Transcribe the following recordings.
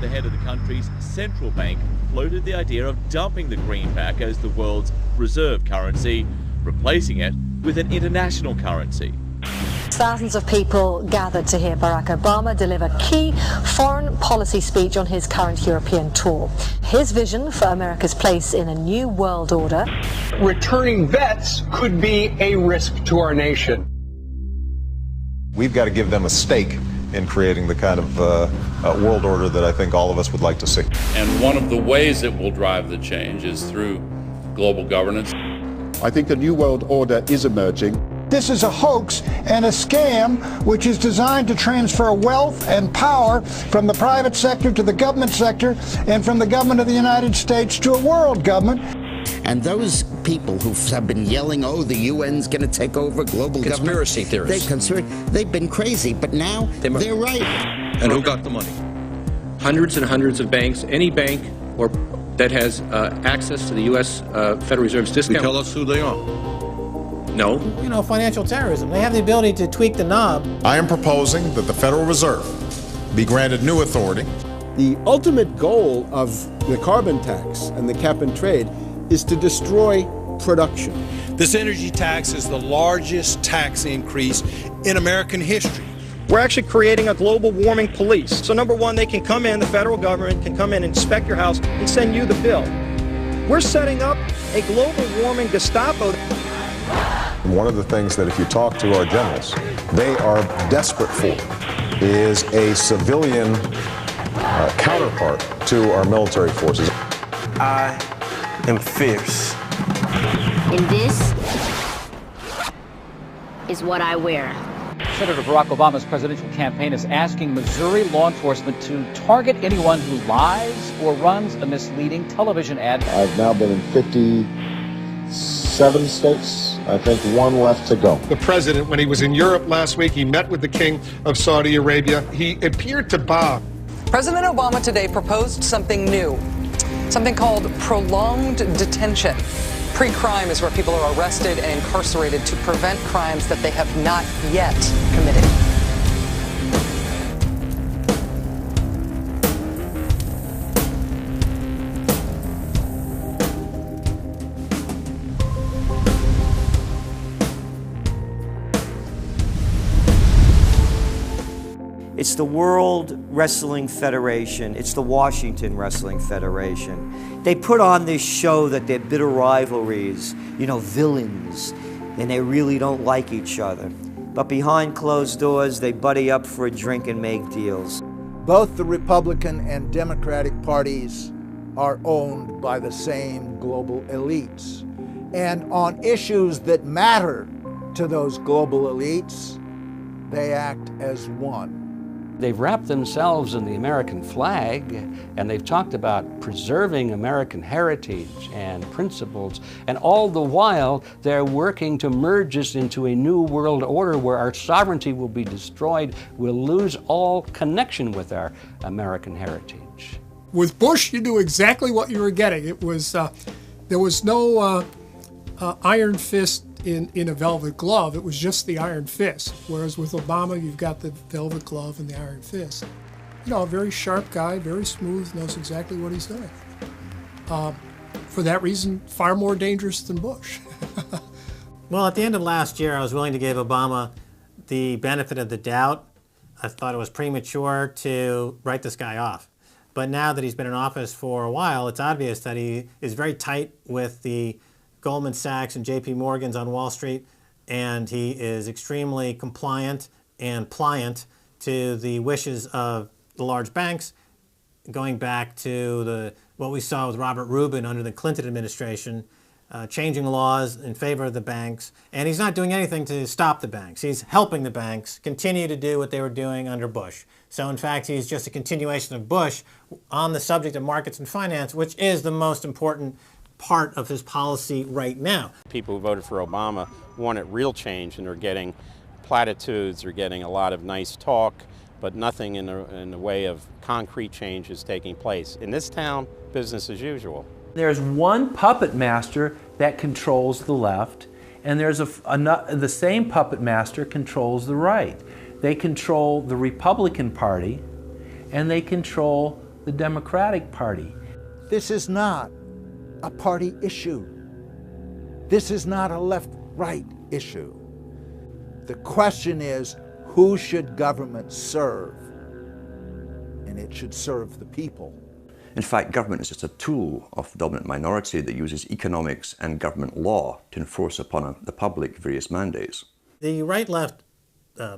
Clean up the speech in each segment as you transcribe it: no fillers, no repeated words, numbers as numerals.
the head of the country's central bank floated the idea of dumping the greenback as the world's reserve currency, replacing it with an international currency. Thousands of people gathered to hear Barack Obama deliver key foreign policy speech on his current European tour. His vision for America's place in a new world order. Returning vets could be a risk to our nation. We've got to give them a stake in creating the kind of world order that I think all of us would like to see. And one of the ways it will drive the change is through global governance. I think the new world order is emerging. This is a hoax and a scam which is designed to transfer wealth and power from the private sector to the government sector and from the government of the United States to a world government. And those people who have been yelling, oh, the UN's going to take over global conspiracy government. theorists. They've been crazy, but now they're right. And who got the money? Hundreds and hundreds of banks. Any bank that has access to the U.S. Federal Reserve's discount. Tell us who they are. No. You know, financial terrorism. They have the ability to tweak the knob. I am proposing that the Federal Reserve be granted new authority. The ultimate goal of the carbon tax and the cap and trade is to destroy production. This energy tax is the largest tax increase in American history. We're actually creating a global warming police. So number one, they can come in, the federal government can come in and inspect your house and send you the bill. We're setting up a global warming Gestapo. One of the things that if you talk to our generals, they are desperate for is a civilian counterpart to our military forces. I am fierce. And this is what I wear. Senator Barack Obama's presidential campaign is asking Missouri law enforcement to target anyone who lies or runs a misleading television ad. I've now been in 57 states. I think one left to go. The president, when he was in Europe last week, he met with the King of Saudi Arabia. He appeared to bow. President Obama today proposed something new, something called prolonged detention. Pre-crime is where people are arrested and incarcerated to prevent crimes that they have not yet committed. It's the World Wrestling Federation. It's the Washington Wrestling Federation. They put on this show that they're bitter rivalries, you know, villains, and they really don't like each other. But behind closed doors, they buddy up for a drink and make deals. Both the Republican and Democratic parties are owned by the same global elites. And on issues that matter to those global elites, they act as one. They've wrapped themselves in the American flag, and they've talked about preserving American heritage and principles, and all the while they're working to merge us into a new world order where our sovereignty will be destroyed. We'll lose all connection with our American heritage. With Bush, you knew exactly what you were getting. It was there was no iron fist in a velvet glove. It was just the iron fist. Whereas with Obama, you've got the velvet glove and the iron fist. You know, a very sharp guy, very smooth, knows exactly what he's doing. For that reason, far more dangerous than Bush. Well, at the end of last year, I was willing to give Obama the benefit of the doubt. I thought it was premature to write this guy off. But now that he's been in office for a while, it's obvious that he is very tight with the Goldman Sachs and JP Morgan's on Wall Street, and he is extremely compliant and pliant to the wishes of the large banks, going back to what we saw with Robert Rubin under the Clinton administration, changing laws in favor of the banks. And he's not doing anything to stop the banks. He's helping the banks continue to do what they were doing under Bush. So in fact, he's just a continuation of Bush on the subject of markets and finance, which is the most important part of his policy right now. People who voted for Obama wanted real change, and they're getting platitudes, they're getting a lot of nice talk, but nothing in the way of concrete change is taking place. In this town, business as usual. There's one puppet master that controls the left, and there's the same puppet master controls the right. They control the Republican Party, and they control the Democratic Party. This is not a party issue. This is not a left-right issue. The question is, who should government serve? And it should serve the people. In fact, government is just a tool of the dominant minority that uses economics and government law to enforce upon the public various mandates. The right-left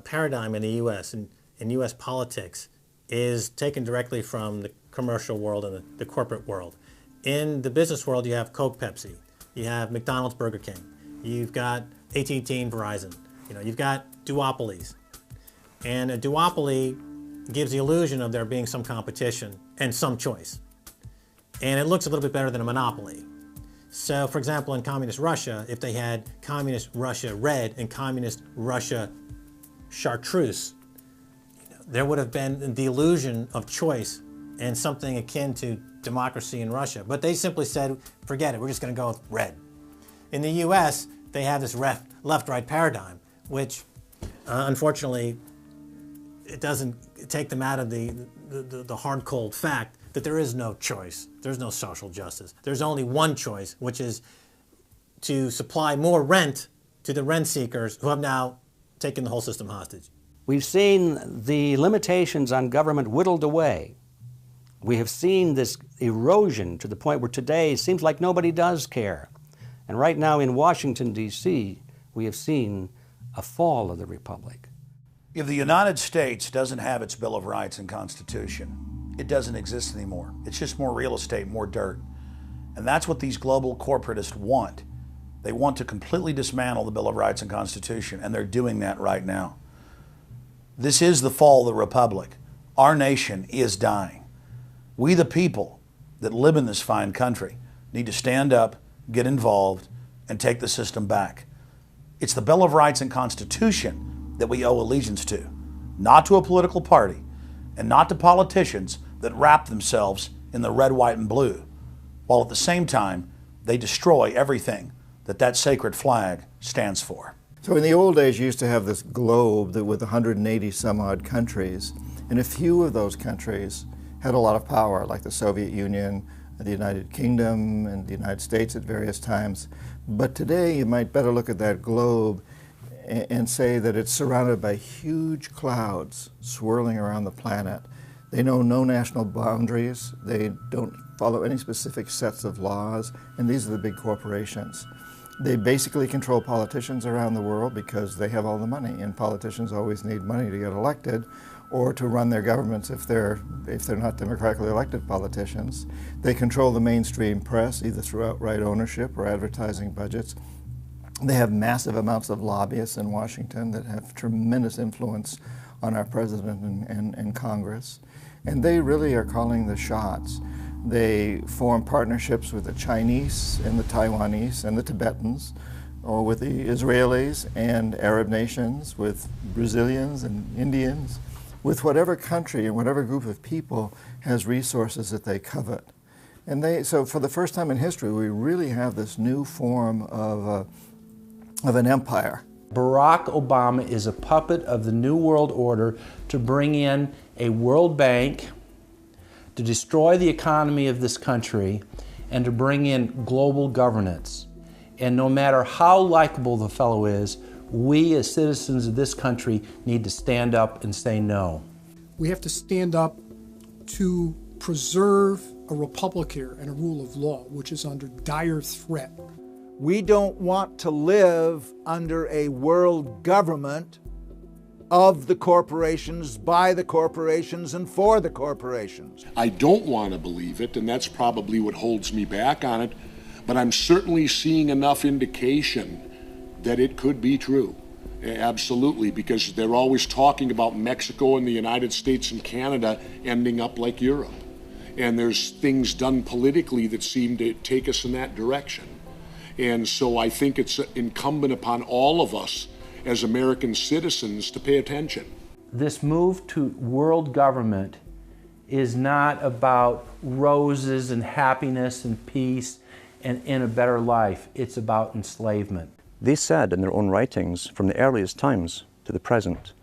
paradigm in the U.S. and in U.S. politics is taken directly from the commercial world and the corporate world. In the business world, you have Coke, Pepsi. You have McDonald's, Burger King. You've got AT&T and Verizon. You've got duopolies. And a duopoly gives the illusion of there being some competition and some choice. And it looks a little bit better than a monopoly. So, for example, in communist Russia, if they had communist Russia red and communist Russia chartreuse, there would have been the illusion of choice and something akin to democracy in Russia. But they simply said, forget it, we're just going to go with red. In the US, they have this left-right paradigm, which unfortunately, it doesn't take them out of the hard, cold fact that there is no choice. There's no social justice. There's only one choice, which is to supply more rent to the rent seekers who have now taken the whole system hostage. We've seen the limitations on government whittled away. We have seen this erosion to the point where today it seems like nobody does care. And right now in Washington, D.C., we have seen a fall of the republic. If the United States doesn't have its Bill of Rights and Constitution, it doesn't exist anymore. It's just more real estate, more dirt. And that's what these global corporatists want. They want to completely dismantle the Bill of Rights and Constitution, and they're doing that right now. This is the fall of the republic. Our nation is dying. We, the people that live in this fine country, need to stand up, get involved, and take the system back. It's the Bill of Rights and Constitution that we owe allegiance to, not to a political party, and not to politicians that wrap themselves in the red, white, and blue, while at the same time they destroy everything that that sacred flag stands for. So in the old days, you used to have this globe that with 180 some odd countries, and a few of those countries had a lot of power, like the Soviet Union, the United Kingdom, and the United States at various times. But today, you might better look at that globe and say that it's surrounded by huge clouds swirling around the planet. They know no national boundaries. They don't follow any specific sets of laws, and these are the big corporations. They basically control politicians around the world because they have all the money, and politicians always need money to get elected or to run their governments if they're not democratically elected politicians. They control the mainstream press, either through outright ownership or advertising budgets. They have massive amounts of lobbyists in Washington that have tremendous influence on our president and Congress. And they really are calling the shots. They form partnerships with the Chinese and the Taiwanese and the Tibetans, or with the Israelis and Arab nations, with Brazilians and Indians, with whatever country and whatever group of people has resources that they covet. And so for the first time in history, we really have this new form of an empire. Barack Obama is a puppet of the New World Order to bring in a World Bank, to destroy the economy of this country, and to bring in global governance. And no matter how likable the fellow is, we as citizens of this country need to stand up and say no. We have to stand up to preserve a republic here and a rule of law, which is under dire threat. We don't want to live under a world government of the corporations, by the corporations, and for the corporations. I don't want to believe it, and that's probably what holds me back on it, but I'm certainly seeing enough indication that it could be true. Absolutely, because they're always talking about Mexico and the United States and Canada ending up like Europe. And there's things done politically that seem to take us in that direction. And so I think it's incumbent upon all of us as American citizens to pay attention. This move to world government is not about roses and happiness and peace and in a better life. It's about enslavement. They said in their own writings, from the earliest times to the present,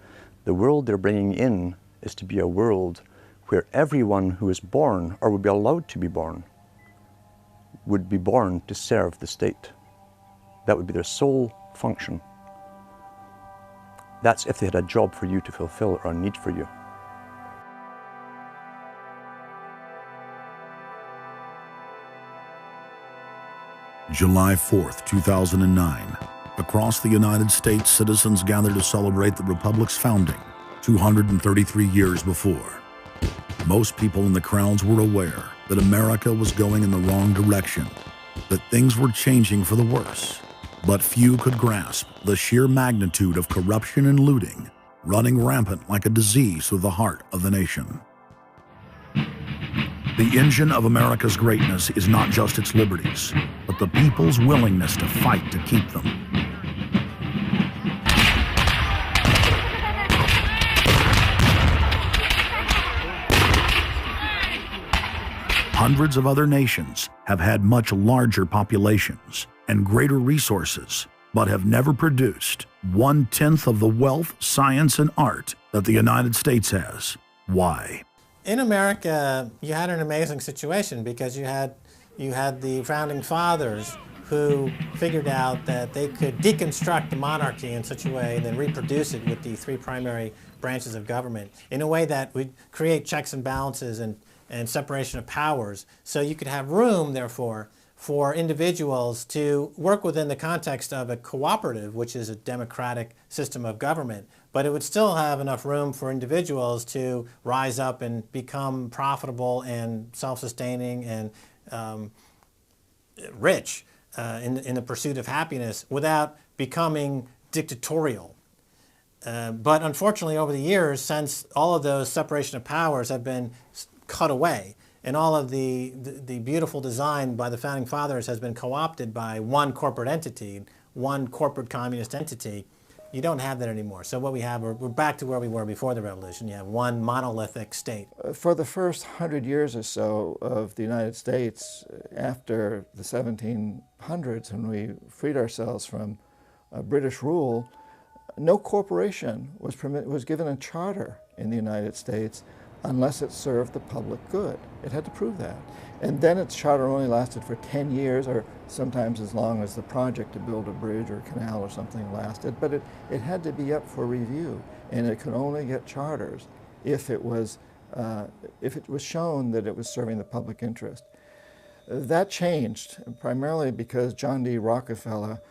the world they're bringing in is to be a world where everyone who is born, or would be allowed to be born, would be born to serve the state. That would be their sole function. That's if they had a job for you to fulfill or a need for you. July 4th, 2009. Across the United States, citizens gathered to celebrate the Republic's founding 233 years before. Most people in the crowds were aware that America was going in the wrong direction, that things were changing for the worse. But few could grasp the sheer magnitude of corruption and looting running rampant like a disease through the heart of the nation. The engine of America's greatness is not just its liberties, but the people's willingness to fight to keep them. Hundreds of other nations have had much larger populations and greater resources, but have never produced 1/10 of the wealth, science, and art that the United States has. Why? In America, you had an amazing situation because you had the founding fathers who figured out that they could deconstruct the monarchy in such a way and then reproduce it with the three primary branches of government in a way that would create checks and balances and separation of powers. So you could have room, therefore, for individuals to work within the context of a cooperative, which is a democratic system of government, but it would still have enough room for individuals to rise up and become profitable and self-sustaining and rich in the pursuit of happiness without becoming dictatorial. But unfortunately, over the years, since all of those separation of powers have been cut away, and all of the beautiful design by the founding fathers has been co-opted by one corporate entity, one corporate communist entity, you don't have that anymore. So what we have, we're back to where we were before the revolution. You have one monolithic state. For the first 100 years or so of the United States, after the 1700s, when we freed ourselves from British rule, no corporation was given a charter in the United States unless it served the public good. It had to prove that. And then its charter only lasted for 10 years, or sometimes as long as the project to build a bridge or a canal or something lasted, but it had to be up for review, and it could only get charters if it was shown that it was serving the public interest. That changed, primarily because John D. Rockefeller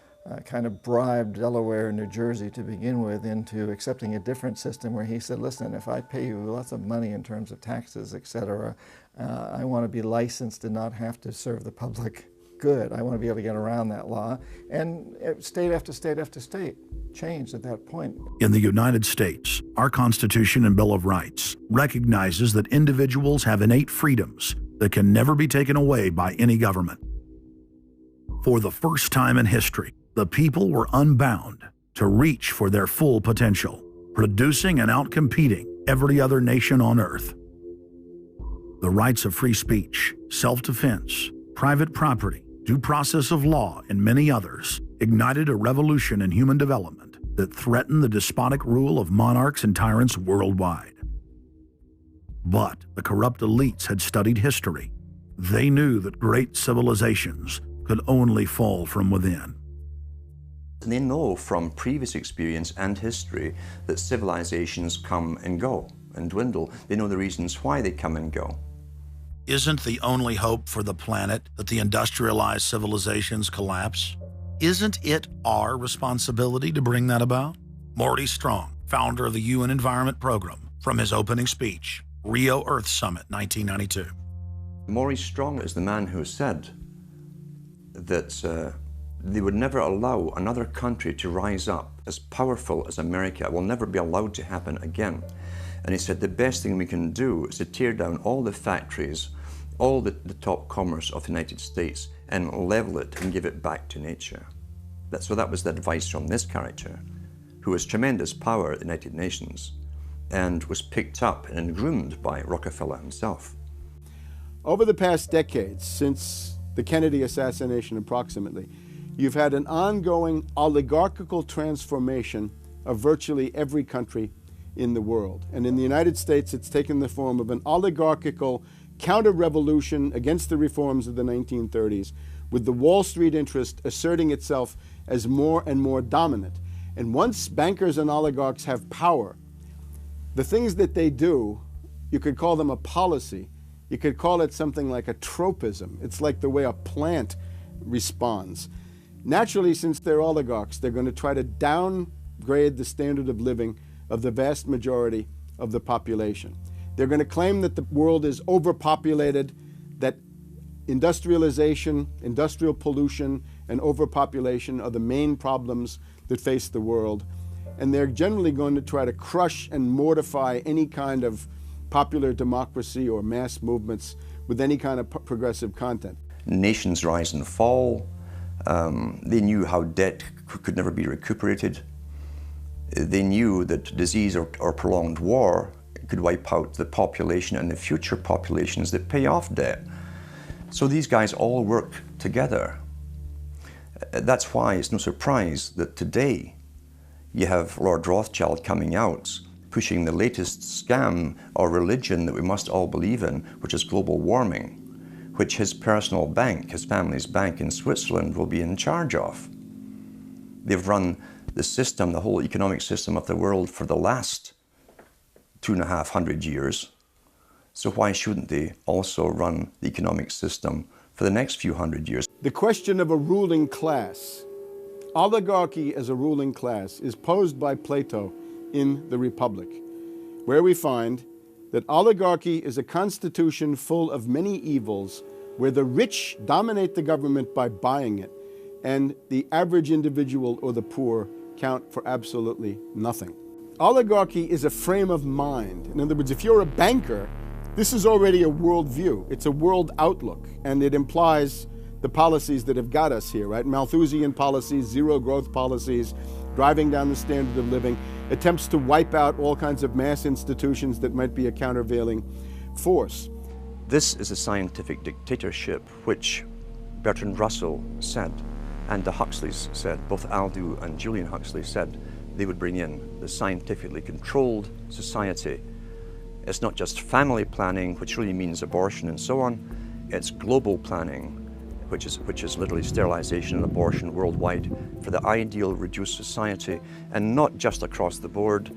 kind of bribed Delaware and New Jersey to begin with into accepting a different system where he said, listen, if I pay you lots of money in terms of taxes, etc., I want to be licensed to not have to serve the public good. I want to be able to get around that law. And state after state after state changed at that point. In the United States, our Constitution and Bill of Rights recognizes that individuals have innate freedoms that can never be taken away by any government. For the first time in history, the people were unbound to reach for their full potential, producing and outcompeting every other nation on earth. The rights of free speech, self-defense, private property, due process of law, and many others ignited a revolution in human development that threatened the despotic rule of monarchs and tyrants worldwide. But the corrupt elites had studied history. They knew that great civilizations could only fall from within. And they know from previous experience and history that civilizations come and go and dwindle. They know the reasons why they come and go. Isn't the only hope for the planet that the industrialized civilizations collapse? Isn't it our responsibility to bring that about? Morty Strong, founder of the UN Environment Program, from his opening speech, Rio Earth Summit, 1992. Maurice Strong is the man who said that they would never allow another country to rise up as powerful as America. It will never be allowed to happen again. And he said the best thing we can do is to tear down all the factories, all the top commerce of the United States, and level it and give it back to nature. So that was the advice from this character, who has tremendous power at the United Nations and was picked up and groomed by Rockefeller himself. Over the past decades, since the Kennedy assassination approximately, you've had an ongoing oligarchical transformation of virtually every country in the world. And in the United States, it's taken the form of an oligarchical counter-revolution against the reforms of the 1930s, with the Wall Street interest asserting itself as more and more dominant. And once bankers and oligarchs have power, the things that they do, you could call them a policy. You could call it something like a tropism. It's like the way a plant responds. Naturally, since they're oligarchs, they're going to try to downgrade the standard of living of the vast majority of the population. They're going to claim that the world is overpopulated, that industrialization, industrial pollution, and overpopulation are the main problems that face the world. And they're generally going to try to crush and mortify any kind of popular democracy or mass movements with any kind of progressive content. Nations rise and fall. They knew how debt could never be recuperated. They knew that disease or prolonged war could wipe out the population and the future populations that pay off debt. So these guys all work together. That's why it's no surprise that today you have Lord Rothschild coming out pushing the latest scam or religion that we must all believe in, which is global warming, which his personal bank, his family's bank in Switzerland, will be in charge of. They've run the system, the whole economic system of the world for the last 250 years. So why shouldn't they also run the economic system for the next few hundred years? The question of a ruling class, oligarchy as a ruling class, is posed by Plato in the Republic, where we find that oligarchy is a constitution full of many evils, where the rich dominate the government by buying it, and the average individual or the poor count for absolutely nothing. Oligarchy is a frame of mind. In other words, if you're a banker, this is already a worldview. It's a world outlook, and it implies the policies that have got us here, right? Malthusian policies, zero growth policies, driving down the standard of living, attempts to wipe out all kinds of mass institutions that might be a countervailing force. This is a scientific dictatorship, which Bertrand Russell said, and the Huxleys said, both Aldous and Julian Huxley said they would bring in the scientifically controlled society. It's not just family planning, which really means abortion and so on. It's global planning, which is literally sterilization and abortion worldwide for the ideal reduced society, and not just across the board,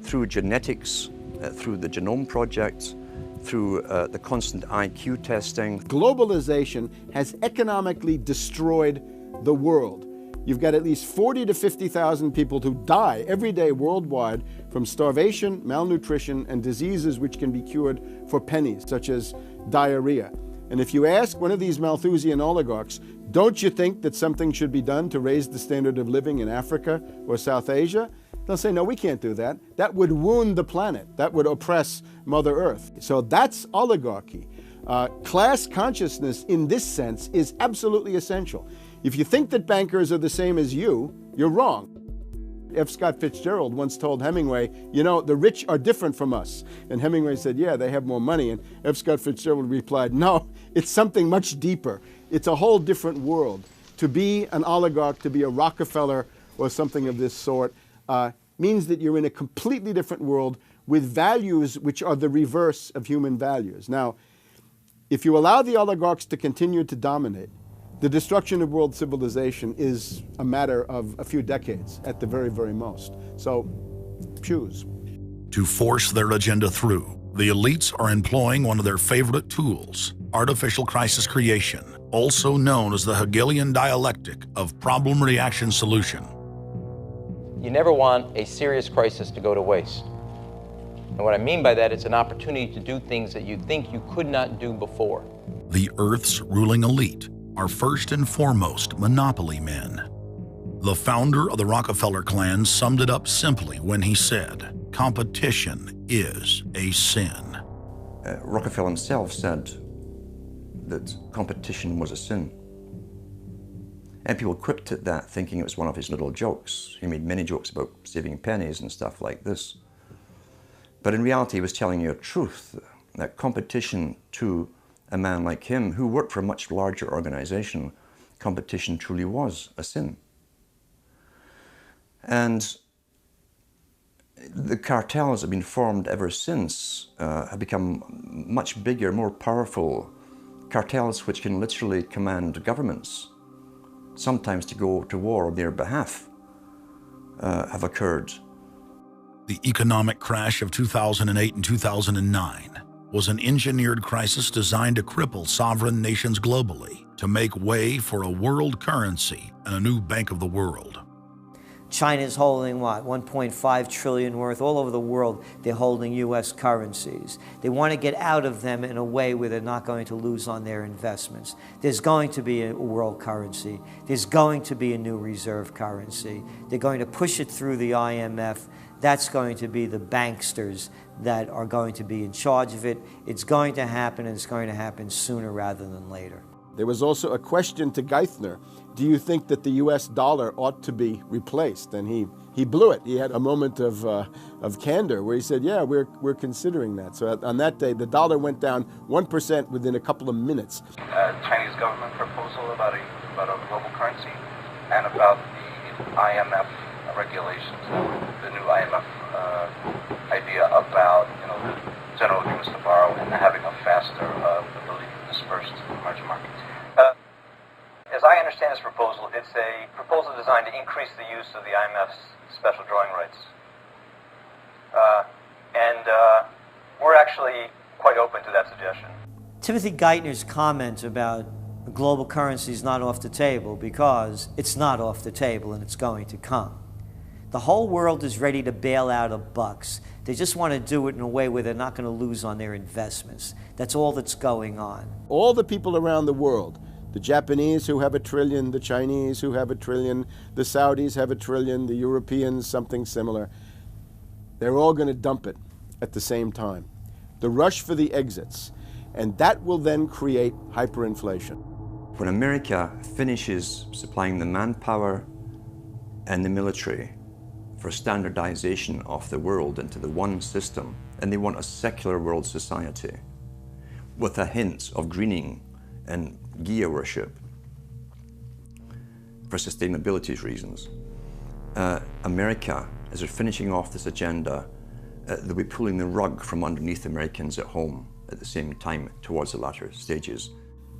through genetics, through the Genome Project, through the constant IQ testing. Globalization has economically destroyed the world. You've got at least 40 to 50,000 people who die every day worldwide from starvation, malnutrition, and diseases which can be cured for pennies, such as diarrhea. And if you ask one of these Malthusian oligarchs, don't you think that something should be done to raise the standard of living in Africa or South Asia? They'll say, no, we can't do that. That would wound the planet. That would oppress Mother Earth. So that's oligarchy. Class consciousness in this sense is absolutely essential. If you think that bankers are the same as you, you're wrong. F. Scott Fitzgerald once told Hemingway, you know, the rich are different from us. And Hemingway said, yeah, they have more money. And F. Scott Fitzgerald replied, no, it's something much deeper. It's a whole different world. To be an oligarch, to be a Rockefeller or something of this sort, means that you're in a completely different world with values which are the reverse of human values. Now, if you allow the oligarchs to continue to dominate, the destruction of world civilization is a matter of a few decades at the very, very most. So, choose. To force their agenda through, the elites are employing one of their favorite tools, artificial crisis creation, also known as the Hegelian dialectic of problem-reaction-solution. You never want a serious crisis to go to waste. And what I mean by that, it's an opportunity to do things that you think you could not do before. The Earth's ruling elite are first and foremost monopoly men. The founder of the Rockefeller clan summed it up simply when he said, competition is a sin. Rockefeller himself said that competition was a sin. And people quipped at that, thinking it was one of his little jokes. He made many jokes about saving pennies and stuff like this. But in reality, he was telling you a truth, that competition to a man like him, who worked for a much larger organization, competition truly was a sin. And The cartels have been formed ever since, have become much bigger, more powerful. Cartels which can literally command governments, sometimes to go to war on their behalf, have occurred. The economic crash of 2008 and 2009 was an engineered crisis designed to cripple sovereign nations globally to make way for a world currency and a new bank of the world. China's holding what, 1.5 trillion worth all over the world. They're holding U.S. currencies. They want to get out of them in a way where they're not going to lose on their investments. There's going to be a world currency. There's going to be a new reserve currency. They're going to push it through the IMF. That's going to be the banksters that are going to be in charge of it. It's going to happen, and it's going to happen sooner rather than later. There was also a question to Geithner. Do you think that the U.S. dollar ought to be replaced? And he blew it. He had a moment of candor where he said, yeah, we're considering that. So on that day, the dollar went down 1% within a couple of minutes. Chinese government proposal about a global currency and about the IMF regulations, the new IMF idea about the general agreements to borrow and having a faster ability to disperse to the emerging markets. As I understand this proposal, it's a proposal designed to increase the use of the IMF's special drawing rights. And we're actually quite open to that suggestion. Timothy Geithner's comment about global currency is not off the table because it's not off the table and it's going to come. The whole world is ready to bail out of bucks. They just want to do it in a way where they're not going to lose on their investments. That's all that's going on. All the people around the world, the Japanese who have $1 trillion, the Chinese who have $1 trillion, the Saudis have $1 trillion, the Europeans something similar, they're all going to dump it at the same time. The rush for the exits. And that will then create hyperinflation. When America finishes supplying the manpower and the military for standardization of the world into the one system, and they want a secular world society with a hint of greening and Gia worship for sustainability reasons. America, as they're finishing off this agenda, they'll be pulling the rug from underneath Americans at home at the same time towards the latter stages.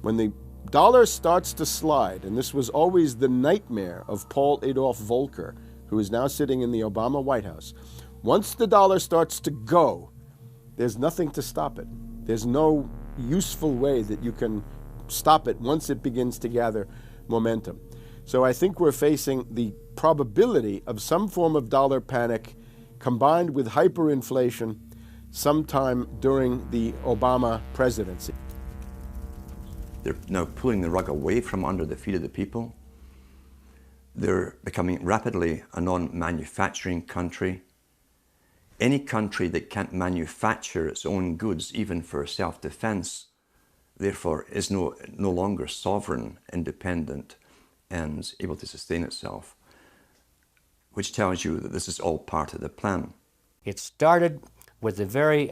When the dollar starts to slide, and this was always the nightmare of Paul Adolph Volcker, who is now sitting in the Obama White House, once the dollar starts to go, there's nothing to stop it. There's no useful way that you can stop it once it begins to gather momentum. So I think we're facing the probability of some form of dollar panic combined with hyperinflation sometime during the Obama presidency. They're now pulling the rug away from under the feet of the people. They're becoming rapidly a non-manufacturing country. Any country that can't manufacture its own goods, even for self-defense, therefore is no longer sovereign, independent, and able to sustain itself, which tells you that this is all part of the plan. It started with the very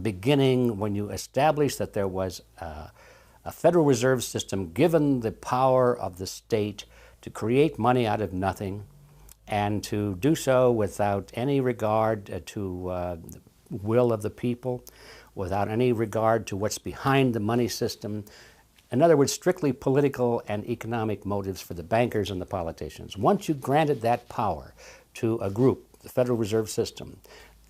beginning when you established that there was a Federal Reserve System given the power of the state to create money out of nothing and to do so without any regard to the will of the people, without any regard to what's behind the money system. In other words, strictly political and economic motives for the bankers and the politicians. Once you granted that power to a group, the Federal Reserve System,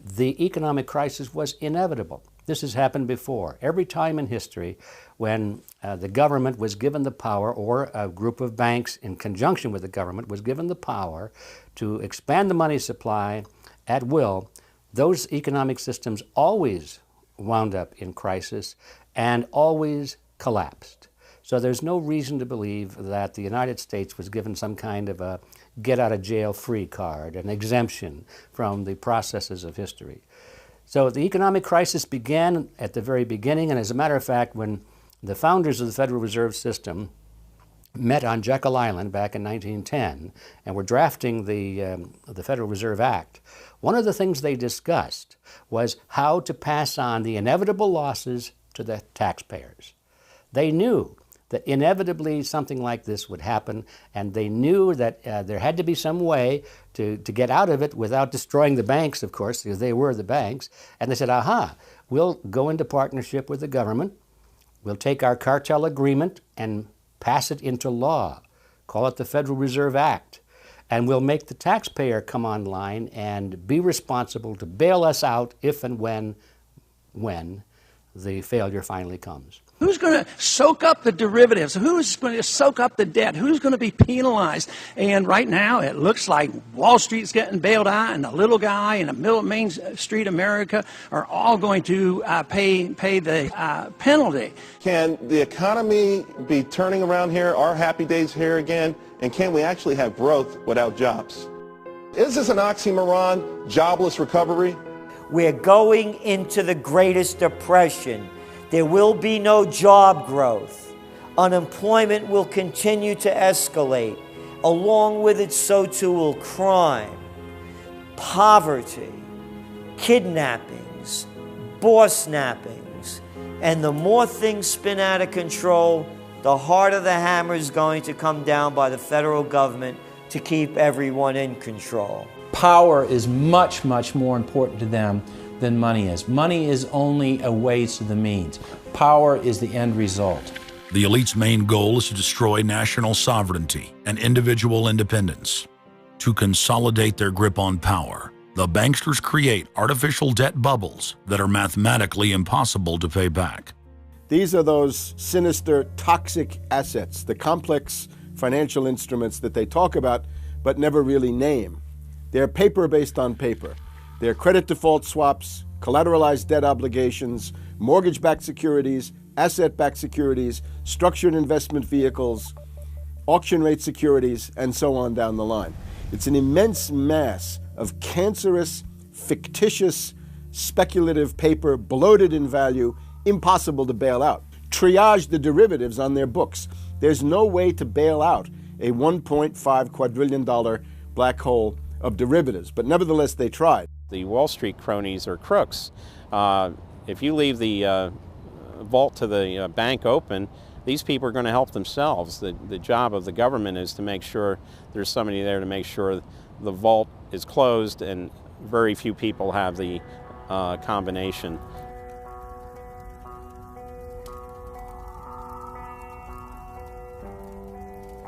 the economic crisis was inevitable. This has happened before. Every time in history when the government was given the power, or a group of banks in conjunction with the government was given the power to expand the money supply at will, those economic systems always wound up in crisis and always collapsed. So there's no reason to believe that the United States was given some kind of a get-out-of-jail-free card, an exemption from the processes of history. So the economic crisis began at the very beginning, and as a matter of fact, when the founders of the Federal Reserve System met on Jekyll Island back in 1910 and were drafting the Federal Reserve Act, one of the things they discussed was how to pass on the inevitable losses to the taxpayers. They knew that inevitably something like this would happen, and they knew that there had to be some way to get out of it without destroying the banks, of course, because they were the banks. And they said, aha, we'll go into partnership with the government, we'll take our cartel agreement and pass it into law, call it the Federal Reserve Act, and we'll make the taxpayer come online and be responsible to bail us out if and when the failure finally comes. Who's going to soak up the derivatives? Who's going to soak up the debt? Who's going to be penalized? And right now, it looks like Wall Street's getting bailed out, and the little guy in the middle of Main Street America are all going to pay the penalty. Can the economy be turning around here? Are happy days here again? And can we actually have growth without jobs? Is this an oxymoron, jobless recovery? We're going into the greatest depression. There will be no job growth. Unemployment will continue to escalate. Along with it, so too will crime, poverty, kidnappings, boss snappings. And the more things spin out of control, the harder the hammer is going to come down by the federal government to keep everyone in control. Power is much, much more important to them than money is. Money is only a way to the means. Power is the end result. The elite's main goal is to destroy national sovereignty and individual independence. To consolidate their grip on power, the banksters create artificial debt bubbles that are mathematically impossible to pay back. These are those sinister, toxic assets, the complex financial instruments that they talk about but never really name. They're paper based on paper. They're credit default swaps, collateralized debt obligations, mortgage-backed securities, asset-backed securities, structured investment vehicles, auction rate securities, and so on down the line. It's an immense mass of cancerous, fictitious, speculative paper, bloated in value, impossible to bail out. Triage the derivatives on their books. There's no way to bail out a $1.5 quadrillion black hole of derivatives, but nevertheless they tried. The Wall Street cronies are crooks. If you leave the vault to the bank open, these people are going to help themselves. The job of the government is to make sure there's somebody there to make sure the vault is closed, and very few people have the combination.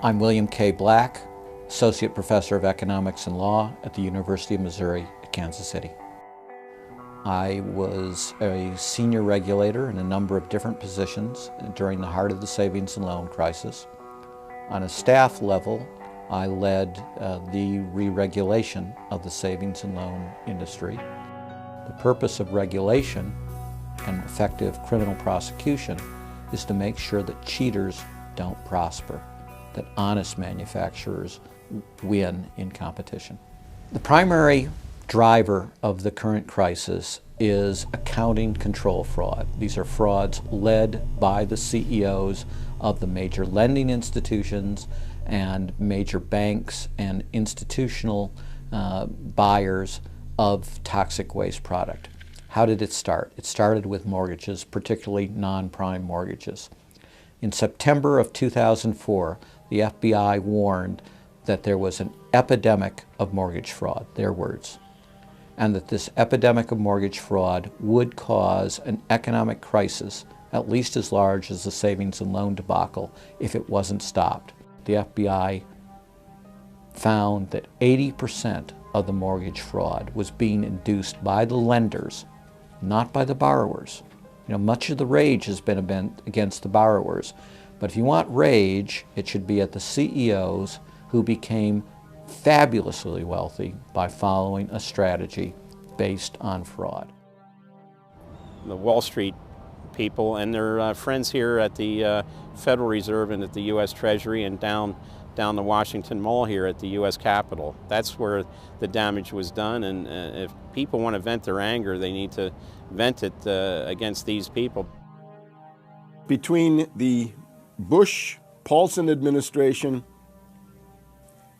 I'm William K. Black, Associate Professor of Economics and Law at the University of Missouri at Kansas City. I was a senior regulator in a number of different positions during the heart of the savings and loan crisis. On a staff level, I led the re-regulation of the savings and loan industry. The purpose of regulation and effective criminal prosecution is to make sure that cheaters don't prosper, that honest manufacturers win in competition. The primary driver of the current crisis is accounting control fraud. These are frauds led by the CEOs of the major lending institutions and major banks and institutional buyers of toxic waste product. How did it start? It started with mortgages, particularly non-prime mortgages. In September of 2004, the FBI warned that there was an epidemic of mortgage fraud, their words, and that this epidemic of mortgage fraud would cause an economic crisis at least as large as the savings and loan debacle if it wasn't stopped. The FBI found that 80% of the mortgage fraud was being induced by the lenders, not by the borrowers. You know, much of the rage has been against the borrowers, but if you want rage, it should be at the CEOs who became fabulously wealthy by following a strategy based on fraud. The Wall Street people and their friends here at the Federal Reserve and at the U.S. Treasury and down the Washington Mall here at the U.S. Capitol. That's where the damage was done, and if people want to vent their anger, they need to vent it against these people. Between the Bush-Paulson administration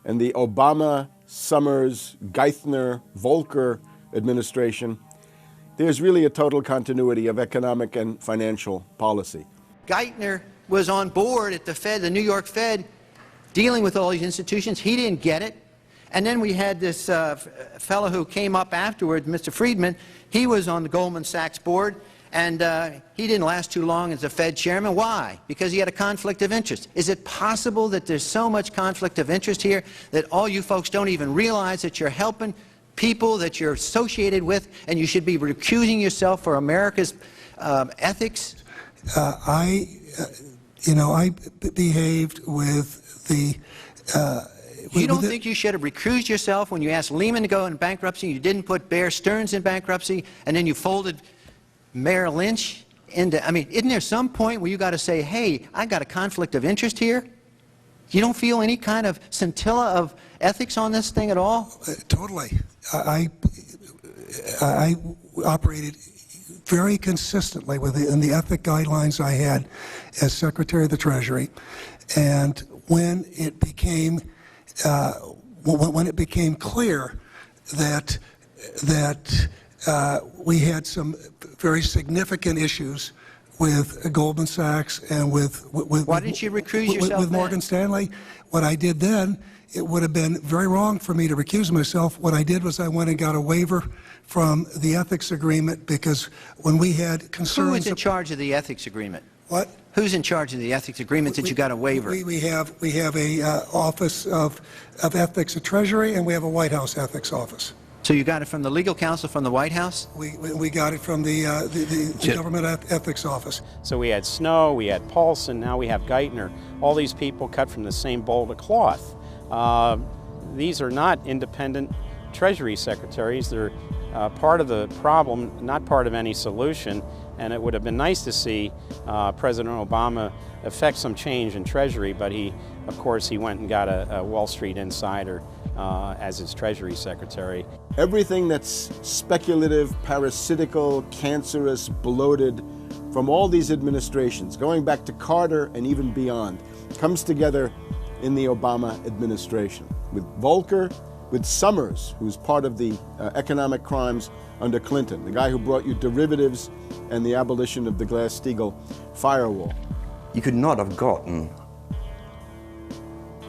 and the Obama, Summers, Geithner, Volcker administration, there's really a total continuity of economic and financial policy. Geithner was on board at the Fed, the New York Fed, dealing with all these institutions. He didn't get it. And then we had this fellow who came up afterward, Mr. Friedman. He was on the Goldman Sachs board, and he didn't last too long as the Fed chairman. Why? Because he had a conflict of interest. Is it possible that there's so much conflict of interest here that all you folks don't even realize that you're helping people that you're associated with, and you should be recusing yourself for America's ethics? I behaved with the... You don't think you should have recused yourself when you asked Lehman to go in bankruptcy, you didn't put Bear Stearns in bankruptcy, and then you folded Merrill Lynch into... I mean, isn't there some point where you got to say, hey, I got a conflict of interest here? You don't feel any kind of scintilla of ethics on this thing at all? Totally. I operated very consistently within the ethic guidelines I had as Secretary of the Treasury, and when it became clear that we had some very significant issues with Goldman Sachs and with why didn't you recuse yourself with Morgan Stanley, what I did then, it would have been very wrong for me to recuse myself. What I did was I went and got a waiver from the ethics agreement, because when we had concerns... Who is in charge of the ethics agreement? What? Who's in charge of the ethics agreement that you got a waiver? We have a Office of Ethics at Treasury, and we have a White House ethics office. So you got it from the legal counsel from the White House? We got it from the government ethics office. So we had Snow, we had Paulson, now we have Geithner. All these people cut from the same bowl of cloth. These are not independent Treasury secretaries. They're part of the problem, not part of any solution. And it would have been nice to see President Obama effect some change in Treasury, but of course, he went and got a Wall Street insider as his Treasury Secretary. Everything that's speculative, parasitical, cancerous, bloated from all these administrations, going back to Carter and even beyond, comes together in the Obama administration. With Volcker, with Summers, who's part of the economic crimes under Clinton, the guy who brought you derivatives and the abolition of the Glass-Steagall firewall. You could not have gotten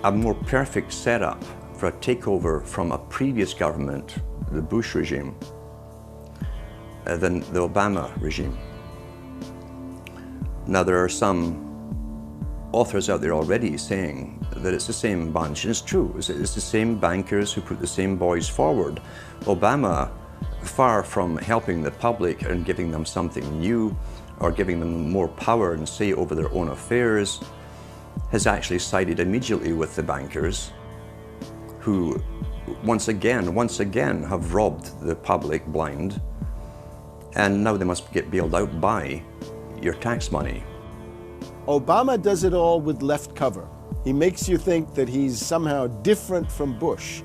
a more perfect setup for a takeover from a previous government, the Bush regime, than the Obama regime. Now, there are some authors out there already saying that it's the same bunch, and it's true. It's the same bankers who put the same boys forward. Obama, far from helping the public and giving them something new or giving them more power and say over their own affairs, has actually sided immediately with the bankers who once again have robbed the public blind, and now they must get bailed out by your tax money. Obama does it all with left cover. He makes you think that he's somehow different from Bush,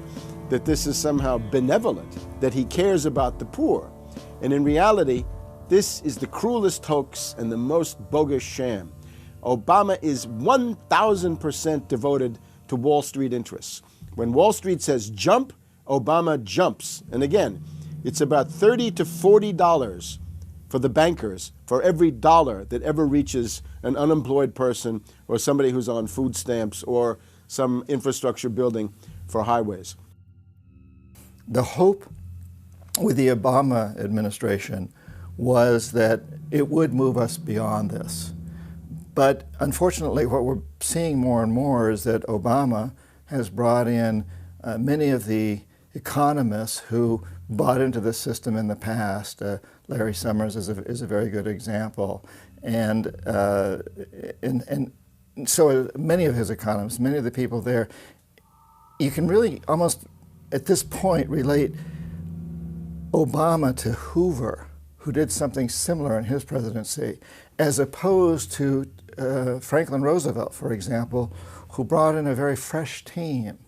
that this is somehow benevolent, that he cares about the poor. And in reality, this is the cruelest hoax and the most bogus sham. Obama is 1,000% devoted to Wall Street interests. When Wall Street says jump, Obama jumps. And again, it's about $30 to $40 for the bankers for every dollar that ever reaches an unemployed person or somebody who's on food stamps or some infrastructure building for highways. The hope with the Obama administration was that it would move us beyond this. But unfortunately, what we're seeing more and more is that Obama has brought in many of the economists who bought into the system in the past. Larry Summers is a very good example. And so many of his economists, many of the people there, you can really almost at this point relate Obama to Hoover, who did something similar in his presidency, as opposed to Franklin Roosevelt, for example, who brought in a very fresh team.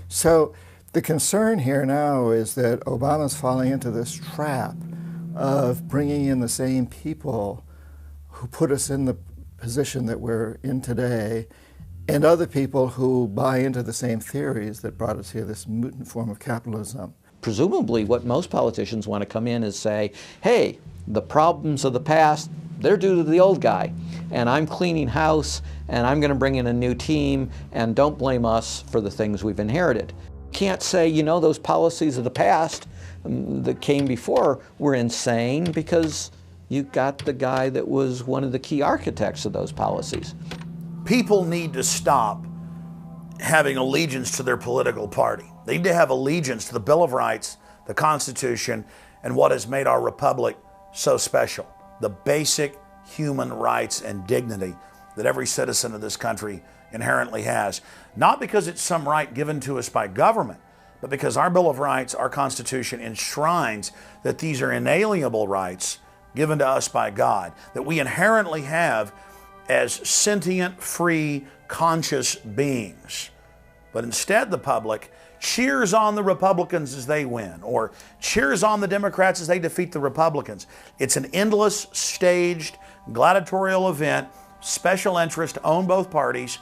So the concern here now is that Obama's falling into this trap of bringing in the same people who put us in the position that we're in today, and other people who buy into the same theories that brought us here, this mutant form of capitalism. Presumably what most politicians want to come in is say, hey, the problems of the past, they're due to the old guy. and I'm cleaning house, and I'm going to bring in a new team, and don't blame us for the things we've inherited. Can't say, you know, those policies of the past that came before were insane, because you got the guy that was one of the key architects of those policies. People need to stop having allegiance to their political party. They need to have allegiance to the Bill of Rights, the Constitution, and what has made our republic so special. The basic human rights and dignity that every citizen of this country inherently has. Not because it's some right given to us by government, but because our Bill of Rights, our Constitution, enshrines that these are inalienable rights given to us by God, that we inherently have as sentient, free, conscious beings. But instead the public cheers on the Republicans as they win, or cheers on the Democrats as they defeat the Republicans. It's an endless, staged, gladiatorial event, special interest own both parties,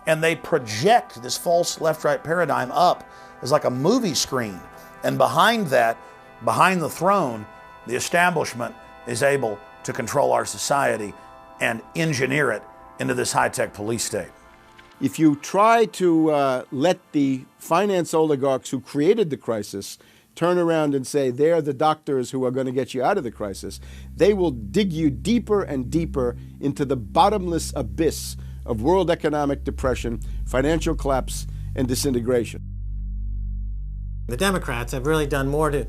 and they project this false left-right paradigm up as like a movie screen. And behind that, behind the throne, the establishment is able to control our society and engineer it into this high-tech police state. If you try to let the finance oligarchs who created the crisis turn around and say they're the doctors who are going to get you out of the crisis, they will dig you deeper and deeper into the bottomless abyss of world economic depression, financial collapse, and disintegration. The Democrats have really done more to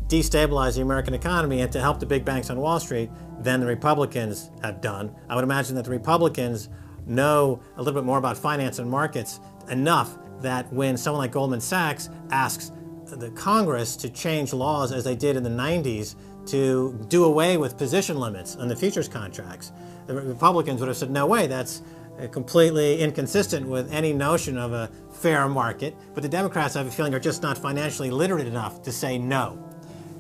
destabilize the American economy and to help the big banks on Wall Street than the Republicans have done. I would imagine that the Republicans know a little bit more about finance and markets enough that when someone like Goldman Sachs asks the Congress to change laws as they did in the 90s to do away with position limits on the futures contracts, the Republicans would have said, no way, that's completely inconsistent with any notion of a fair market. But the Democrats, I have a feeling, are just not financially literate enough to say no.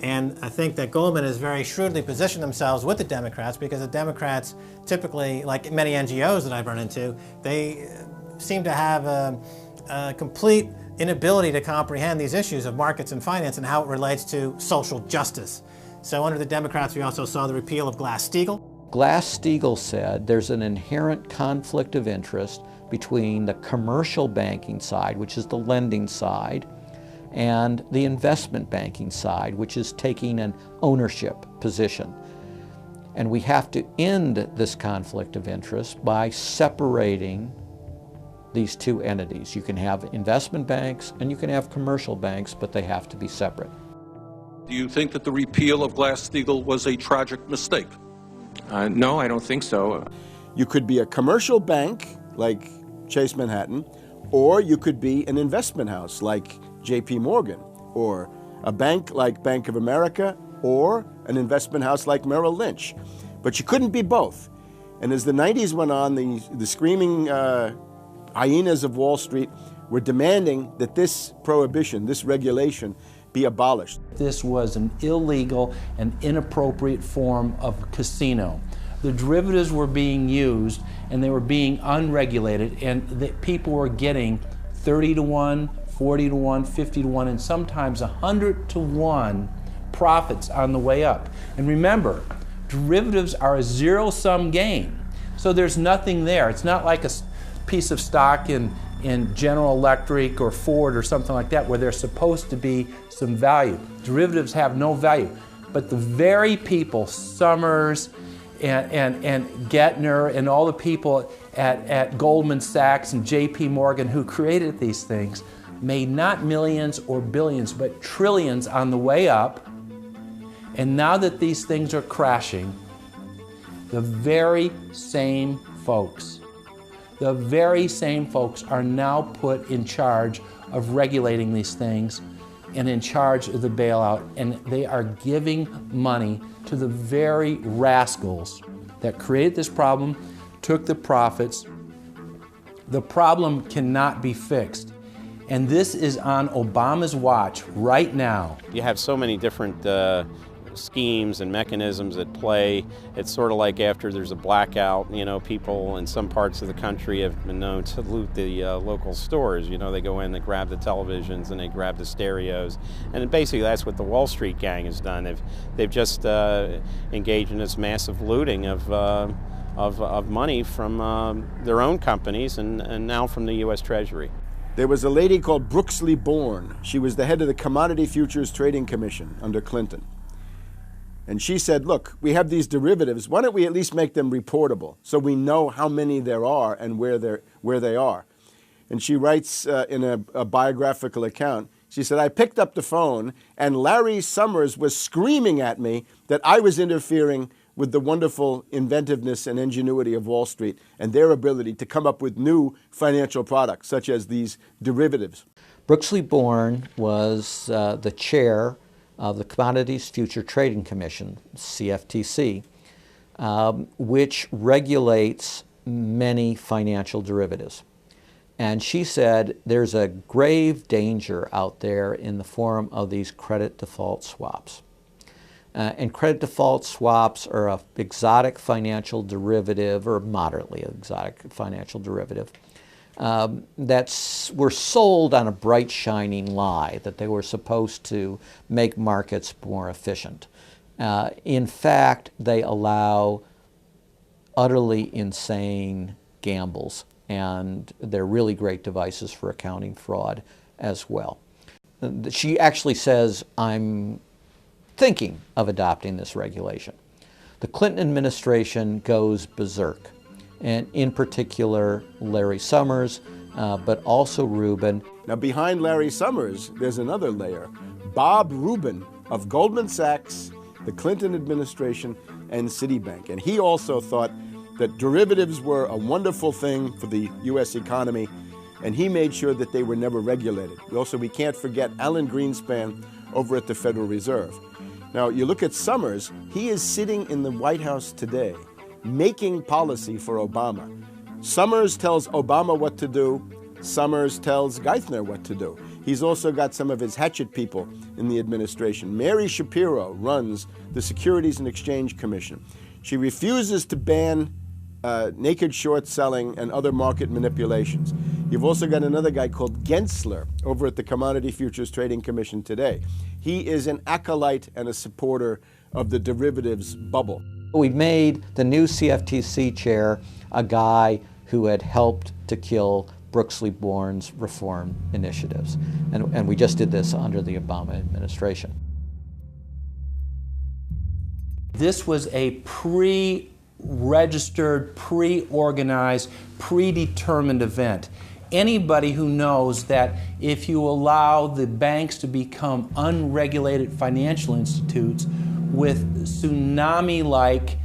And I think that Goldman has very shrewdly positioned themselves with the Democrats, because the Democrats typically, like many NGOs that I've run into, they seem to have a complete inability to comprehend these issues of markets and finance and how it relates to social justice. So under the Democrats, we also saw the repeal of Glass-Steagall. Glass-Steagall said there's an inherent conflict of interest between the commercial banking side, which is the lending side, and the investment banking side, which is taking an ownership position. And we have to end this conflict of interest by separating these two entities. You can have investment banks and you can have commercial banks, but they have to be separate. Do you think that the repeal of Glass-Steagall was a tragic mistake? No, I don't think so. You could be a commercial bank like Chase Manhattan, or you could be an investment house like JP Morgan, or a bank like Bank of America, or an investment house like Merrill Lynch. But you couldn't be both. And as the 90s went on, the screaming hyenas of Wall Street were demanding that this prohibition, this regulation, be abolished. This was an illegal and inappropriate form of casino. The derivatives were being used and they were being unregulated, and people were getting 30 to 1, 40 to 1, 50 to 1, and sometimes 100 to 1 profits on the way up. And remember, derivatives are a zero-sum game. So there's nothing there. It's not like a piece of stock in General Electric or Ford or something like that where there's supposed to be some value. Derivatives have no value. But the very people, Summers and Gettner and all the people at Goldman Sachs and JP Morgan who created these things, made not millions or billions, but trillions on the way up. And now that these things are crashing, the very same folks are now put in charge of regulating these things and in charge of the bailout, and they are giving money to the very rascals that created this problem, took the profits. The problem cannot be fixed. And this is on Obama's watch right now. You have so many different schemes and mechanisms at play. It's sort of like after there's a blackout, you know, people in some parts of the country have been known to loot the local stores. You know, they go in, they grab the televisions and they grab the stereos. And basically that's what the Wall Street gang has done. They've just engaged in this massive looting of of money from their own companies and now from the U.S. Treasury. There was a lady called Brooksley Born. She was the head of the Commodity Futures Trading Commission under Clinton. And she said, look, we have these derivatives. Why don't we at least make them reportable so we know how many there are and where they are? And she writes in a biographical account, she said, I picked up the phone and Larry Summers was screaming at me that I was interfering with the wonderful inventiveness and ingenuity of Wall Street and their ability to come up with new financial products, such as these derivatives. Brooksley Born was the chair of the Commodities Future Trading Commission, CFTC, which regulates many financial derivatives. And she said there's a grave danger out there in the form of these credit default swaps. And credit default swaps are an exotic financial derivative, or moderately exotic financial derivative, were sold on a bright, shining lie that they were supposed to make markets more efficient. In fact, they allow utterly insane gambles, and they're really great devices for accounting fraud as well. She actually says, I'm thinking of adopting this regulation. The Clinton administration goes berserk, and in particular Larry Summers, but also Rubin. Now behind Larry Summers, there's another layer. Bob Rubin of Goldman Sachs, the Clinton administration, and Citibank. And he also thought that derivatives were a wonderful thing for the U.S. economy, and he made sure that they were never regulated. We can't forget Alan Greenspan over at the Federal Reserve. Now, you look at Summers, he is sitting in the White House today, making policy for Obama. Summers tells Obama what to do. Summers tells Geithner what to do. He's also got some of his hatchet people in the administration. Mary Shapiro runs the Securities and Exchange Commission. She refuses to ban naked short selling and other market manipulations. You've also got another guy called Gensler over at the Commodity Futures Trading Commission today. He is an acolyte and a supporter of the derivatives bubble. We made the new CFTC chair a guy who had helped to kill Brooksley Born's reform initiatives. And we just did this under the Obama administration. This was a pre-registered, pre-organized, predetermined event. Anybody who knows that if you allow the banks to become unregulated financial institutes with tsunami-like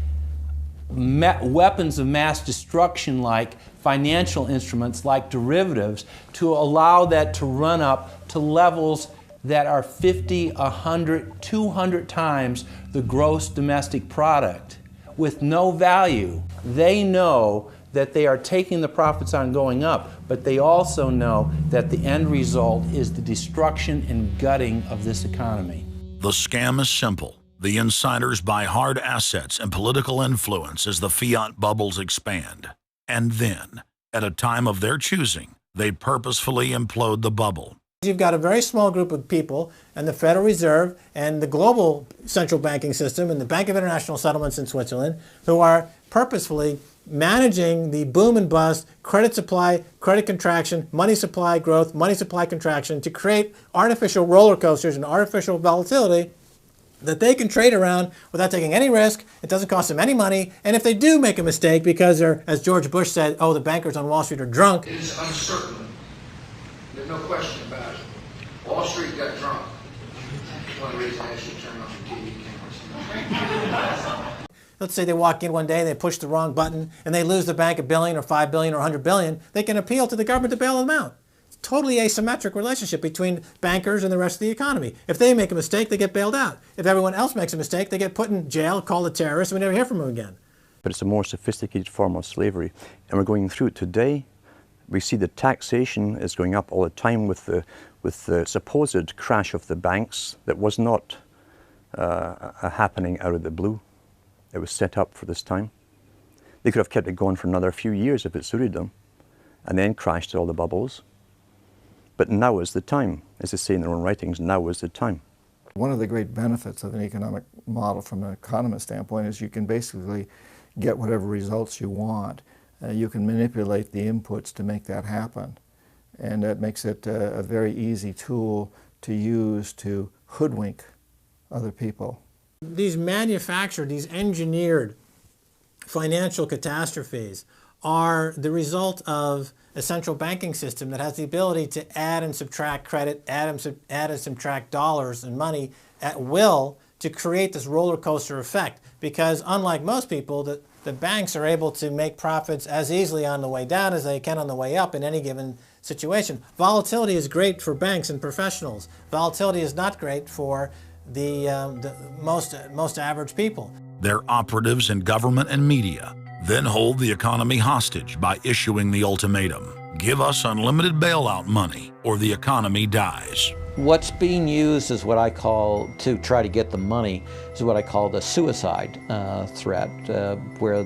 weapons of mass destruction-like financial instruments like derivatives, to allow that to run up to levels that are 50, 100, 200 times the gross domestic product with no value. They know that they are taking the profits on going up, but they also know that the end result is the destruction and gutting of this economy. The scam is simple. The insiders buy hard assets and political influence as the fiat bubbles expand. And then, at a time of their choosing, they purposefully implode the bubble. You've got a very small group of people, and the Federal Reserve and the global central banking system and the Bank of International Settlements in Switzerland, who are purposefully managing the boom and bust, credit supply, credit contraction, money supply growth, money supply contraction to create artificial roller coasters and artificial volatility that they can trade around without taking any risk. It doesn't cost them any money. And if they do make a mistake because they're, as George Bush said, oh, the bankers on Wall Street are drunk. It is uncertain. There's no question about it. Wall Street got drunk. That's one reason I should turn on the TV cameras. Let's say they walk in one day and they push the wrong button and they lose the bank $1 billion or $5 billion or $100 billion. They can appeal to the government to bail them out. It's a totally asymmetric relationship between bankers and the rest of the economy. If they make a mistake, they get bailed out. If everyone else makes a mistake, they get put in jail, called a terrorist, and we never hear from them again. But it's a more sophisticated form of slavery. And we're going through it today. We see the taxation is going up all the time with the supposed crash of the banks that was not a happening out of the blue. It was set up for this time. They could have kept it going for another few years if it suited them, and then crashed all the bubbles. But now is the time. As they say in their own writings, now is the time. One of the great benefits of an economic model from an economist standpoint is you can basically get whatever results you want. You can manipulate the inputs to make that happen. And that makes it a very easy tool to use to hoodwink other people. These manufactured, these engineered financial catastrophes are the result of a central banking system that has the ability to add and subtract credit, add and subtract dollars and money at will to create this roller coaster effect. Because unlike most people, the banks are able to make profits as easily on the way down as they can on the way up in any given situation. Volatility is great for banks and professionals. Volatility is not great for the most average people. Their operatives in government and media then hold the economy hostage by issuing the ultimatum: give us unlimited bailout money or the economy dies. What's being used is what I call, to try to get the money, is what I call the suicide threat, where,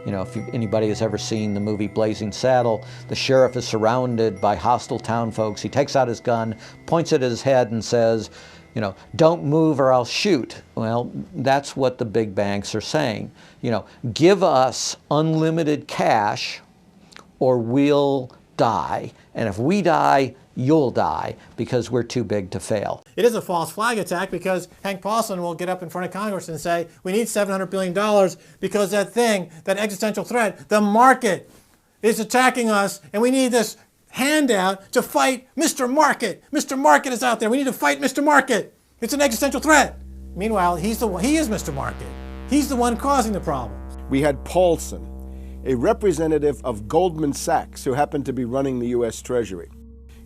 you know, if anybody has ever seen the movie Blazing Saddle, the sheriff is surrounded by hostile town folks. He takes out his gun, points it at his head and says, you know, don't move or I'll shoot. Well, that's what the big banks are saying. You know, give us unlimited cash or we'll die. And if we die, you'll die because we're too big to fail. It is a false flag attack because Hank Paulson will get up in front of Congress and say, we need $700 billion because that thing, that existential threat, the market is attacking us and we need this handout to fight Mr. Market. Mr. Market is out there. We need to fight Mr. Market. It's an existential threat. Meanwhile, he is Mr. Market. He's the one causing the problem. We had Paulson, a representative of Goldman Sachs who happened to be running the U.S. Treasury,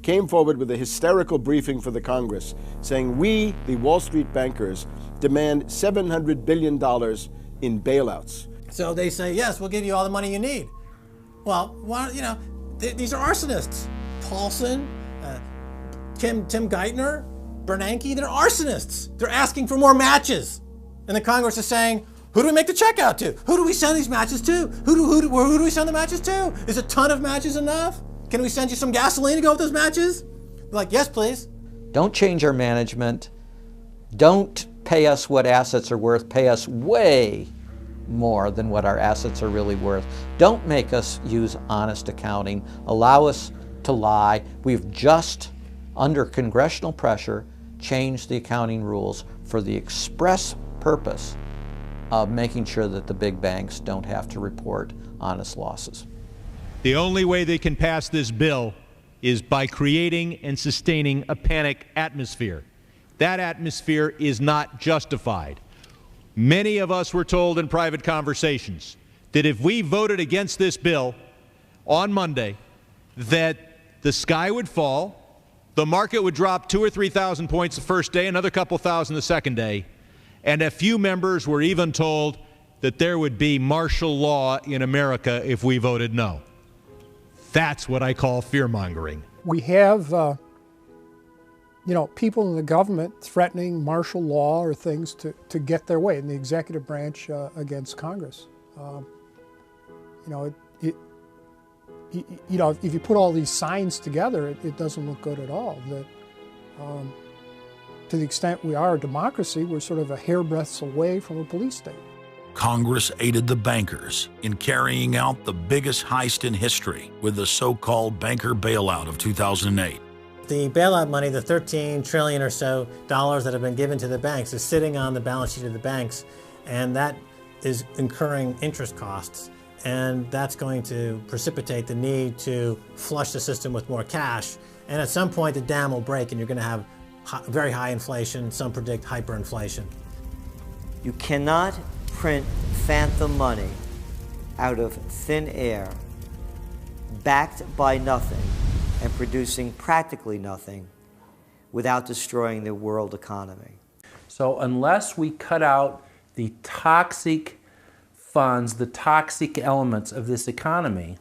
came forward with a hysterical briefing for the Congress saying, we, the Wall Street bankers, demand $700 billion in bailouts. So they say, yes, we'll give you all the money you need. Well, you know, these are arsonists. Paulson, Tim Geithner, Bernanke, they're arsonists. They're asking for more matches. And the Congress is saying, who do we make the check out to? Who do we send these matches to? Who do we send the matches to? Is a ton of matches enough? Can we send you some gasoline to go with those matches? They're like, yes, please. Don't change our management. Don't pay us what assets are worth. Pay us way more than what our assets are really worth. Don't make us use honest accounting. Allow us to lie. We've just, under congressional pressure, changed the accounting rules for the express purpose of making sure that the big banks don't have to report honest losses. The only way they can pass this bill is by creating and sustaining a panic atmosphere. That atmosphere is not justified. Many of us were told in private conversations that if we voted against this bill on Monday, that the sky would fall, the market would drop 2,000 or 3,000 points the first day, another couple thousand the second day, and a few members were even told that there would be martial law in America if we voted no. That's what I call fear-mongering. We have, you know, people in the government threatening martial law or things to get their way in the executive branch against Congress. You know, you know, if you put all these signs together, it doesn't look good at all. That, to the extent we are a democracy, we're sort of a hairbreadth away from a police state. Congress aided the bankers in carrying out the biggest heist in history with the so-called banker bailout of 2008. The bailout money, the $13 trillion or so dollars that have been given to the banks, is sitting on the balance sheet of the banks, and that is incurring interest costs. And that's going to precipitate the need to flush the system with more cash. And at some point, the dam will break, and you're going to have very high inflation. Some predict hyperinflation. You cannot print phantom money out of thin air, backed by nothing, and producing practically nothing without destroying the world economy. So unless we cut out the toxic funds, the toxic elements of this economy,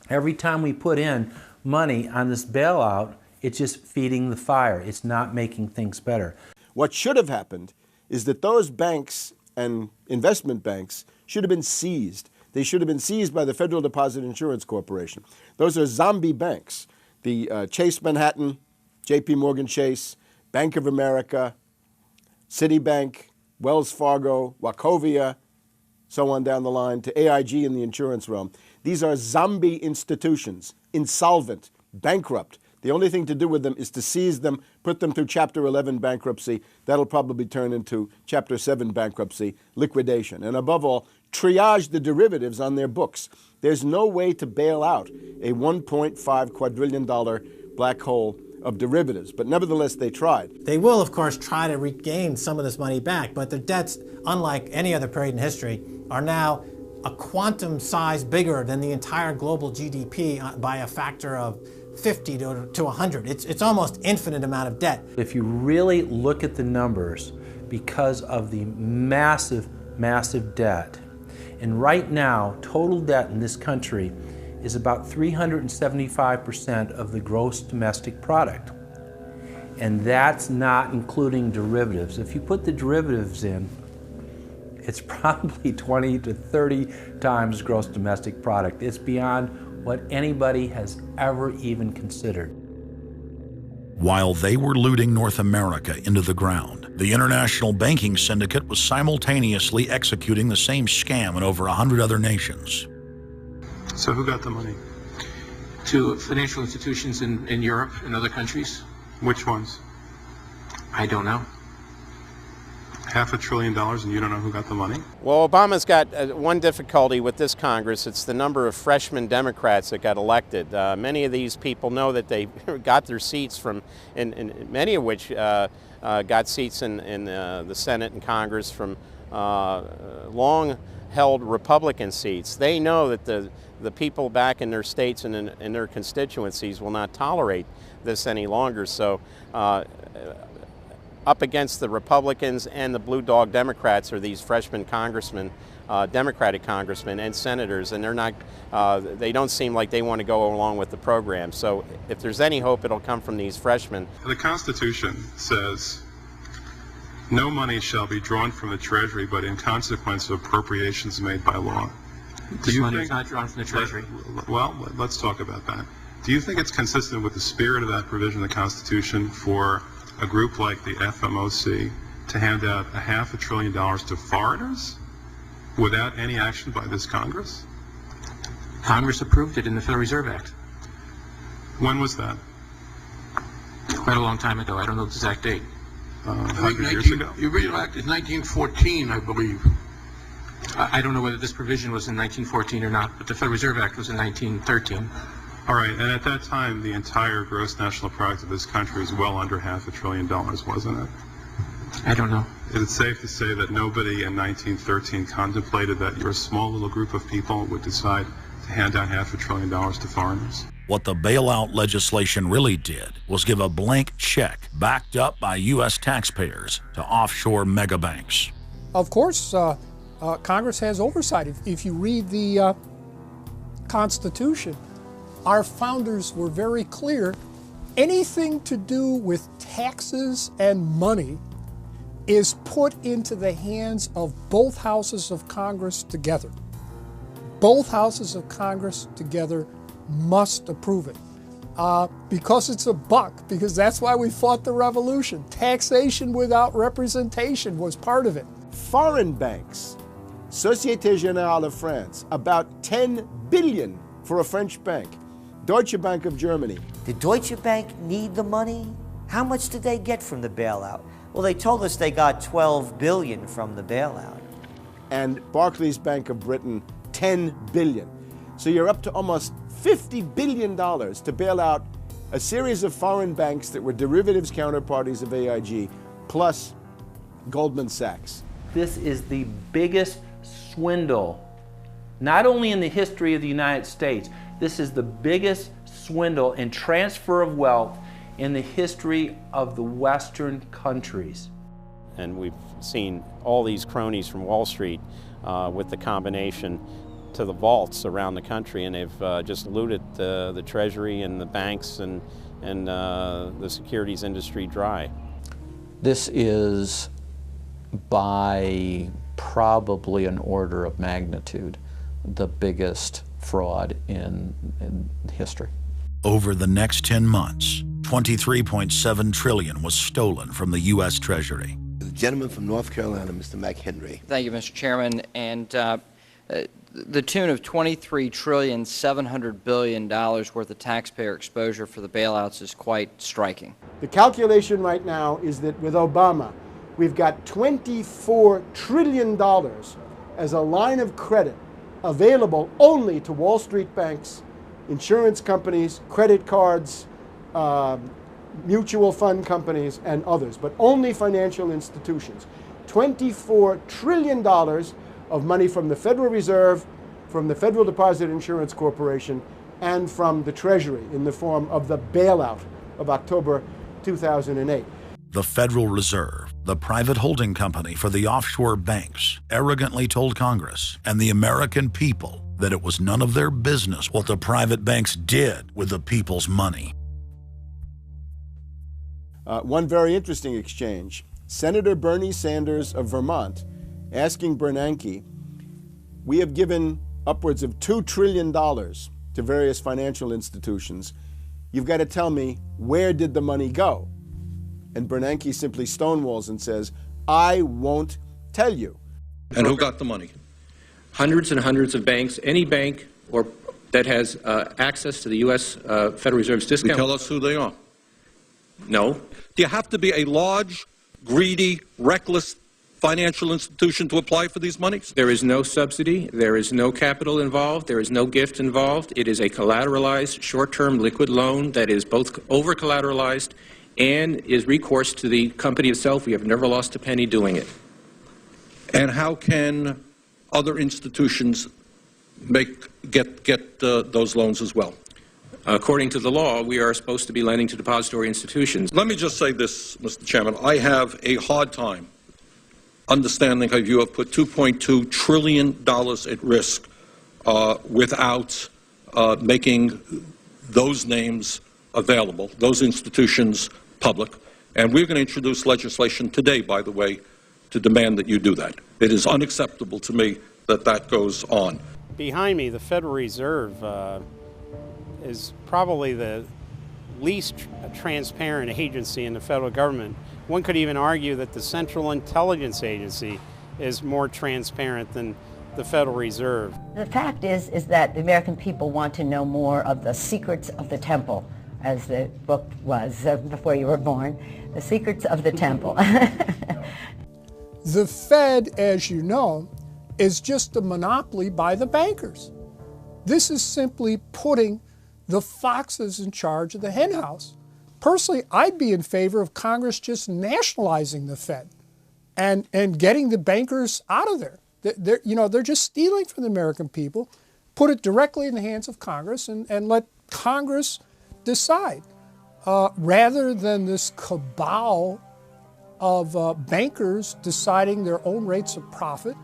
every time we put in money on this bailout, it's just feeding the fire. It's not making things better. What should have happened is that those banks and investment banks should have been seized. They should have been seized by the Federal Deposit Insurance Corporation. Those are zombie banks. The Chase Manhattan, JP Morgan Chase, Bank of America, Citibank, Wells Fargo, Wachovia, so on down the line, to AIG in the insurance realm. These are zombie institutions, insolvent, bankrupt. The only thing to do with them is to seize them, put them through Chapter 11 bankruptcy. That'll probably turn into Chapter 7 bankruptcy, liquidation. And above all, triage the derivatives on their books. There's no way to bail out a $1.5 quadrillion black hole of derivatives, but nevertheless they tried. They will, of course, try to regain some of this money back, but their debts, unlike any other period in history, are now a quantum size bigger than the entire global GDP by a factor of 50 to 100. It's almost infinite amount of debt. If you really look at the numbers, because of the massive, massive debt, and right now, total debt in this country is about 375% of the gross domestic product. And that's not including derivatives. If you put the derivatives in, it's probably 20 to 30 times gross domestic product. It's beyond what anybody has ever even considered. While they were looting North America into the ground, the international banking syndicate was simultaneously executing the same scam in over 100 other nations. So who got the money? To financial institutions in Europe and other countries. Which ones? I don't know. $500 billion and you don't know who got the money? Well, Obama's got one difficulty with this Congress. It's the number of freshman Democrats that got elected. Many of these people know that they got their seats from, and many of which got seats in the Senate and Congress from long-held Republican seats. They know that the people back in their states and in their constituencies will not tolerate this any longer. So up against the Republicans and the blue dog Democrats are these freshman congressmen, Democratic congressmen and senators, and they're not, they don't seem like they want to go along with the program. So if there's any hope, it'll come from these freshmen. The Constitution says no money shall be drawn from the Treasury but in consequence of appropriations made by law. This money is not drawn from the Treasury. Well, let's talk about that. Do you think it's consistent with the spirit of that provision of the Constitution for a group like the FMOC to hand out $500 billion to foreigners without any action by this Congress? Congress approved it in the Federal Reserve Act. When was that? Quite a long time ago. I don't know the exact date. 100 years ago. The original act is 1914, I believe. I don't know whether this provision was in 1914 or not, but the Federal Reserve Act was in 1913. All right, and at that time, the entire gross national product of this country was well under $500 billion, wasn't it? I don't know. Is it safe to say that nobody in 1913 contemplated that your small little group of people would decide to hand out $500 billion to foreigners? What the bailout legislation really did was give a blank check backed up by U.S. taxpayers to offshore megabanks. Of course, Congress has oversight. If you read the Constitution, our founders were very clear. Anything to do with taxes and money is put into the hands of both houses of Congress together. Both houses of Congress together must approve it. Because it's a buck, because that's why we fought the revolution. Taxation without representation was part of it. Foreign banks, Société Générale of France, about 10 billion for a French bank. Deutsche Bank of Germany. Did Deutsche Bank need the money? How much did they get from the bailout? Well, they told us they got $12 billion from the bailout. And Barclays Bank of Britain, 10 billion. So you're up to almost $50 billion to bail out a series of foreign banks that were derivatives counterparties of AIG, plus Goldman Sachs. This is the biggest swindle, not only in the history of the United States, this is the biggest swindle and transfer of wealth in the history of the Western countries. And we've seen all these cronies from Wall Street with the combination to the vaults around the country, and they've just looted the Treasury and the banks and the securities industry dry. This is by probably an order of magnitude the biggest fraud in history. Over the next 10 months, $23.7 trillion was stolen from the U.S. Treasury. The gentleman from North Carolina, Mr. McHenry. Thank you, Mr. Chairman. And the tune of $23.7 trillion worth of taxpayer exposure for the bailouts is quite striking. The calculation right now is that with Obama, we've got $24 trillion as a line of credit available only to Wall Street banks, insurance companies, credit cards, mutual fund companies, and others, but only financial institutions. $24 trillion of money from the Federal Reserve, from the Federal Deposit Insurance Corporation, and from the Treasury in the form of the bailout of October 2008. The Federal Reserve, the private holding company for the offshore banks, arrogantly told Congress and the American people that it was none of their business what the private banks did with the people's money. One very interesting exchange. Senator Bernie Sanders of Vermont asking Bernanke, we have given upwards of $2 trillion to various financial institutions. You've got to tell me, where did the money go? And Bernanke simply stonewalls and says, I won't tell you. And who got the money? Hundreds and hundreds of banks. Any bank or that has access to the U.S. Federal Reserve's discount. You tell us who they are. No. Do you have to be a large, greedy, reckless financial institution to apply for these monies? There is no subsidy. There is no capital involved. There is no gift involved. It is a collateralized, short-term liquid loan that is both over-collateralized and is recourse to the company itself. We have never lost a penny doing it. And how can other institutions get those loans as well? According to the law, we are supposed to be lending to depository institutions. Let me just say this, Mr. Chairman. I have a hard time understanding how you have put $2.2 trillion at risk without making those names available, those institutions public. And we're going to introduce legislation today, by the way, to demand that you do that. It is unacceptable to me that that goes on. Behind me, the Federal Reserve is probably the least transparent agency in the federal government. One could even argue that the Central Intelligence Agency is more transparent than the Federal Reserve. The fact is that the American people want to know more of the secrets of the temple, as the book was before you were born, the secrets of the temple. The Fed, as you know, is just a monopoly by the bankers. This is simply putting the foxes in charge of the henhouse. Personally, I'd be in favor of Congress just nationalizing the Fed and getting the bankers out of there. They're just stealing from the American people. Put it directly in the hands of Congress and let Congress decide, rather than this cabal of bankers deciding their own rates of profit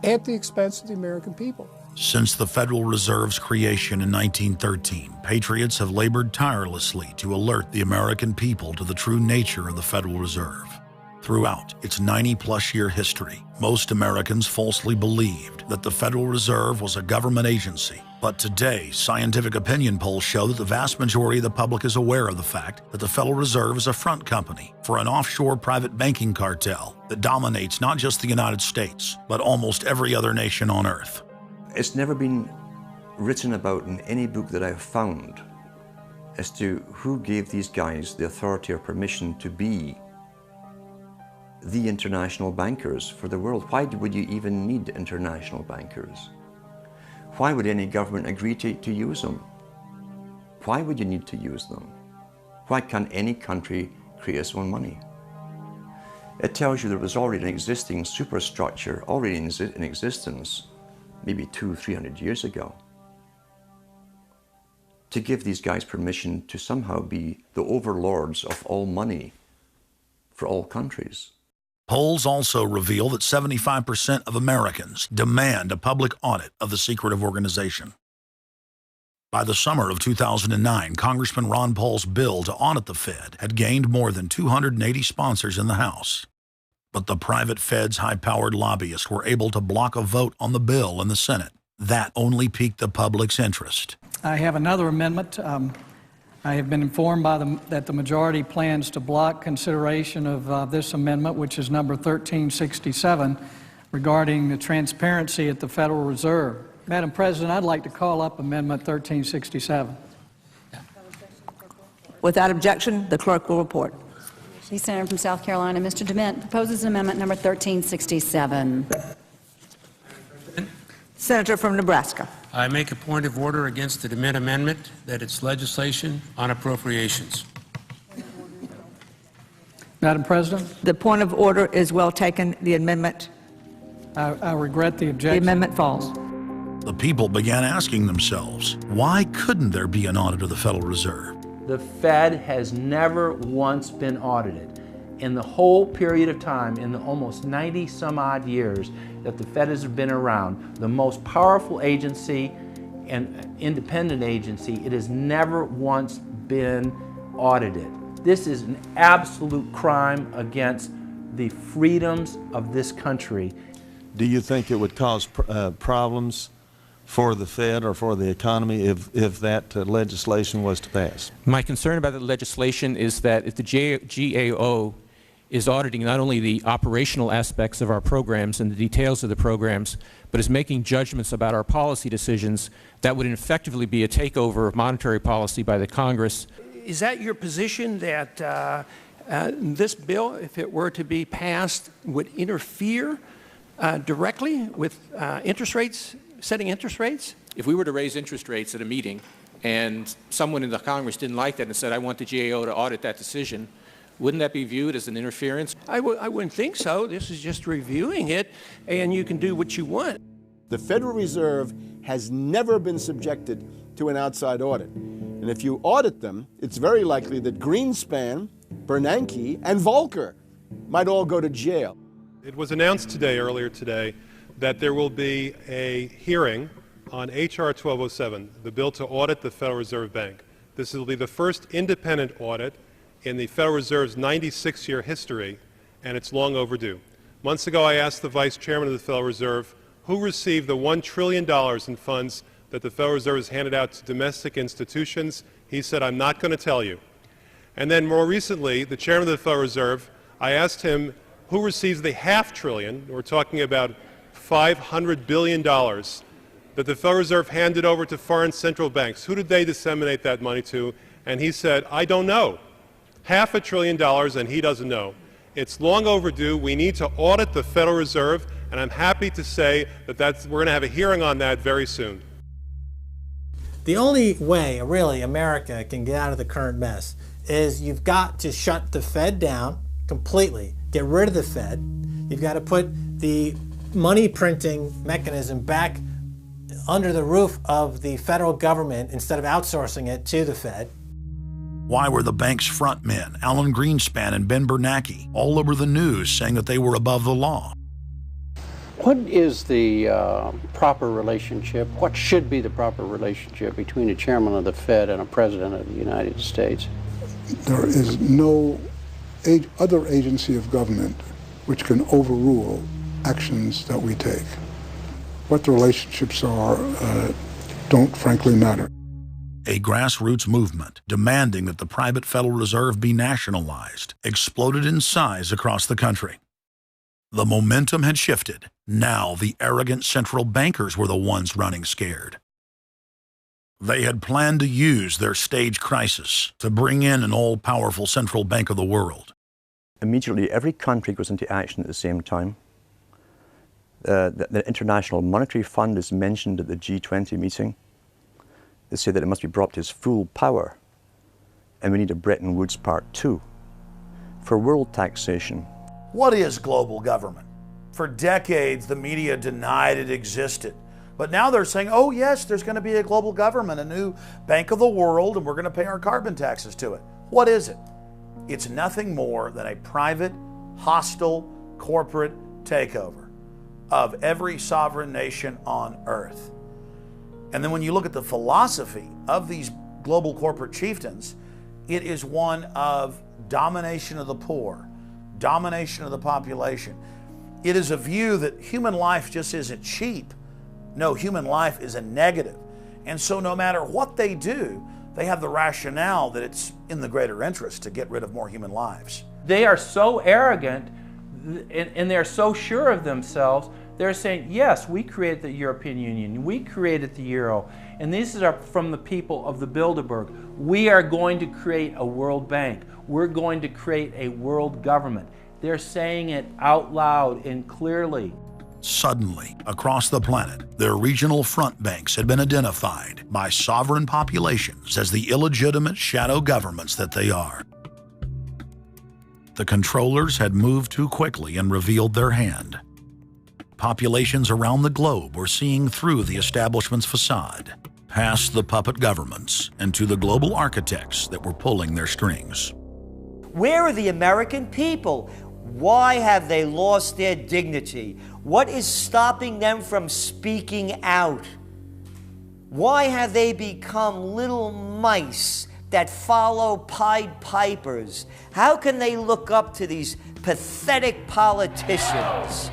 at the expense of the American people. Since the Federal Reserve's creation in 1913, patriots have labored tirelessly to alert the American people to the true nature of the Federal Reserve. Throughout its 90-plus year history, most Americans falsely believed that the Federal Reserve was a government agency. But today, scientific opinion polls show that the vast majority of the public is aware of the fact that the Federal Reserve is a front company for an offshore private banking cartel that dominates not just the United States, but almost every other nation on Earth. It's never been written about in any book that I've found as to who gave these guys the authority or permission to be the international bankers for the world. Why would you even need international bankers? Why would any government agree to use them? Why would you need to use them? Why can't any country create its own money? It tells you there was already an existing superstructure already in existence maybe 200-300 years ago, to give these guys permission to somehow be the overlords of all money for all countries. Polls also reveal that 75% of Americans demand a public audit of the secretive organization. By the summer of 2009, Congressman Ron Paul's bill to audit the Fed had gained more than 280 sponsors in the House. But the private Fed's high-powered lobbyists were able to block a vote on the bill in the Senate. That only piqued the public's interest. I have another amendment I have been informed that the majority plans to block consideration of this amendment, which is number 1367, regarding the transparency at the Federal Reserve. Madam President, I'd like to call up Amendment 1367. Without objection, the clerk will report. The Senator from South Carolina, Mr. DeMint, proposes an amendment number 1367. Senator from Nebraska. I make a point of order against the DeMint amendment that it's legislation on appropriations. Madam President? The point of order is well taken. The amendment. I regret the objection. The amendment falls. The people began asking themselves, why couldn't there be an audit of the Federal Reserve? The Fed has never once been audited. In the whole period of time, in the almost 90 some odd years that the Fed has been around, the most powerful agency and independent agency, it has never once been audited. This is an absolute crime against the freedoms of this country. Do you think it would cause problems for the Fed or for the economy if that legislation was to pass? My concern about the legislation is that if the GAO is auditing not only the operational aspects of our programs and the details of the programs, but is making judgments about our policy decisions, that would effectively be a takeover of monetary policy by the Congress. Is that your position, that this bill, if it were to be passed, would interfere directly with interest rates, setting interest rates? If we were to raise interest rates at a meeting and someone in the Congress didn't like that and said, I want the GAO to audit that decision, wouldn't that be viewed as an interference? I wouldn't think so. This is just reviewing it, and you can do what you want. The Federal Reserve has never been subjected to an outside audit. And if you audit them, it's very likely that Greenspan, Bernanke, and Volcker might all go to jail. It was announced earlier today, that there will be a hearing on H.R. 1207, the bill to audit the Federal Reserve Bank. This will be the first independent audit in the Federal Reserve's 96-year history, and it's long overdue. Months ago, I asked the Vice Chairman of the Federal Reserve who received the $1 trillion in funds that the Federal Reserve has handed out to domestic institutions. He said, I'm not going to tell you. And then more recently, the Chairman of the Federal Reserve, I asked him who receives the $500 billion, we're talking about $500 billion, that the Federal Reserve handed over to foreign central banks. Who did they disseminate that money to? And he said, I don't know. $500 billion, and he doesn't know. It's long overdue. We need to audit the Federal Reserve, and I'm happy to say that we're going to have a hearing on that very soon. The only way, really, America can get out of the current mess is you've got to shut the Fed down completely, get rid of the Fed. You've got to put the money printing mechanism back under the roof of the federal government instead of outsourcing it to the Fed. Why were the bank's front men, Alan Greenspan and Ben Bernanke, all over the news saying that they were above the law? What is the proper relationship, what should be the proper relationship between a chairman of the Fed and a president of the United States? There is no other agency of government which can overrule actions that we take. What the relationships are don't frankly matter. A grassroots movement demanding that the private Federal Reserve be nationalized exploded in size across the country. The momentum had shifted. Now the arrogant central bankers were the ones running scared. They had planned to use their stage crisis to bring in an all-powerful central bank of the world. Immediately, every country goes into action at the same time. The International Monetary Fund is mentioned at the G20 meeting. They say that it must be brought to its full power, and we need a Bretton Woods Part 2 for world taxation. What is global government? For decades, the media denied it existed. But now they're saying, oh yes, there's going to be a global government, a new bank of the world, and we're going to pay our carbon taxes to it. What is it? It's nothing more than a private, hostile, corporate takeover of every sovereign nation on earth. And then when you look at the philosophy of these global corporate chieftains, it is one of domination of the poor, domination of the population. It is a view that human life just isn't cheap. No, human life is a negative. And so no matter what they do, They have the rationale that it's in the greater interest to get rid of more human lives. They are so arrogant and they're so sure of themselves, they're saying, yes, we created the European Union, we created the Euro, and these are from the people of the Bilderberg. We are going to create a world bank. We're going to create a world government. They're saying it out loud and clearly. Suddenly, across the planet, their regional front banks had been identified by sovereign populations as the illegitimate shadow governments that they are. The controllers had moved too quickly and revealed their hand. Populations around the globe were seeing through the establishment's facade, past the puppet governments, and to the global architects that were pulling their strings. Where are the American people? Why have they lost their dignity? What is stopping them from speaking out? Why have they become little mice that follow Pied Pipers? How can they look up to these pathetic politicians?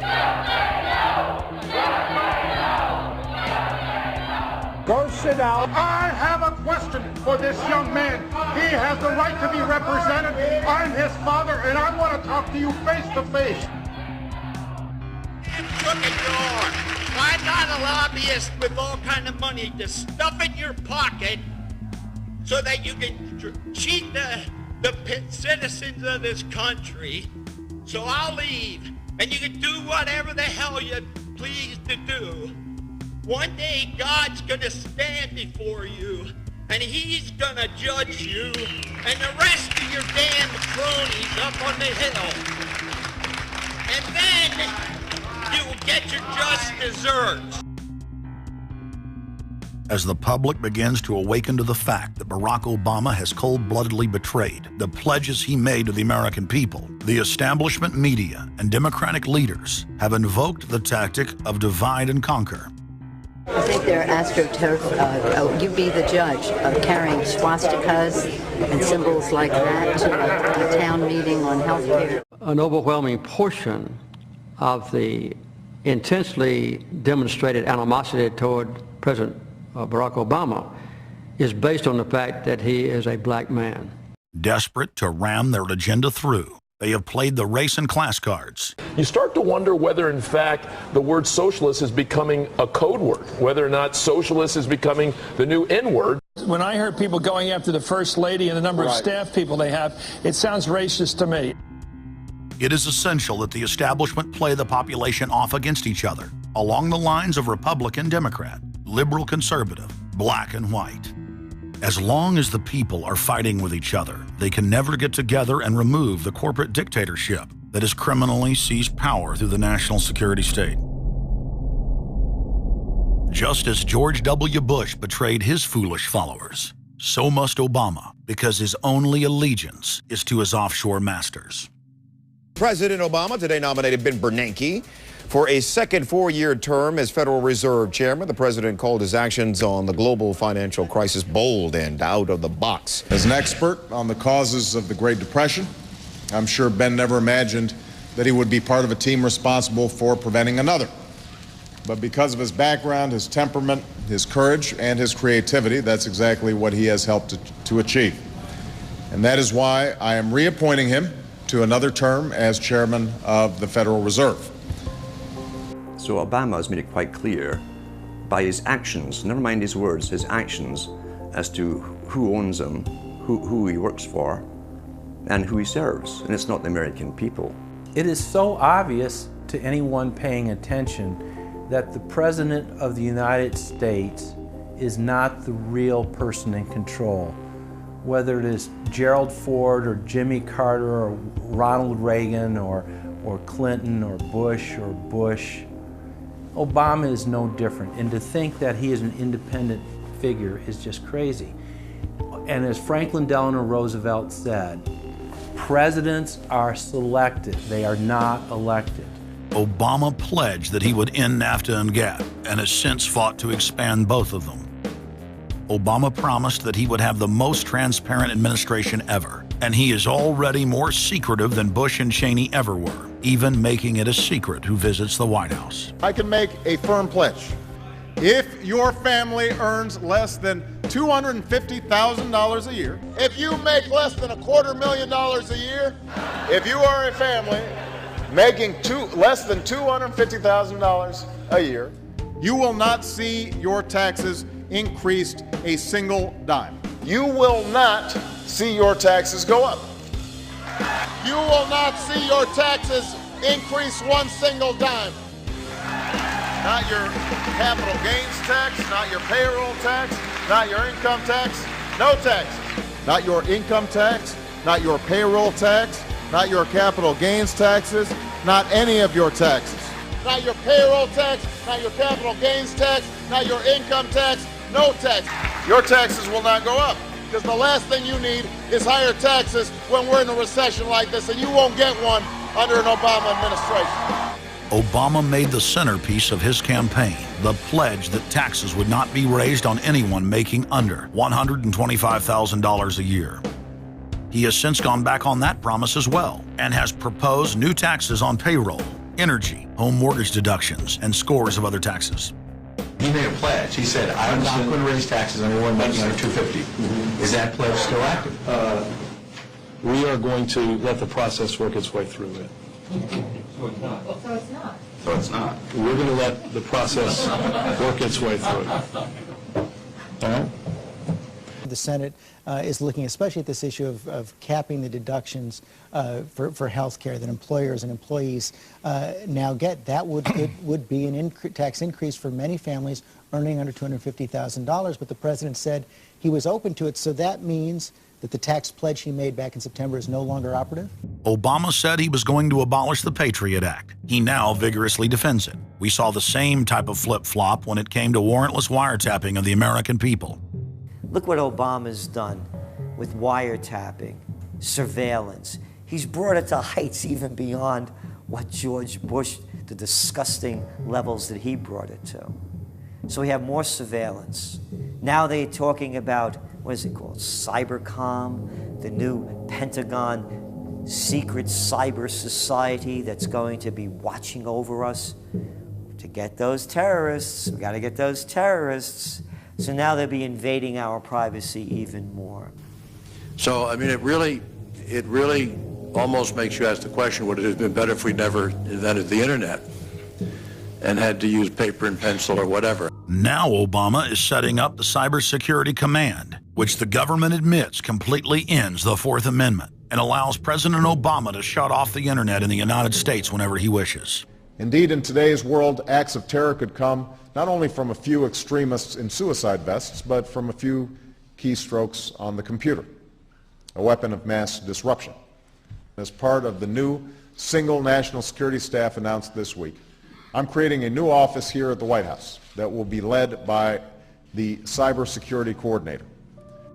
Go sit down. I have a question for this young man. He has the right to be represented. I'm his father, and I want to talk to you face to face. Why not a lobbyist with all kind of money to stuff in your pocket so that you can cheat the citizens of this country? So I'll leave, and you can do whatever the hell you please to do. One day God's gonna stand before you, and he's gonna judge you and the rest of your damn cronies up on the hill. And then you will get your just desserts. As the public begins to awaken to the fact that Barack Obama has cold-bloodedly betrayed the pledges he made to the American people, the establishment media and Democratic leaders have invoked the tactic of divide and conquer. I think they're astroturf. You be the judge of carrying swastikas and symbols like that to a town meeting on health care. An overwhelming portion of the intensely demonstrated animosity toward President Barack Obama is based on the fact that he is a black man. Desperate to ram their agenda through, they have played the race and class cards. You start to wonder whether, in fact, the word socialist is becoming a code word, whether or not socialist is becoming the new N-word. When I heard people going after the First Lady and the number of staff people they have, it sounds racist to me. It is essential that the establishment play the population off against each other, along the lines of Republican, Democrat, liberal, conservative, black and white. As long as the people are fighting with each other, they can never get together and remove the corporate dictatorship that has criminally seized power through the national security state. Just as George W. Bush betrayed his foolish followers, so must Obama, because his only allegiance is to his offshore masters. President Obama today nominated Ben Bernanke for a second four-year term as Federal Reserve Chairman. The president called his actions on the global financial crisis bold and out of the box. As an expert on the causes of the Great Depression, I'm sure Ben never imagined that he would be part of a team responsible for preventing another. But because of his background, his temperament, his courage, and his creativity, that's exactly what he has helped to achieve. And that is why I am reappointing him to another term as chairman of the Federal Reserve. So Obama has made it quite clear by his actions, never mind his words, his actions, as to who owns him, who he works for, and who he serves. And it's not the American people. It is so obvious to anyone paying attention that the President of the United States is not the real person in control. Whether it is Gerald Ford or Jimmy Carter or Ronald Reagan or Clinton or Bush or Bush, Obama is no different. And to think that he is an independent figure is just crazy. And as Franklin Delano Roosevelt said, presidents are selected, they are not elected. Obama pledged that he would end NAFTA and GATT, and has since fought to expand both of them. Obama promised that he would have the most transparent administration ever, and he is already more secretive than Bush and Cheney ever were, even making it a secret who visits the White House. I can make a firm pledge. If your family earns less than $250,000 a year. If you make less than $250,000 a year, if you are a family making less than $250,000 a year, you will not see your taxes increased a single dime. You will not see your taxes go up. You will not see your taxes increase one single dime. Not your capital gains tax, not your payroll tax, not your income tax, no taxes. Not your income tax, not your payroll tax, not your capital gains taxes, not any of your taxes. Not your payroll tax, not your capital gains tax, not your income tax, no tax. Your taxes will not go up, because the last thing you need is higher taxes when we're in a recession like this, and you won't get one under an Obama administration. Obama made the centerpiece of his campaign the pledge that taxes would not be raised on anyone making under $125,000 a year. He has since gone back on that promise as well and has proposed new taxes on payroll, energy, home mortgage deductions, and scores of other taxes. He made a pledge. He said, I'm not going to raise taxes on anyone making under $250,000. Is that pledge still active? We are going to let the process work its way through it. So it's not. So it's not. So it's not. We're going to let the process work its way through it. All right? The Senate is looking especially at this issue of capping the deductions for health care that employers and employees now get. That would be an tax increase for many families earning under $250,000, but the president said he was open to it, so that means that the tax pledge he made back in September is no longer operative? Obama said he was going to abolish the Patriot Act. He now vigorously defends it. We saw the same type of flip-flop when it came to warrantless wiretapping of the American people. Look what Obama's done with wiretapping, surveillance. He's brought it to heights even beyond what George Bush, the disgusting levels that he brought it to. So we have more surveillance. Now they're talking about, what is it called, Cybercom, the new Pentagon secret cyber society that's going to be watching over us. To get those terrorists, we got to get those terrorists. So now they'll be invading our privacy even more. So, I mean, it really almost makes you ask the question, would it have been better if we never invented the internet and had to use paper and pencil or whatever? Now Obama is setting up the Cybersecurity Command, which the government admits completely ends the Fourth Amendment and allows President Obama to shut off the internet in the United States whenever he wishes. Indeed, in today's world, acts of terror could come not only from a few extremists in suicide vests, but from a few keystrokes on the computer, a weapon of mass disruption. As part of the new single national security staff announced this week, I'm creating a new office here at the White House that will be led by the cybersecurity coordinator.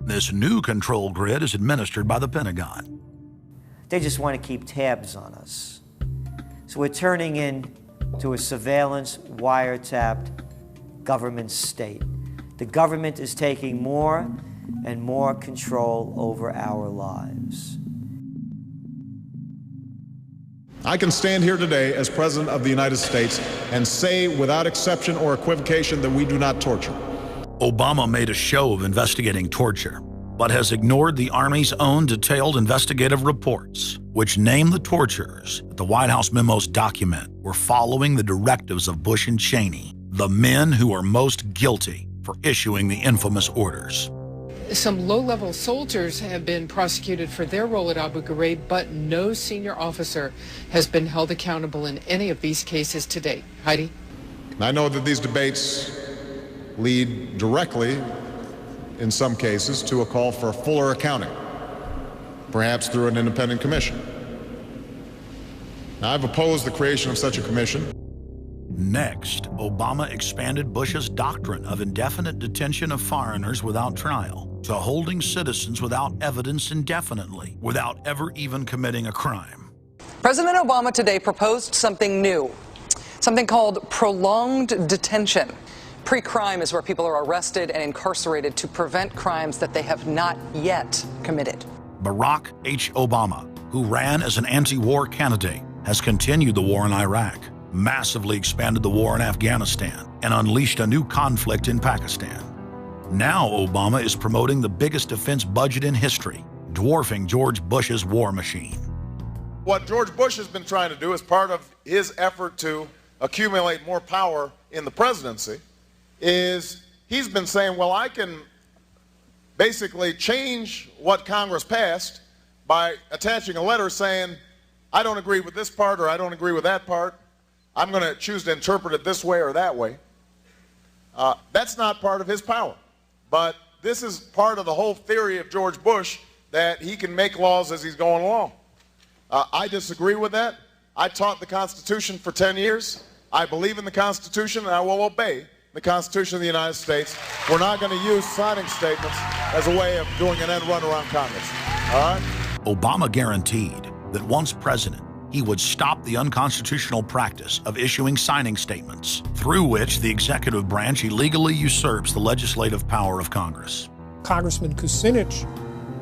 This new control grid is administered by the Pentagon. They just want to keep tabs on us. So we're turning into a surveillance, wiretapped government state. The government is taking more and more control over our lives. I can stand here today as President of the United States and say without exception or equivocation that we do not torture. Obama made a show of investigating torture, but has ignored the Army's own detailed investigative reports, which name the torturers that the White House memos document were following the directives of Bush and Cheney, the men who are most guilty for issuing the infamous orders. Some low-level soldiers have been prosecuted for their role at Abu Ghraib, but no senior officer has been held accountable in any of these cases to date. Heidi? I know that these debates lead directly, in some cases, to a call for fuller accounting, perhaps through an independent commission. Now, I've opposed the creation of such a commission. Next, Obama expanded Bush's doctrine of indefinite detention of foreigners without trial to holding citizens without evidence indefinitely, without ever even committing a crime. President Obama today proposed something new, something called prolonged detention. Pre-crime is where people are arrested and incarcerated to prevent crimes that they have not yet committed. Barack H. Obama, who ran as an anti-war candidate, has continued the war in Iraq, massively expanded the war in Afghanistan, and unleashed a new conflict in Pakistan. Now Obama is promoting the biggest defense budget in history, dwarfing George Bush's war machine. What George Bush has been trying to do as part of his effort to accumulate more power in the presidency is he's been saying, well, I can basically change what Congress passed by attaching a letter saying, I don't agree with this part or I don't agree with that part. I'm going to choose to interpret it this way or that way. That's not part of his power. But this is part of the whole theory of George Bush, that he can make laws as he's going along. I disagree with that. I taught the Constitution for 10 years. I believe in the Constitution, and I will obey the Constitution of the United States. We're not going to use signing statements as a way of doing an end run around Congress. All right? Obama guaranteed that once president, he would stop the unconstitutional practice of issuing signing statements, through which the executive branch illegally usurps the legislative power of Congress. Congressman Kucinich,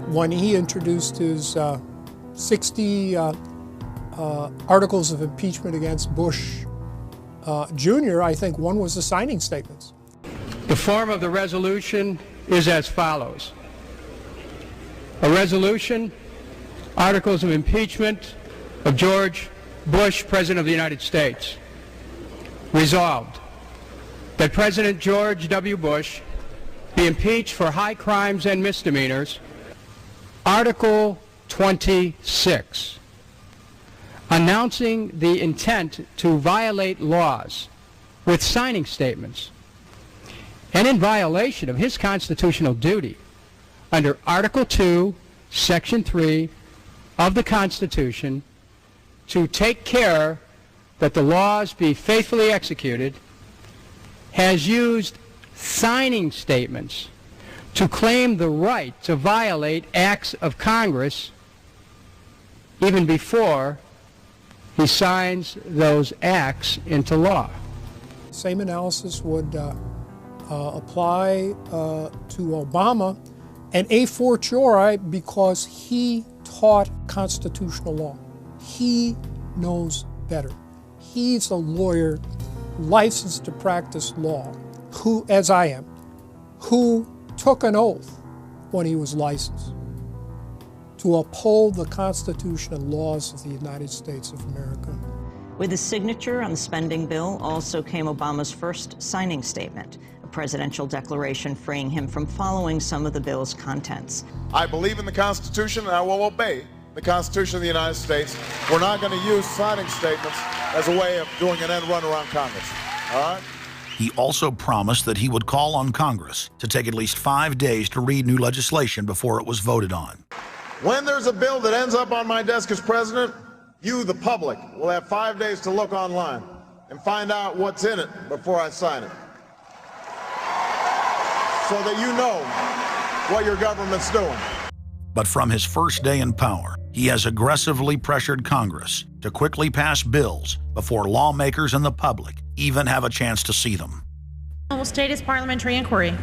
when he introduced his 60 articles of impeachment against Bush Jr., I think one was the signing statements. The form of the resolution is as follows. A resolution, articles of impeachment of George Bush, President of the United States. Resolved, that President George W. Bush be impeached for high crimes and misdemeanors. Article 26, announcing the intent to violate laws with signing statements, and in violation of his constitutional duty under Article 2, Section 3 of the Constitution, to take care that the laws be faithfully executed, has used signing statements to claim the right to violate acts of Congress even before he signs those acts into law. Same analysis would apply to Obama, and a fortiori because he taught constitutional law. He knows better. He's a lawyer licensed to practice law, who, as I am, who took an oath when he was licensed to uphold the Constitution and laws of the United States of America. With his signature on the spending bill also came Obama's first signing statement, a presidential declaration freeing him from following some of the bill's contents. I believe in the Constitution, and I will obey the Constitution of the United States. We're not going to use signing statements as a way of doing an end run around Congress. All right? He also promised that he would call on Congress to take at least 5 days to read new legislation before it was voted on. When there's a bill that ends up on my desk as president, you, the public, will have 5 days to look online and find out what's in it before I sign it, so that you know what your government's doing. But from his first day in power, he has aggressively pressured Congress to quickly pass bills before lawmakers and the public even have a chance to see them. Will state his parliamentary inquiry.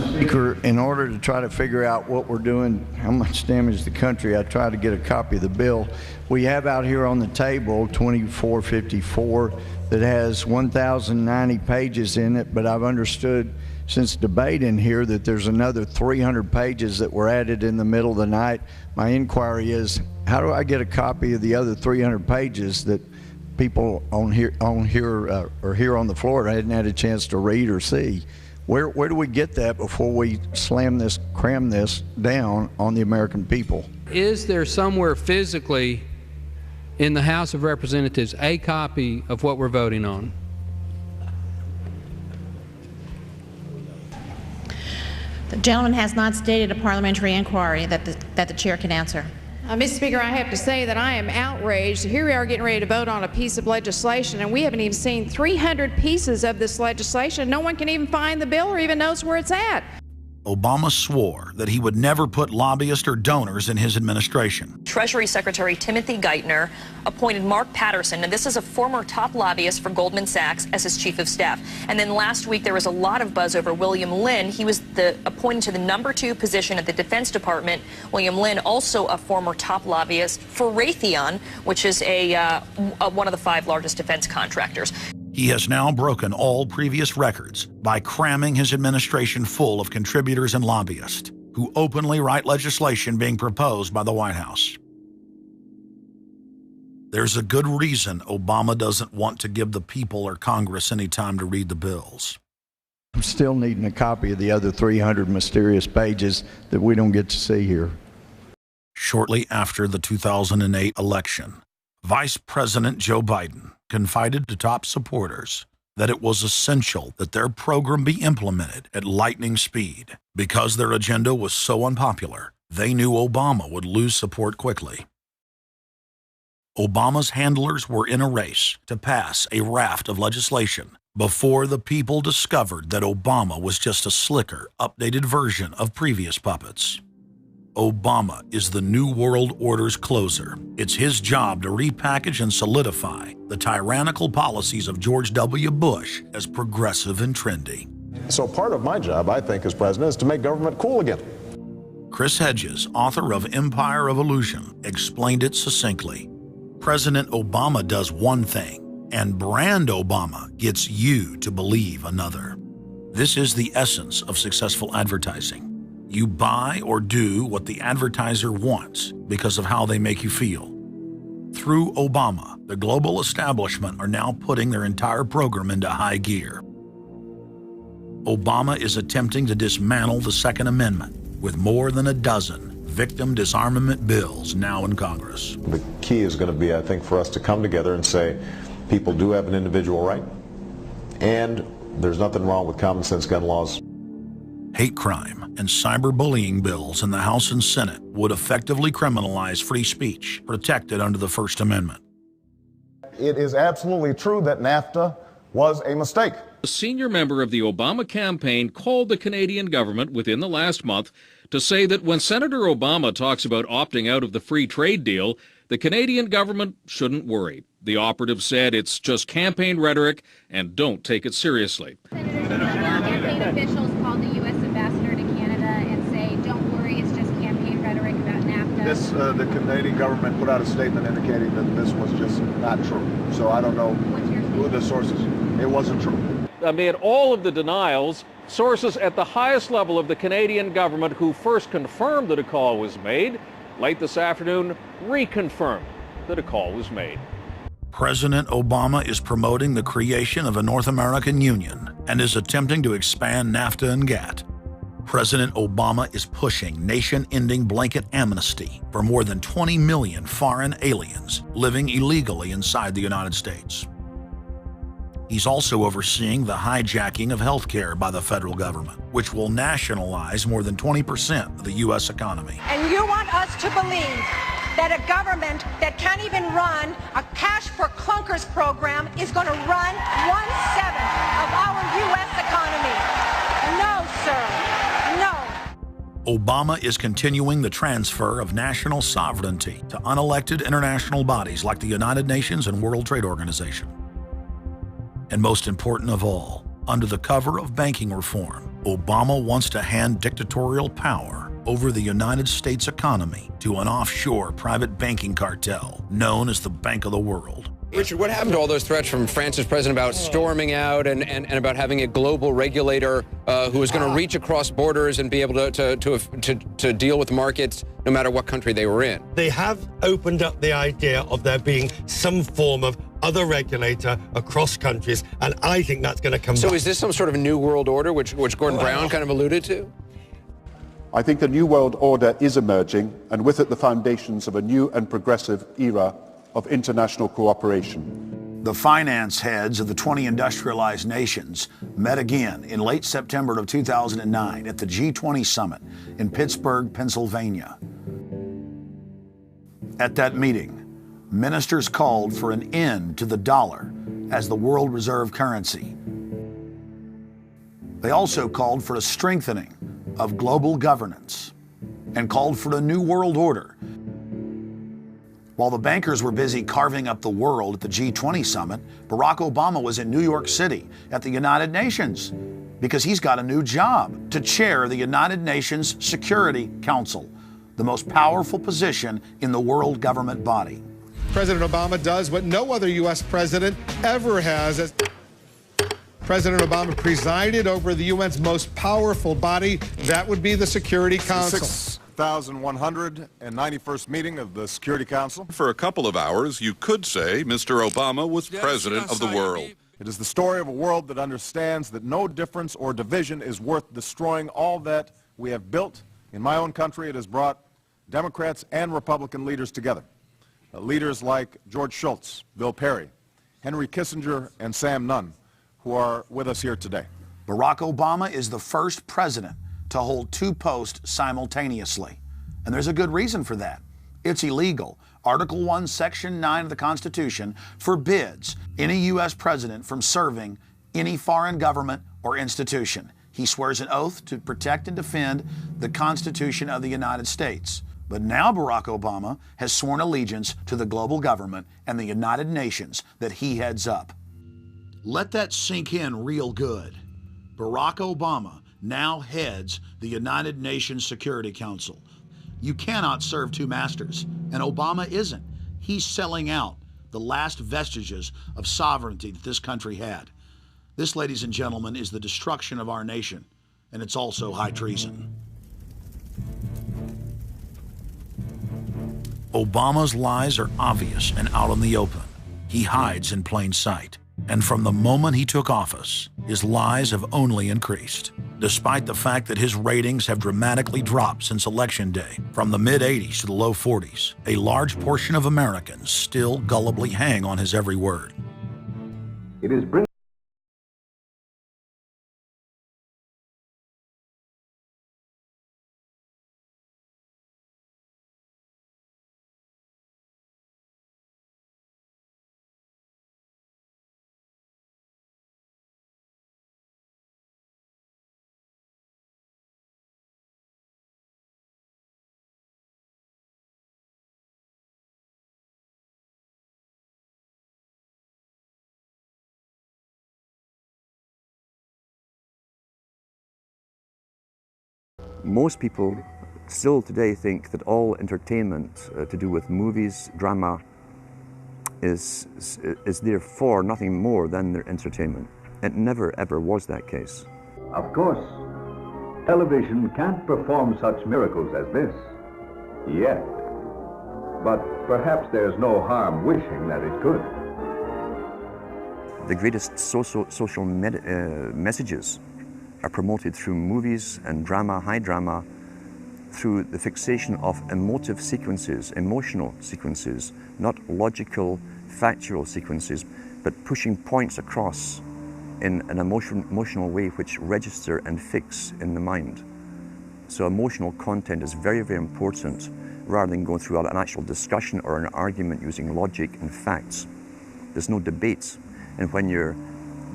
Speaker, in order to try to figure out what we're doing, how much damage to the country, I tried to get a copy of the bill. We have out here on the table 2454 that has 1,090 pages in it, but I've understood since debate in here that there's another 300 pages that were added in the middle of the night. My inquiry is, how do I get a copy of the other 300 pages that people on here on the floor hadn't had a chance to read or see? Where do we get that before we cram this down on the American people? Is there somewhere physically in the House of Representatives a copy of what we're voting on? The gentleman has not stated a parliamentary inquiry that the chair can answer. Mr. Speaker, I have to say that I am outraged. Here we are getting ready to vote on a piece of legislation, and we haven't even seen 300 pieces of this legislation. No one can even find the bill or even knows where it's at. Obama swore that he would never put lobbyists or donors in his administration. Treasury Secretary Timothy Geithner appointed Mark Patterson, and this is a former top lobbyist for Goldman Sachs, as his chief of staff. And then last week there was a lot of buzz over William Lynn. He was appointed to the #2 position at the Defense Department. William Lynn, also a former top lobbyist for Raytheon, which is one of the 5 largest defense contractors. He has now broken all previous records by cramming his administration full of contributors and lobbyists who openly write legislation being proposed by the White House. There's a good reason Obama doesn't want to give the people or Congress any time to read the bills. I'm still needing a copy of the other 300 mysterious pages that we don't get to see here. Shortly after the 2008 election, Vice President Joe Biden confided to top supporters that it was essential that their program be implemented at lightning speed. Because their agenda was so unpopular, they knew Obama would lose support quickly. Obama's handlers were in a race to pass a raft of legislation before the people discovered that Obama was just a slicker, updated version of previous puppets. Obama is the New World Order's closer. It's his job to repackage and solidify the tyrannical policies of George W. Bush as progressive and trendy. So part of my job, I think, as president, is to make government cool again. Chris Hedges, author of Empire of Illusion, explained it succinctly. President Obama does one thing, and brand Obama gets you to believe another. This is the essence of successful advertising. You buy or do what the advertiser wants because of how they make you feel. Through Obama, the global establishment are now putting their entire program into high gear. Obama is attempting to dismantle the Second Amendment with more than a dozen victim disarmament bills now in Congress. The key is going to be, I think, for us to come together and say people do have an individual right, and there's nothing wrong with common sense gun laws. Hate crime and cyberbullying bills in the House and Senate would effectively criminalize free speech protected under the First Amendment. It is absolutely true that NAFTA was a mistake. A senior member of the Obama campaign called the Canadian government within the last month to say that when Senator Obama talks about opting out of the free trade deal, the Canadian government shouldn't worry. The operative said it's just campaign rhetoric and don't take it seriously. Campaign officials called the U.S. ambassador to Canada and say, don't worry, it's just campaign rhetoric about NAFTA. The Canadian government put out a statement indicating that this was just not true. So I don't know who the sources. It wasn't true. Amid all of the denials, sources at the highest level of the Canadian government who first confirmed that a call was made, late this afternoon reconfirmed that a call was made. President Obama is promoting the creation of a North American Union and is attempting to expand NAFTA and GATT. President Obama is pushing nation-ending blanket amnesty for more than 20 million foreign aliens living illegally inside the United States. He's also overseeing the hijacking of health care by the federal government, which will nationalize more than 20% of the U.S. economy. And you want us to believe that a government that can't even run a cash for clunkers program is going to run 1/7 of our U.S. economy. No, sir. No. Obama is continuing the transfer of national sovereignty to unelected international bodies like the United Nations and World Trade Organization. And most important of all, under the cover of banking reform, Obama wants to hand dictatorial power over the United States economy to an offshore private banking cartel known as the Bank of the World. Richard, what happened to all those threats from France's president about storming out and about having a global regulator who was going to reach across borders and be able to deal with markets no matter what country they were in? They have opened up the idea of there being some form of other regulator across countries, and I think that's going to come back. So is this some sort of new world order, which Gordon Brown kind of alluded to? I think the new world order is emerging, and with it the foundations of a new and progressive era of international cooperation. The finance heads of the 20 industrialized nations met again in late September of 2009 at the G20 summit in Pittsburgh, Pennsylvania. At that meeting, ministers called for an end to the dollar as the world reserve currency. They also called for a strengthening of global governance and called for a new world order. While the bankers were busy carving up the world at the G20 summit, Barack Obama was in New York City at the United Nations because he's got a new job to chair the United Nations Security Council, the most powerful position in the world government body. President Obama does what no other U.S. president ever has. President Obama presided over the UN's most powerful body. That would be the Security Council. 6,191st meeting of the Security Council. For a couple of hours, you could say Mr. Obama was president of the world. It is the story of a world that understands that no difference or division is worth destroying all that we have built. In my own country, it has brought Democrats and Republican leaders together. Leaders like George Shultz, Bill Perry, Henry Kissinger, and Sam Nunn, who are with us here today. Barack Obama is the first president to hold two posts simultaneously. And there's a good reason for that. It's illegal. Article 1, Section 9 of the Constitution forbids any U.S. president from serving any foreign government or institution. He swears an oath to protect and defend the Constitution of the United States. But now Barack Obama has sworn allegiance to the global government and the United Nations that he heads up. Let that sink in real good. Barack Obama now heads the United Nations Security Council. You cannot serve two masters, and Obama isn't. He's selling out the last vestiges of sovereignty that this country had. This, ladies and gentlemen, is the destruction of our nation, and it's also high treason. Obama's lies are obvious and out in the open. He hides in plain sight. And from the moment he took office, his lies have only increased. Despite the fact that his ratings have dramatically dropped since Election Day, from the mid-80s to the low 40s, a large portion of Americans still gullibly hang on his every word. It is brilliant. Most people still today think that all entertainment to do with movies, drama, is therefore nothing more than their entertainment. It never ever was that case. Of course, television can't perform such miracles as this, yet. But perhaps there's no harm wishing that it could. The greatest social messages are promoted through movies and drama, high drama, through the fixation of emotive sequences, emotional sequences, not logical, factual sequences, but pushing points across in an emotional way which register and fix in the mind. So emotional content is very, very important, rather than going through an actual discussion or an argument using logic and facts. There's no debate. And when you're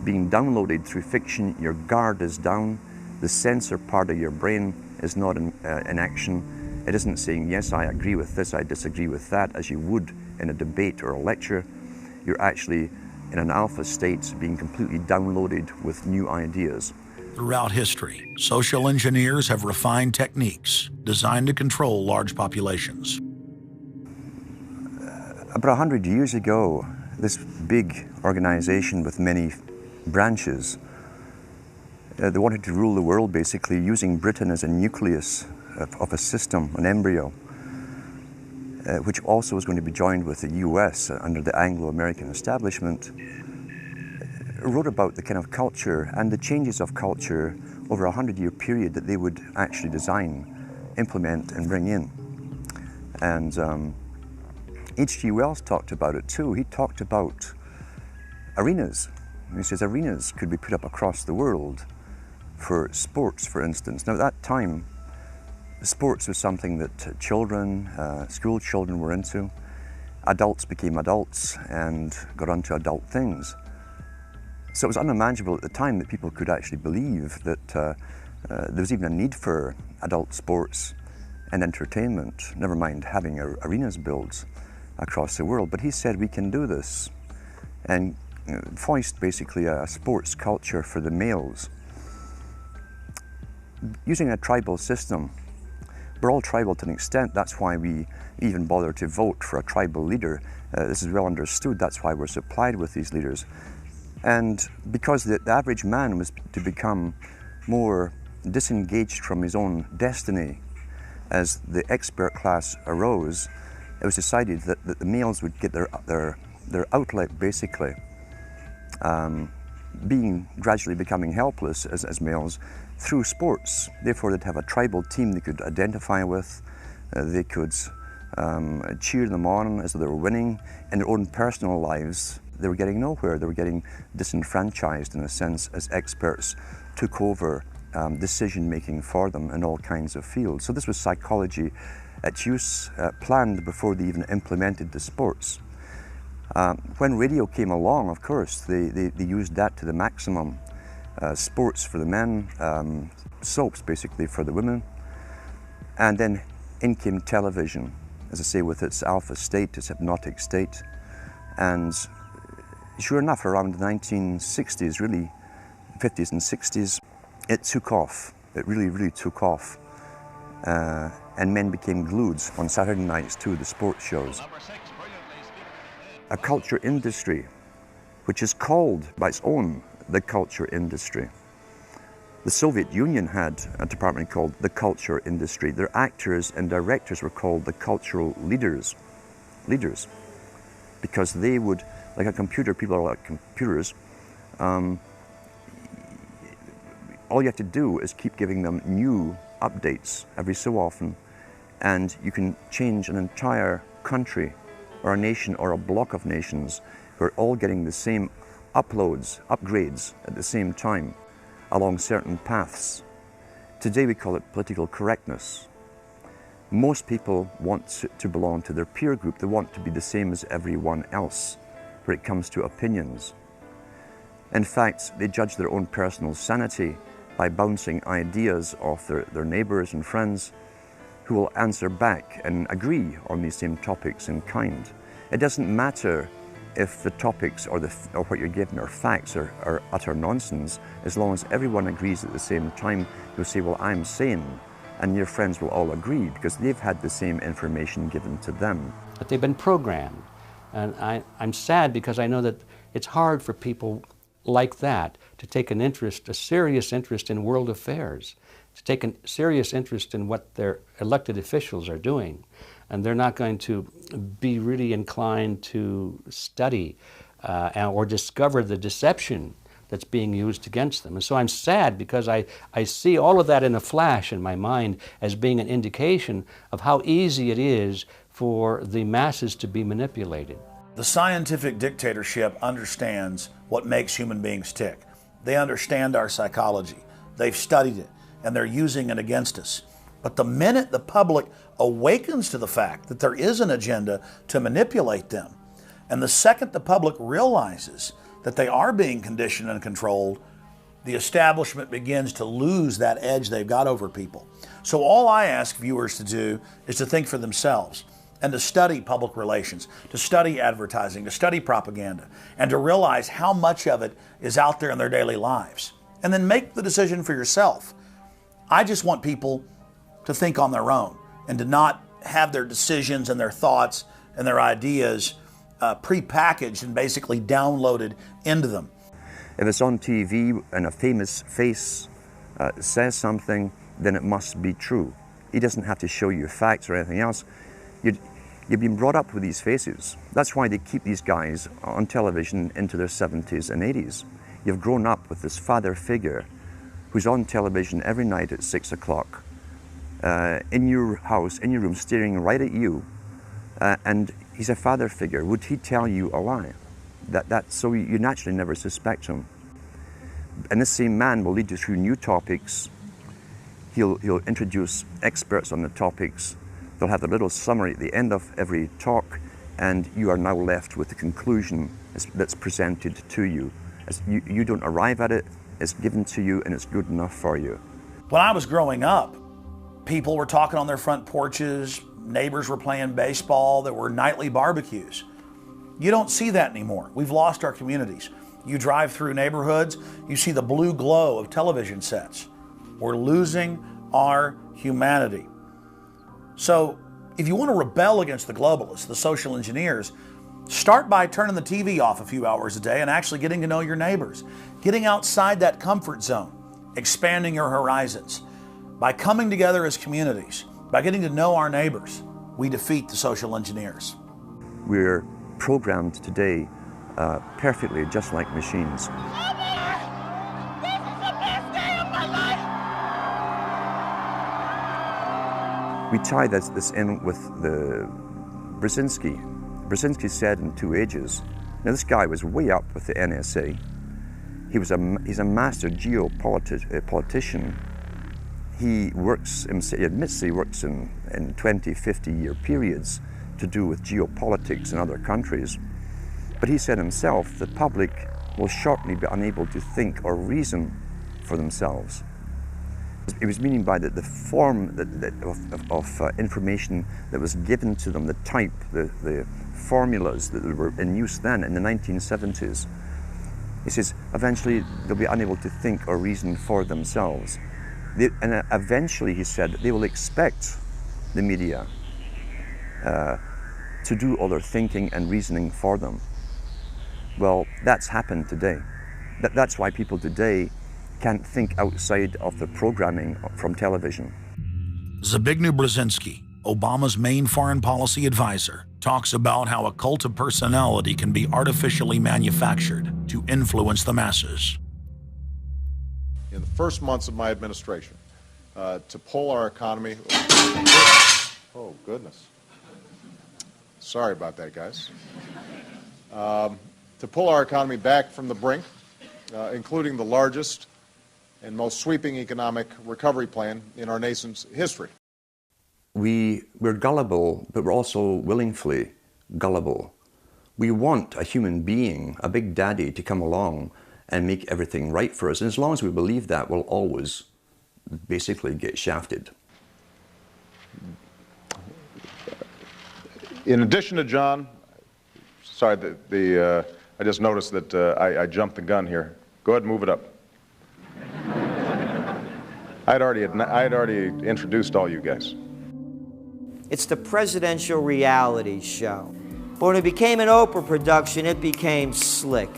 being downloaded through fiction, your guard is down, the censor part of your brain is not in action. It isn't saying, yes, I agree with this, I disagree with that, as you would in a debate or a lecture. You're actually in an alpha state, being completely downloaded with new ideas. Throughout history, social engineers have refined techniques designed to control large populations. About 100 years ago, this big organization with many branches, they wanted to rule the world basically using Britain as a nucleus of a system, an embryo, which also was going to be joined with the US under the Anglo-American establishment, wrote about the kind of culture and the changes of culture over a 100-year period that they would actually design, implement and bring in. And H.G. Wells talked about it too. He talked about arenas. He says arenas could be put up across the world for sports, for instance. Now at that time, sports was something that children, school children were into. Adults became adults and got onto adult things. So it was unimaginable at the time that people could actually believe that there was even a need for adult sports and entertainment, never mind having arenas built across the world. But he said we can do this, and foist basically a sports culture for the males. Using a tribal system, we're all tribal to an extent. That's why we even bother to vote for a tribal leader. This is well understood. That's why we're supplied with these leaders. And because the average man was to become more disengaged from his own destiny as the expert class arose, it was decided that the males would get their outlet, basically, gradually becoming helpless as males through sports. Therefore, they'd have a tribal team they could identify with. They could cheer them on as they were winning. In their own personal lives, they were getting nowhere. They were getting disenfranchised, in a sense, as experts took over decision-making for them in all kinds of fields. So this was psychology at use, planned before they even implemented the sports. When radio came along, of course, they used that to the maximum. Sports for the men, soaps basically for the women. And then in came television, as I say, with its alpha state, its hypnotic state. And sure enough, around the 1960s, really, 50s and 60s, it took off. It really, really took off. And men became glued on Saturday nights to the sports shows. A culture industry, which is called by its own the culture industry. The Soviet Union had a department called the culture industry. Their actors and directors were called the cultural leaders, because they would, like a computer, people are like computers, all you have to do is keep giving them new updates every so often, and you can change an entire country or a nation or a block of nations who are all getting the same upgrades at the same time along certain paths. Today we call it political correctness. Most people want to belong to their peer group. They want to be the same as everyone else when it comes to opinions. In fact, they judge their own personal sanity by bouncing ideas off their neighbors and friends who will answer back and agree on these same topics in kind. It doesn't matter if the topics or what you're given are facts or utter nonsense, as long as everyone agrees at the same time. You'll say, well, I'm sane, and your friends will all agree because they've had the same information given to them. But they've been programmed, and I'm sad because I know that it's hard for people like that to take an interest, a serious interest in world affairs, to take a serious interest in what their elected officials are doing. And they're not going to be really inclined to study or discover the deception that's being used against them. And so I'm sad because I see all of that in a flash in my mind as being an indication of how easy it is for the masses to be manipulated. The scientific dictatorship understands what makes human beings tick. They understand our psychology. They've studied it, and they're using it against us. But the minute the public awakens to the fact that there is an agenda to manipulate them, and the second the public realizes that they are being conditioned and controlled, the establishment begins to lose that edge they've got over people. So all I ask viewers to do is to think for themselves and to study public relations, to study advertising, to study propaganda, and to realize how much of it is out there in their daily lives. And then make the decision for yourself. I just want people to think on their own and to not have their decisions and their thoughts and their ideas pre-packaged and basically downloaded into them. If it's on TV and a famous face says something, then it must be true. He doesn't have to show you facts or anything else. You've been brought up with these faces. That's why they keep these guys on television into their 70s and 80s. You've grown up with this father figure who's on television every night at 6 o'clock, in your house, in your room, staring right at you, and he's a father figure. Would he tell you a lie? So you naturally never suspect him. And this same man will lead you through new topics. He'll introduce experts on the topics. They'll have a little summary at the end of every talk, and you are now left with the conclusion that's presented to you. You don't arrive at it, it's given to you, and it's good enough for you. When I was growing up, people were talking on their front porches, neighbors were playing baseball, there were nightly barbecues. You don't see that anymore. We've lost our communities. You drive through neighborhoods, you see the blue glow of television sets. We're losing our humanity. So if you want to rebel against the globalists, the social engineers, Start by turning the TV off a few hours a day and actually getting to know your neighbors, getting outside that comfort zone, expanding your horizons. By coming together as communities, by getting to know our neighbors, we defeat the social engineers. We're programmed today perfectly, just like machines. We tie this in with the Brzezinski. Brzezinski said in 2 Ages, now this guy was way up with the NSA. He's a master geopolitician. He admits he works in 20, 50-year periods to do with geopolitics in other countries. But he said himself, the public will shortly be unable to think or reason for themselves. He was meaning by the form of information that was given to them, the type, the formulas that were in use then in the 1970s. He says, eventually they'll be unable to think or reason for themselves. And eventually, he said, they will expect the media to do all their thinking and reasoning for them. Well, that's happened today. That's why people today can't think outside of the programming from television. Zbigniew Brzezinski, Obama's main foreign policy advisor, talks about how a cult of personality can be artificially manufactured to influence the masses. In the first months of my administration, to pull our economy... Oh, goodness. Sorry about that, guys. To pull our economy back from the brink, including the largest and most sweeping economic recovery plan in our nation's history. We're gullible, but we're also willingly gullible. We want a human being, a big daddy, to come along and make everything right for us. And as long as we believe that, we'll always basically get shafted. In addition to John, sorry, I just noticed that I jumped the gun here. Go ahead and move it up. I'd already introduced all you guys. It's the presidential reality show. But when it became an Oprah production, it became slick.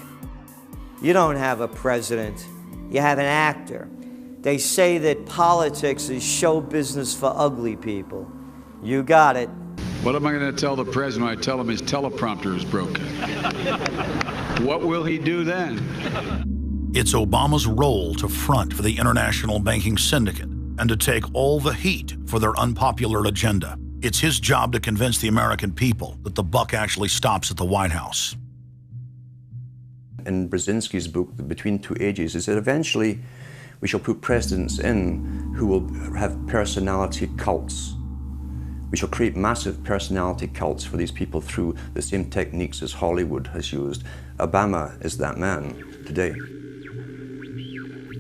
You don't have a president, you have an actor. They say that politics is show business for ugly people. You got it. What am I going to tell the president when I tell him his teleprompter is broken? What will he do then? It's Obama's role to front for the international banking syndicate and to take all the heat for their unpopular agenda. It's his job to convince the American people that the buck actually stops at the White House. In Brzezinski's book, Between Two Ages, is that eventually we shall put presidents in who will have personality cults. We shall create massive personality cults for these people through the same techniques as Hollywood has used. Obama is that man today.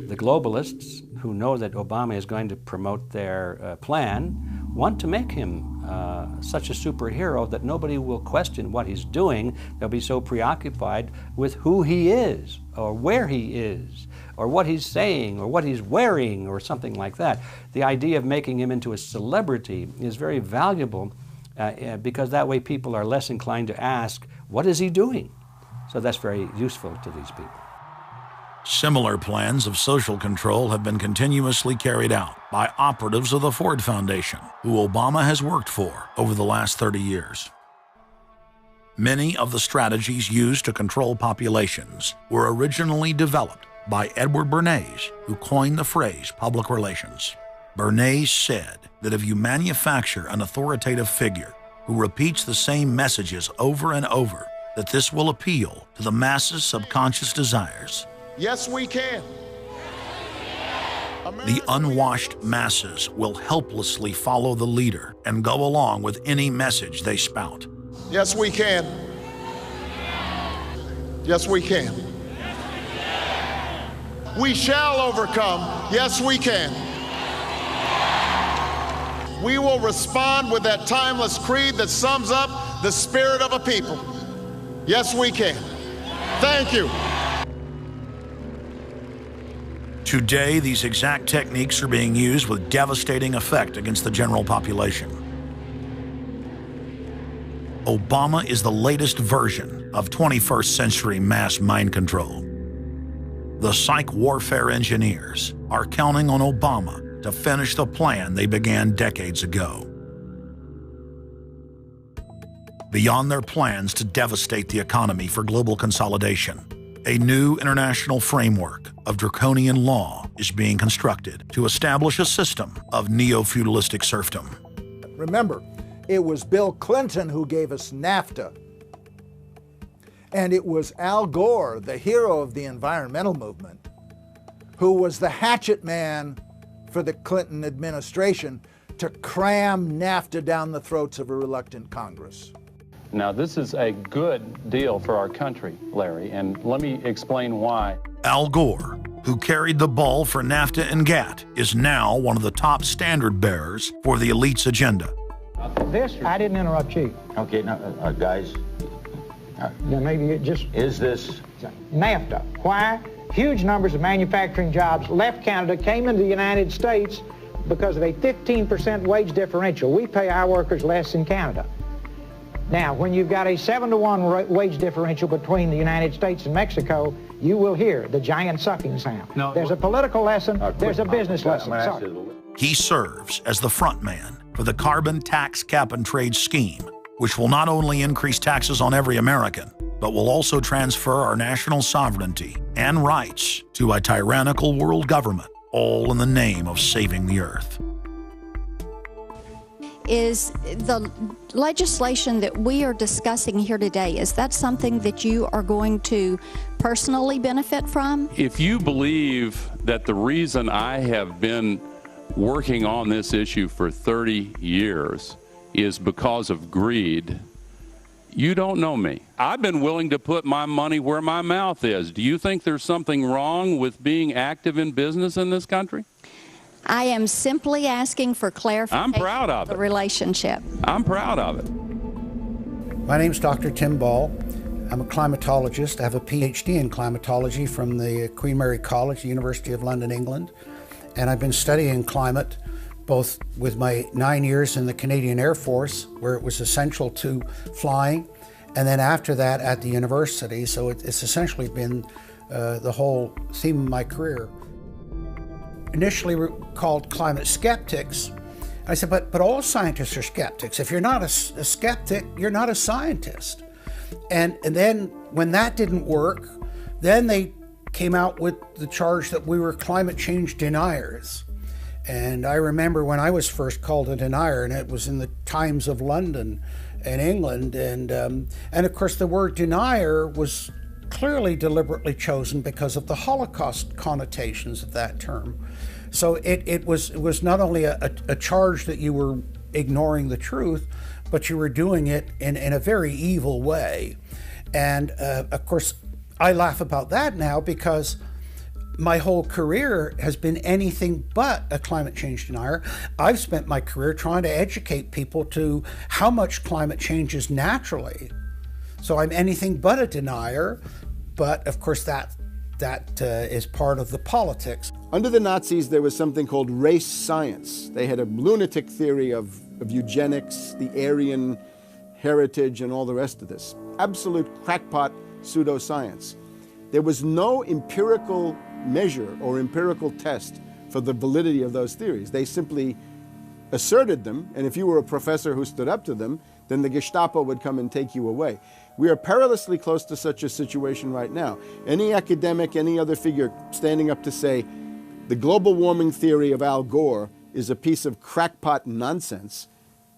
The globalists, who know that Obama is going to promote their plan, want to make him such a superhero that nobody will question what he's doing. They'll be so preoccupied with who he is, or where he is, or what he's saying, or what he's wearing, or something like that. The idea of making him into a celebrity is very valuable because that way people are less inclined to ask, what is he doing? So that's very useful to these people. Similar plans of social control have been continuously carried out by operatives of the Ford Foundation, who Obama has worked for over the last 30 years. Many of the strategies used to control populations were originally developed by Edward Bernays, who coined the phrase public relations. Bernays said that if you manufacture an authoritative figure who repeats the same messages over and over, that this will appeal to the masses' subconscious desires. Yes, we can. The unwashed masses will helplessly follow the leader and go along with any message they spout. Yes, we can. Yes, we can. We shall overcome. Yes, we can. We will respond with that timeless creed that sums up the spirit of a people. Yes, we can. Thank you. Today, these exact techniques are being used with devastating effect against the general population. Obama is the latest version of 21st century mass mind control. The psych warfare engineers are counting on Obama to finish the plan they began decades ago. Beyond their plans to devastate the economy for global consolidation, a new international framework of draconian law is being constructed to establish a system of neo-feudalistic serfdom. Remember, it was Bill Clinton who gave us NAFTA. And it was Al Gore, the hero of the environmental movement, who was the hatchet man for the Clinton administration to cram NAFTA down the throats of a reluctant Congress. Now, this is a good deal for our country, Larry, and let me explain why. Al Gore, who carried the ball for NAFTA and GATT, is now one of the top standard bearers for the elite's agenda. I didn't interrupt you. Okay, now, guys. Now maybe it just... Is this... NAFTA. Why? Huge numbers of manufacturing jobs left Canada, came into the United States because of a 15% wage differential. We pay our workers less in Canada. Now, when you've got a 7-to-1 wage differential between the United States and Mexico, you will hear the giant sucking sound. No, there's a political lesson, there's a business lesson. Sorry. He serves as the front man for the carbon tax cap and trade scheme, which will not only increase taxes on every American, but will also transfer our national sovereignty and rights to a tyrannical world government, all in the name of saving the earth. Is the legislation that we are discussing here today, is that something that you are going to personally benefit from? If you believe that the reason I have been working on this issue for 30 years is because of greed, you don't know me. I've been willing to put my money where my mouth is. Do you think there's something wrong with being active in business in this country? I am simply asking for clarification. I'm proud of the it. Relationship. I'm proud of it. My name's Dr. Tim Ball. I'm a climatologist. I have a PhD in climatology from the Queen Mary College, the University of London, England. And I've been studying climate both with my 9 years in the Canadian Air Force, where it was essential to flying, and then after that at the university. So it's essentially been the whole theme of my career. Initially called climate skeptics. I said, but all scientists are skeptics. If you're not a skeptic, you're not a scientist. And then when that didn't work, then they came out with the charge that we were climate change deniers. And I remember when I was first called a denier, and it was in the Times of London and England. And of course, the word denier was clearly deliberately chosen because of the Holocaust connotations of that term. So it was not only a charge that you were ignoring the truth, but you were doing it in a very evil way. And of course, I laugh about that now because my whole career has been anything but a climate change denier. I've spent my career trying to educate people to how much climate changes naturally. So I'm anything but a denier, but of course that is part of the politics. Under the Nazis, there was something called race science. They had a lunatic theory of eugenics, the Aryan heritage, and all the rest of this. Absolute crackpot pseudoscience. There was no empirical measure or empirical test for the validity of those theories. They simply asserted them, and if you were a professor who stood up to them, then the Gestapo would come and take you away. We are perilously close to such a situation right now. Any academic, any other figure standing up to say the global warming theory of Al Gore is a piece of crackpot nonsense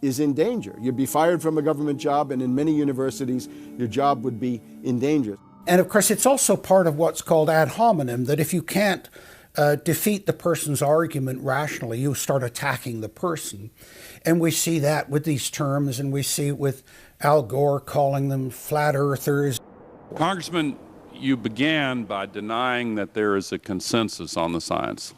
is in danger. You'd be fired from a government job, and in many universities, your job would be in danger. And of course, it's also part of what's called ad hominem, that if you can't defeat the person's argument rationally, you start attacking the person. And we see that with these terms, and we see it with Al Gore calling them flat earthers. Congressman, you began by denying that there is a consensus on the science.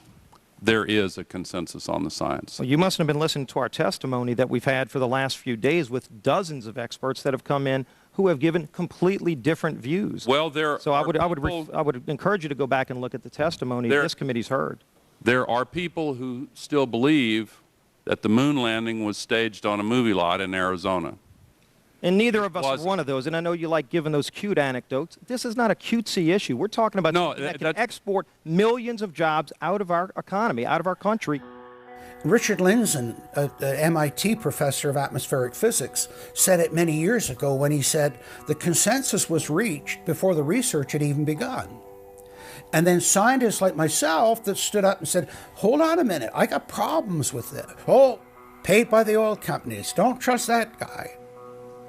There is a consensus on the science. Well, you mustn't have been listening to our testimony that we've had for the last few days with dozens of experts that have come in who have given completely different views. Well, I would encourage you to go back and look at the testimony this committee's heard. There are people who still believe that the moon landing was staged on a movie lot in Arizona. And neither of us are one of those. And I know you like giving those cute anecdotes. This is not a cutesy issue. We're talking about something that can export millions of jobs out of our economy, out of our country. Richard Lindzen, an MIT professor of atmospheric physics, said it many years ago when he said the consensus was reached before the research had even begun. And then scientists like myself that stood up and said, hold on a minute, I got problems with this. Oh, paid by the oil companies, don't trust that guy.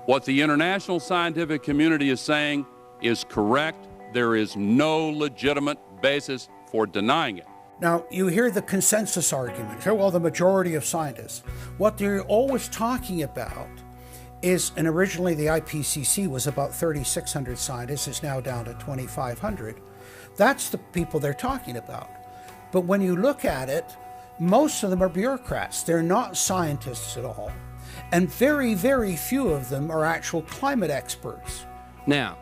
What the international scientific community is saying is correct. There is no legitimate basis for denying it. Now, you hear the consensus argument. Well, the majority of scientists. What they're always talking about is, and originally the IPCC was about 3,600 scientists, it's now down to 2,500. That's the people they're talking about. But when you look at it, most of them are bureaucrats. They're not scientists at all. And very, very few of them are actual climate experts. Now,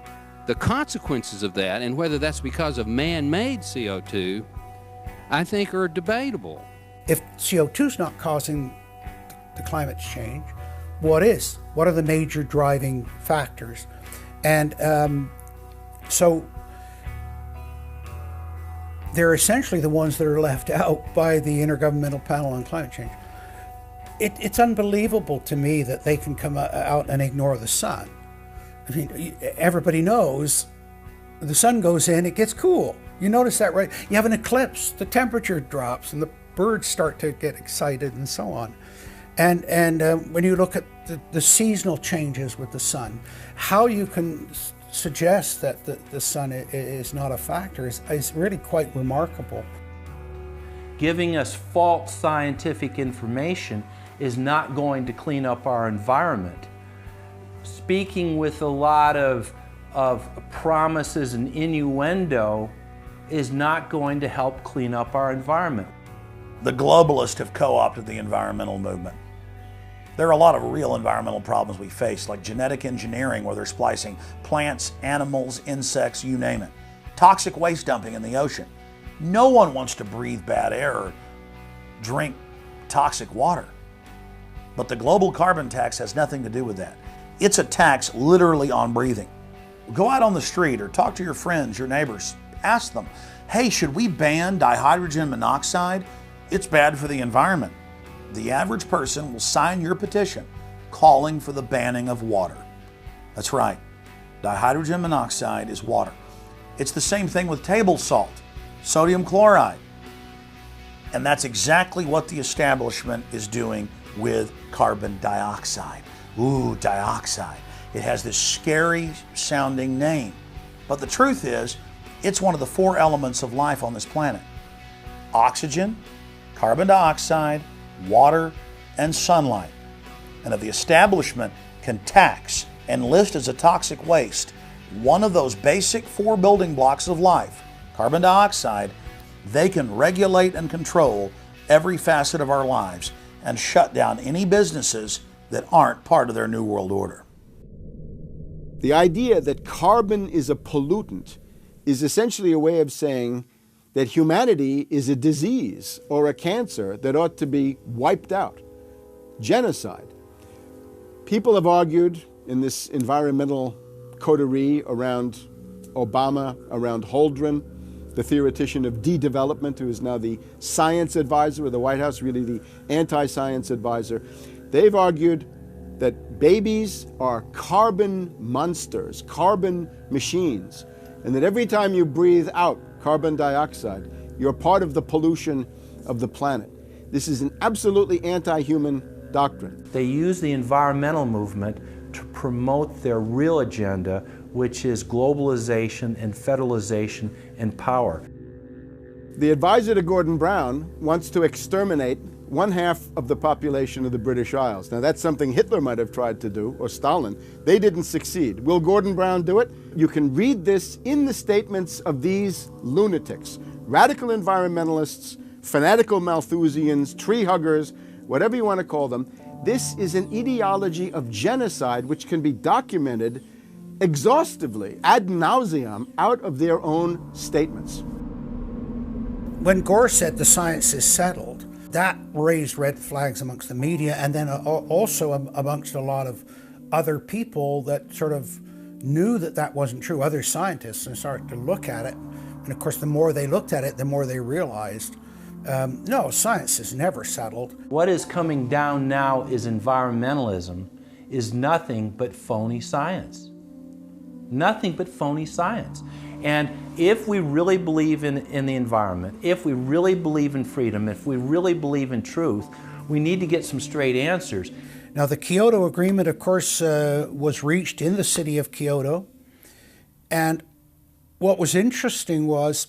the consequences of that, and whether that's because of man-made CO2, I think are debatable. If CO2 is not causing the climate change, what is? What are the major driving factors? And so they're essentially the ones that are left out by the Intergovernmental Panel on Climate Change. It's unbelievable to me that they can come out and ignore the sun. I mean, everybody knows the sun goes in, it gets cool. You notice that, right? You have an eclipse, the temperature drops, and the birds start to get excited and so on. And when you look at the seasonal changes with the sun, how you can suggest that the sun is not a factor is really quite remarkable. Giving us false scientific information is not going to clean up our environment. Speaking with a lot of promises and innuendo is not going to help clean up our environment. The globalists have co-opted the environmental movement. There are a lot of real environmental problems we face, like genetic engineering, where they're splicing plants, animals, insects, you name it. Toxic waste dumping in the ocean. No one wants to breathe bad air or drink toxic water. But the global carbon tax has nothing to do with that. It's a tax literally on breathing. Go out on the street or talk to your friends, your neighbors. Ask them, hey, should we ban dihydrogen monoxide? It's bad for the environment. The average person will sign your petition calling for the banning of water. That's right, dihydrogen monoxide is water. It's the same thing with table salt, sodium chloride. And that's exactly what the establishment is doing with carbon dioxide. Ooh, dioxide. It has this scary sounding name. But the truth is, it's one of the 4 elements of life on this planet. Oxygen, carbon dioxide, water, and sunlight. And if the establishment can tax and list as a toxic waste one of those basic 4 building blocks of life, carbon dioxide, they can regulate and control every facet of our lives and shut down any businesses that aren't part of their New World Order. The idea that carbon is a pollutant is essentially a way of saying that humanity is a disease or a cancer that ought to be wiped out. Genocide. People have argued in this environmental coterie around Obama, around Holdren, the theoretician of de-development, who is now the science advisor of the White House, really the anti-science advisor. They've argued that babies are carbon monsters, carbon machines, and that every time you breathe out carbon dioxide, you're part of the pollution of the planet. This is an absolutely anti-human doctrine. They use the environmental movement to promote their real agenda, which is globalization and federalization and power. The advisor to Gordon Brown wants to exterminate 1/2 of the population of the British Isles. Now that's something Hitler might have tried to do, or Stalin. They didn't succeed. Will Gordon Brown do it? You can read this in the statements of these lunatics, radical environmentalists, fanatical Malthusians, tree huggers, whatever you want to call them. This is an ideology of genocide which can be documented exhaustively, ad nauseum, out of their own statements. When Gore said the science is settled, that raised red flags amongst the media and then also amongst a lot of other people that sort of knew that that wasn't true, other scientists, and started to look at it. And of course, the more they looked at it, the more they realized, no, science is never settled. What is coming down now is environmentalism is nothing but phony science. Nothing but phony science. And if we really believe in the environment, if we really believe in freedom, if we really believe in truth, we need to get some straight answers. Now, the Kyoto Agreement, of course, was reached in the city of Kyoto. And what was interesting was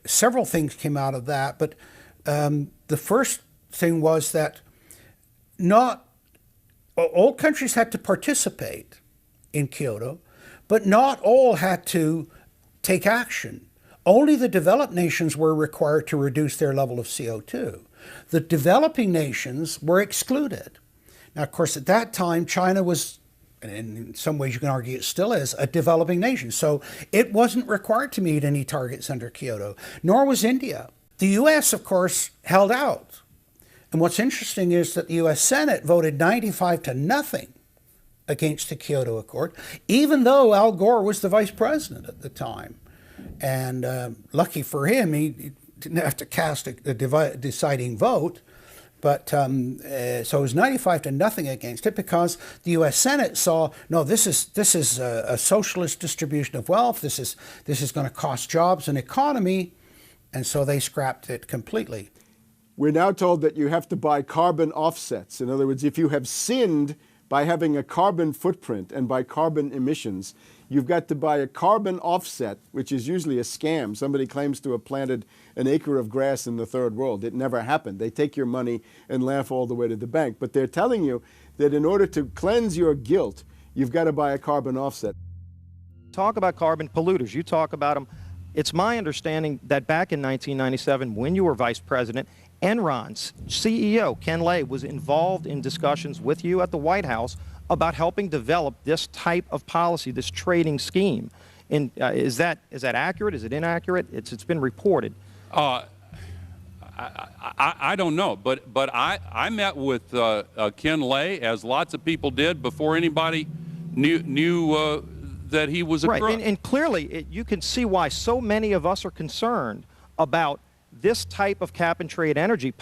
several things came out of that. But the first thing was that not all countries had to participate in Kyoto, but not all had to take action. Only the developed nations were required to reduce their level of CO2. The developing nations were excluded. Now, of course, at that time, China was, and in some ways you can argue it still is, a developing nation. So it wasn't required to meet any targets under Kyoto, nor was India. The U.S., of course, held out. And what's interesting is that the U.S. Senate voted 95-0 against the Kyoto Accord, even though Al Gore was the vice president at the time. And lucky for him, he didn't have to cast a deciding vote. But so it was 95-0 against it, because the U.S. Senate saw, no, this is a socialist distribution of wealth. This is going to cost jobs and economy, and so they scrapped it completely. We're now told that you have to buy carbon offsets. In other words, if you have sinned by having a carbon footprint and by carbon emissions, you've got to buy a carbon offset, which is usually a scam. Somebody claims to have planted an acre of grass in the third world. It never happened. They take your money and laugh all the way to the bank. But they're telling you that in order to cleanse your guilt, you've got to buy a carbon offset. Talk about carbon polluters. You talk about them. It's my understanding that back in 1997, when you were vice president, Enron's CEO, Ken Lay, was involved in discussions with you at the White House about helping develop this type of policy, this trading scheme. And is that accurate? Is it inaccurate? It's been reported. I don't know, but I met with Ken Lay, as lots of people did, before anybody knew that he was a crook. Right, and clearly you can see why so many of us are concerned about this type of cap-and-trade energy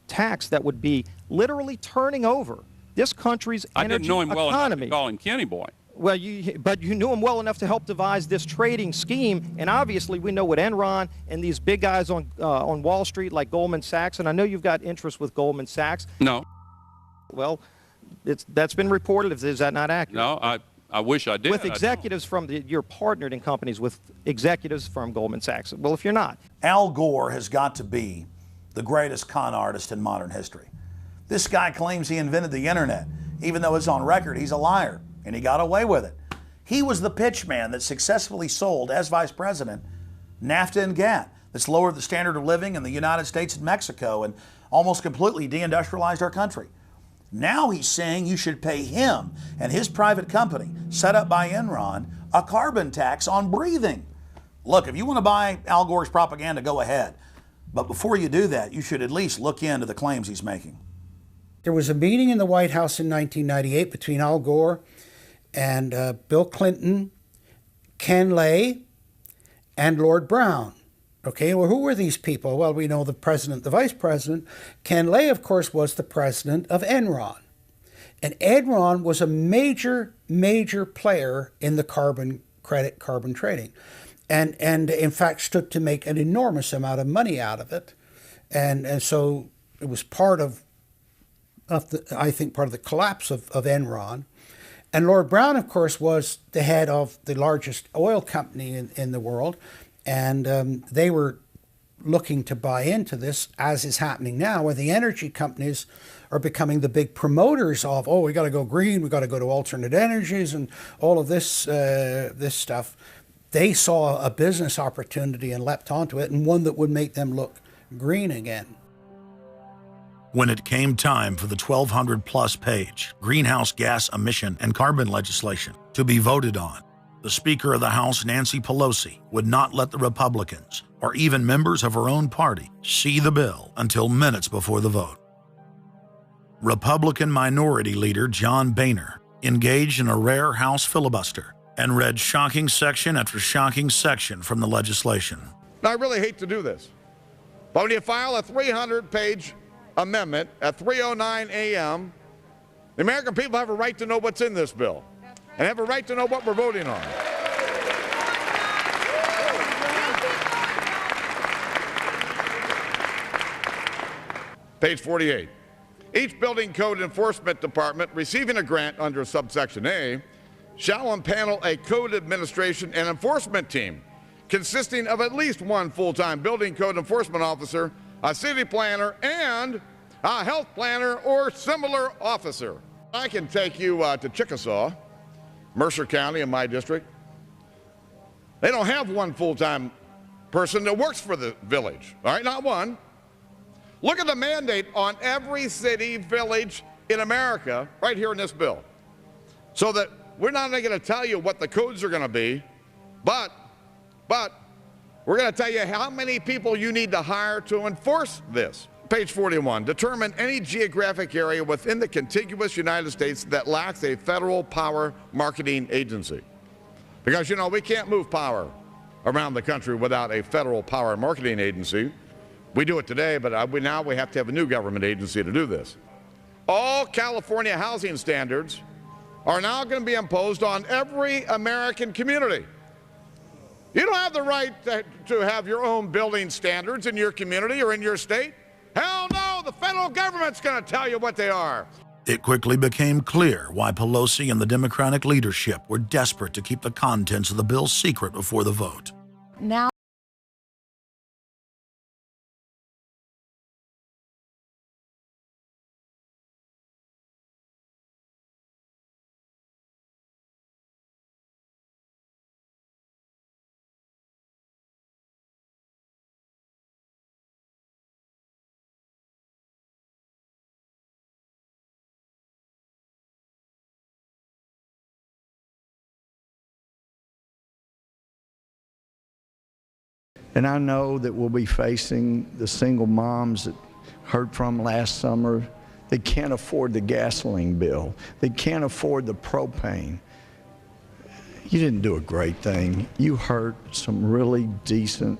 tax that would be literally turning over this country's energy economy. I didn't know him well enough to call him Kenny Boy. Well, but you knew him well enough to help devise this trading scheme, and obviously we know what Enron and these big guys on Wall Street like Goldman Sachs, and I know you've got interest with Goldman Sachs. No. Well, that's been reported. Is that not accurate? No, I wish I did. With executives you're partnered in companies with executives from Goldman Sachs. Well, if you're not. Al Gore has got to be the greatest con artist in modern history. This guy claims he invented the internet, even though it's on record he's a liar, and he got away with it. He was the pitch man that successfully sold, as vice president, NAFTA and GATT, that's lowered the standard of living in the United States and Mexico and almost completely deindustrialized our country. Now he's saying you should pay him and his private company, set up by Enron, a carbon tax on breathing. Look, if you want to buy Al Gore's propaganda, go ahead. But before you do that, you should at least look into the claims he's making. There was a meeting in the White House in 1998 between Al Gore and Bill Clinton, Ken Lay, and Lord Brown. Okay, well, who were these people? Well, we know the president, the vice president. Ken Lay, of course, was the president of Enron. And Enron was a major, major player in the carbon credit, carbon trading. And in fact, stood to make an enormous amount of money out of it. And so it was part of I think, part of the collapse of Enron. And Lord Brown, of course, was the head of the largest oil company in the world. And they were looking to buy into this, as is happening now, where the energy companies are becoming the big promoters of, oh, we got to go green, we got to go to alternate energies and all of this this stuff. They saw a business opportunity and leapt onto it, and one that would make them look green again. When it came time for the 1,200-plus page greenhouse gas emission and carbon legislation to be voted on, the Speaker of the House, Nancy Pelosi, would not let the Republicans, or even members of her own party, see the bill until minutes before the vote. Republican Minority Leader John Boehner engaged in a rare House filibuster and read shocking section after shocking section from the legislation. Now, I really hate to do this, but when you file a 300-page amendment at 3:09 a.m., the American people have a right to know what's in this bill and have a right to know what we're voting on. Page 48. Each building code enforcement department receiving a grant under subsection A shall impanel a code administration and enforcement team consisting of at least one full-time building code enforcement officer, a city planner, and a health planner or similar officer. I can take you to Chickasaw, Mercer County in my district. They don't have one full-time person that works for the village, all right, not one. Look at the mandate on every city, village in America right here in this bill. So that we're not only going to tell you what the codes are going to be, but we're going to tell you how many people you need to hire to enforce this. Page 41, determine any geographic area within the contiguous United States that lacks a federal power marketing agency. Because, you know, we can't move power around the country without a federal power marketing agency. We do it today, but now we have to have a new government agency to do this. All California housing standards are now going to be imposed on every American community. You don't have the right to have your own building standards in your community or in your state. Hell no, the federal government's going to tell you what they are. It quickly became clear why Pelosi and the Democratic leadership were desperate to keep the contents of the bill secret before the vote. Now And I know that we'll be facing the single moms that heard from last summer. They can't afford the gasoline bill. They can't afford the propane. You didn't do a great thing. You hurt some really decent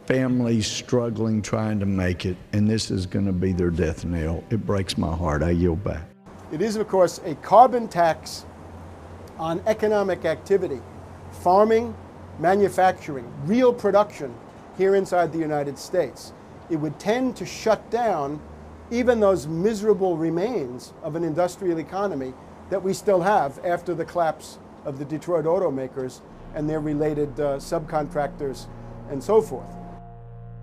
families struggling, trying to make it, and this is going to be their death knell. It breaks my heart. I yield back. It is, of course, a carbon tax on economic activity, farming, manufacturing, real production here inside the United States. It would tend to shut down even those miserable remains of an industrial economy that we still have after the collapse of the Detroit automakers and their related subcontractors and so forth.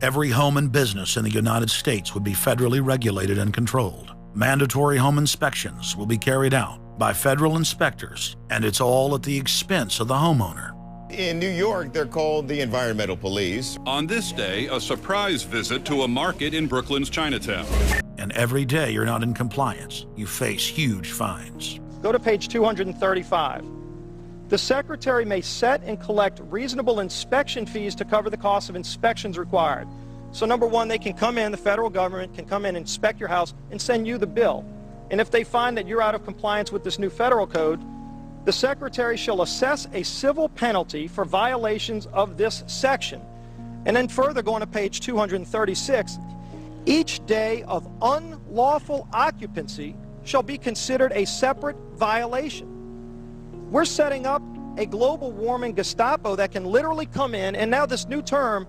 Every home and business in the United States would be federally regulated and controlled. Mandatory home inspections will be carried out by federal inspectors, and it's all at the expense of the homeowner. In New York, they're called the environmental police. On this day, a surprise visit to a market in Brooklyn's Chinatown. And every day you're not in compliance, you face huge fines. Go to page 235. The Secretary may set and collect reasonable inspection fees to cover the cost of inspections required. So number one, they can come in, the federal government can come in and inspect your house and send you the bill. And if they find that you're out of compliance with this new federal code, the Secretary shall assess a civil penalty for violations of this section. And then further, going to page 236, each day of unlawful occupancy shall be considered a separate violation. We're setting up a global warming Gestapo that can literally come in, and now this new term,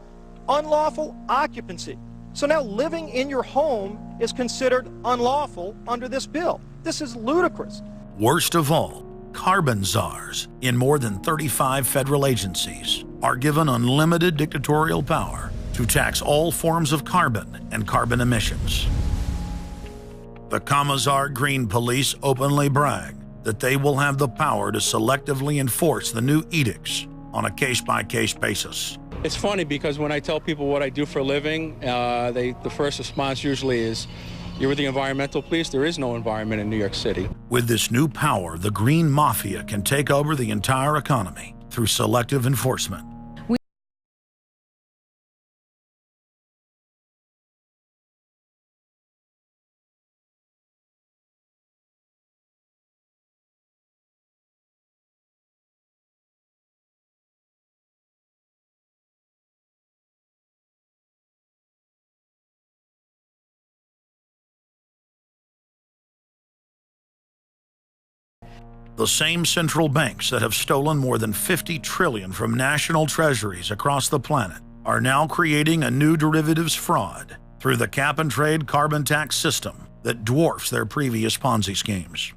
unlawful occupancy. So now living in your home is considered unlawful under this bill. This is ludicrous. Worst of all, carbon czars in more than 35 federal agencies are given unlimited dictatorial power to tax all forms of carbon and carbon emissions. The Commissar Green Police openly brag that they will have the power to selectively enforce the new edicts on a case-by-case basis. It's funny because when I tell people what I do for a living, the first response usually is, "You're with the environmental police?" There is no environment in New York City. With this new power, the Green Mafia can take over the entire economy through selective enforcement. The same central banks that have stolen more than $50 trillion from national treasuries across the planet are now creating a new derivatives fraud through the cap-and-trade carbon tax system that dwarfs their previous Ponzi schemes.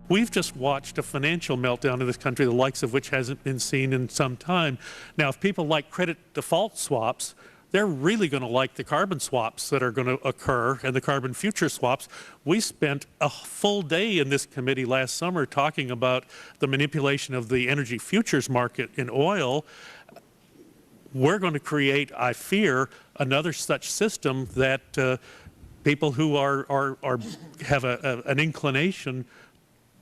We've just watched a financial meltdown in this country, the likes of which hasn't been seen in some time. Now, if people like credit default swaps, they're really going to like the carbon swaps that are going to occur and the carbon future swaps. We spent a full day in this committee last summer talking about the manipulation of the energy futures market in oil. We're going to create, I fear, another such system that people who have an inclination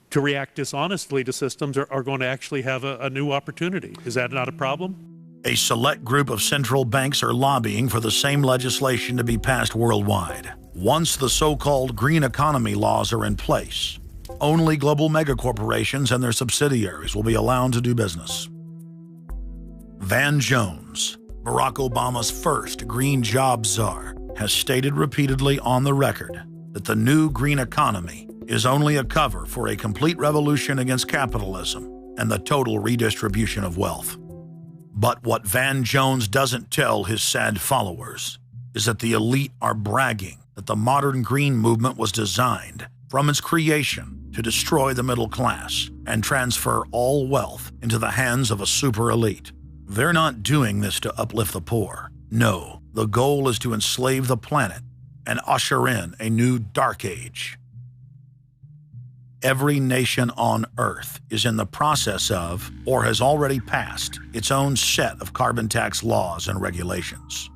to react dishonestly to systems are going to actually have a new opportunity. Is that not a problem? A select group of central banks are lobbying for the same legislation to be passed worldwide. Once the so-called green economy laws are in place, only global megacorporations and their subsidiaries will be allowed to do business. Van Jones, Barack Obama's first green job czar, has stated repeatedly on the record that the new green economy is only a cover for a complete revolution against capitalism and the total redistribution of wealth. But what Van Jones doesn't tell his sad followers is that the elite are bragging that the modern green movement was designed from its creation to destroy the middle class and transfer all wealth into the hands of a super elite. They're not doing this to uplift the poor. No, the goal is to enslave the planet and usher in a new dark age. Every nation on Earth is in the process of, or has already passed, its own set of carbon tax laws and regulations.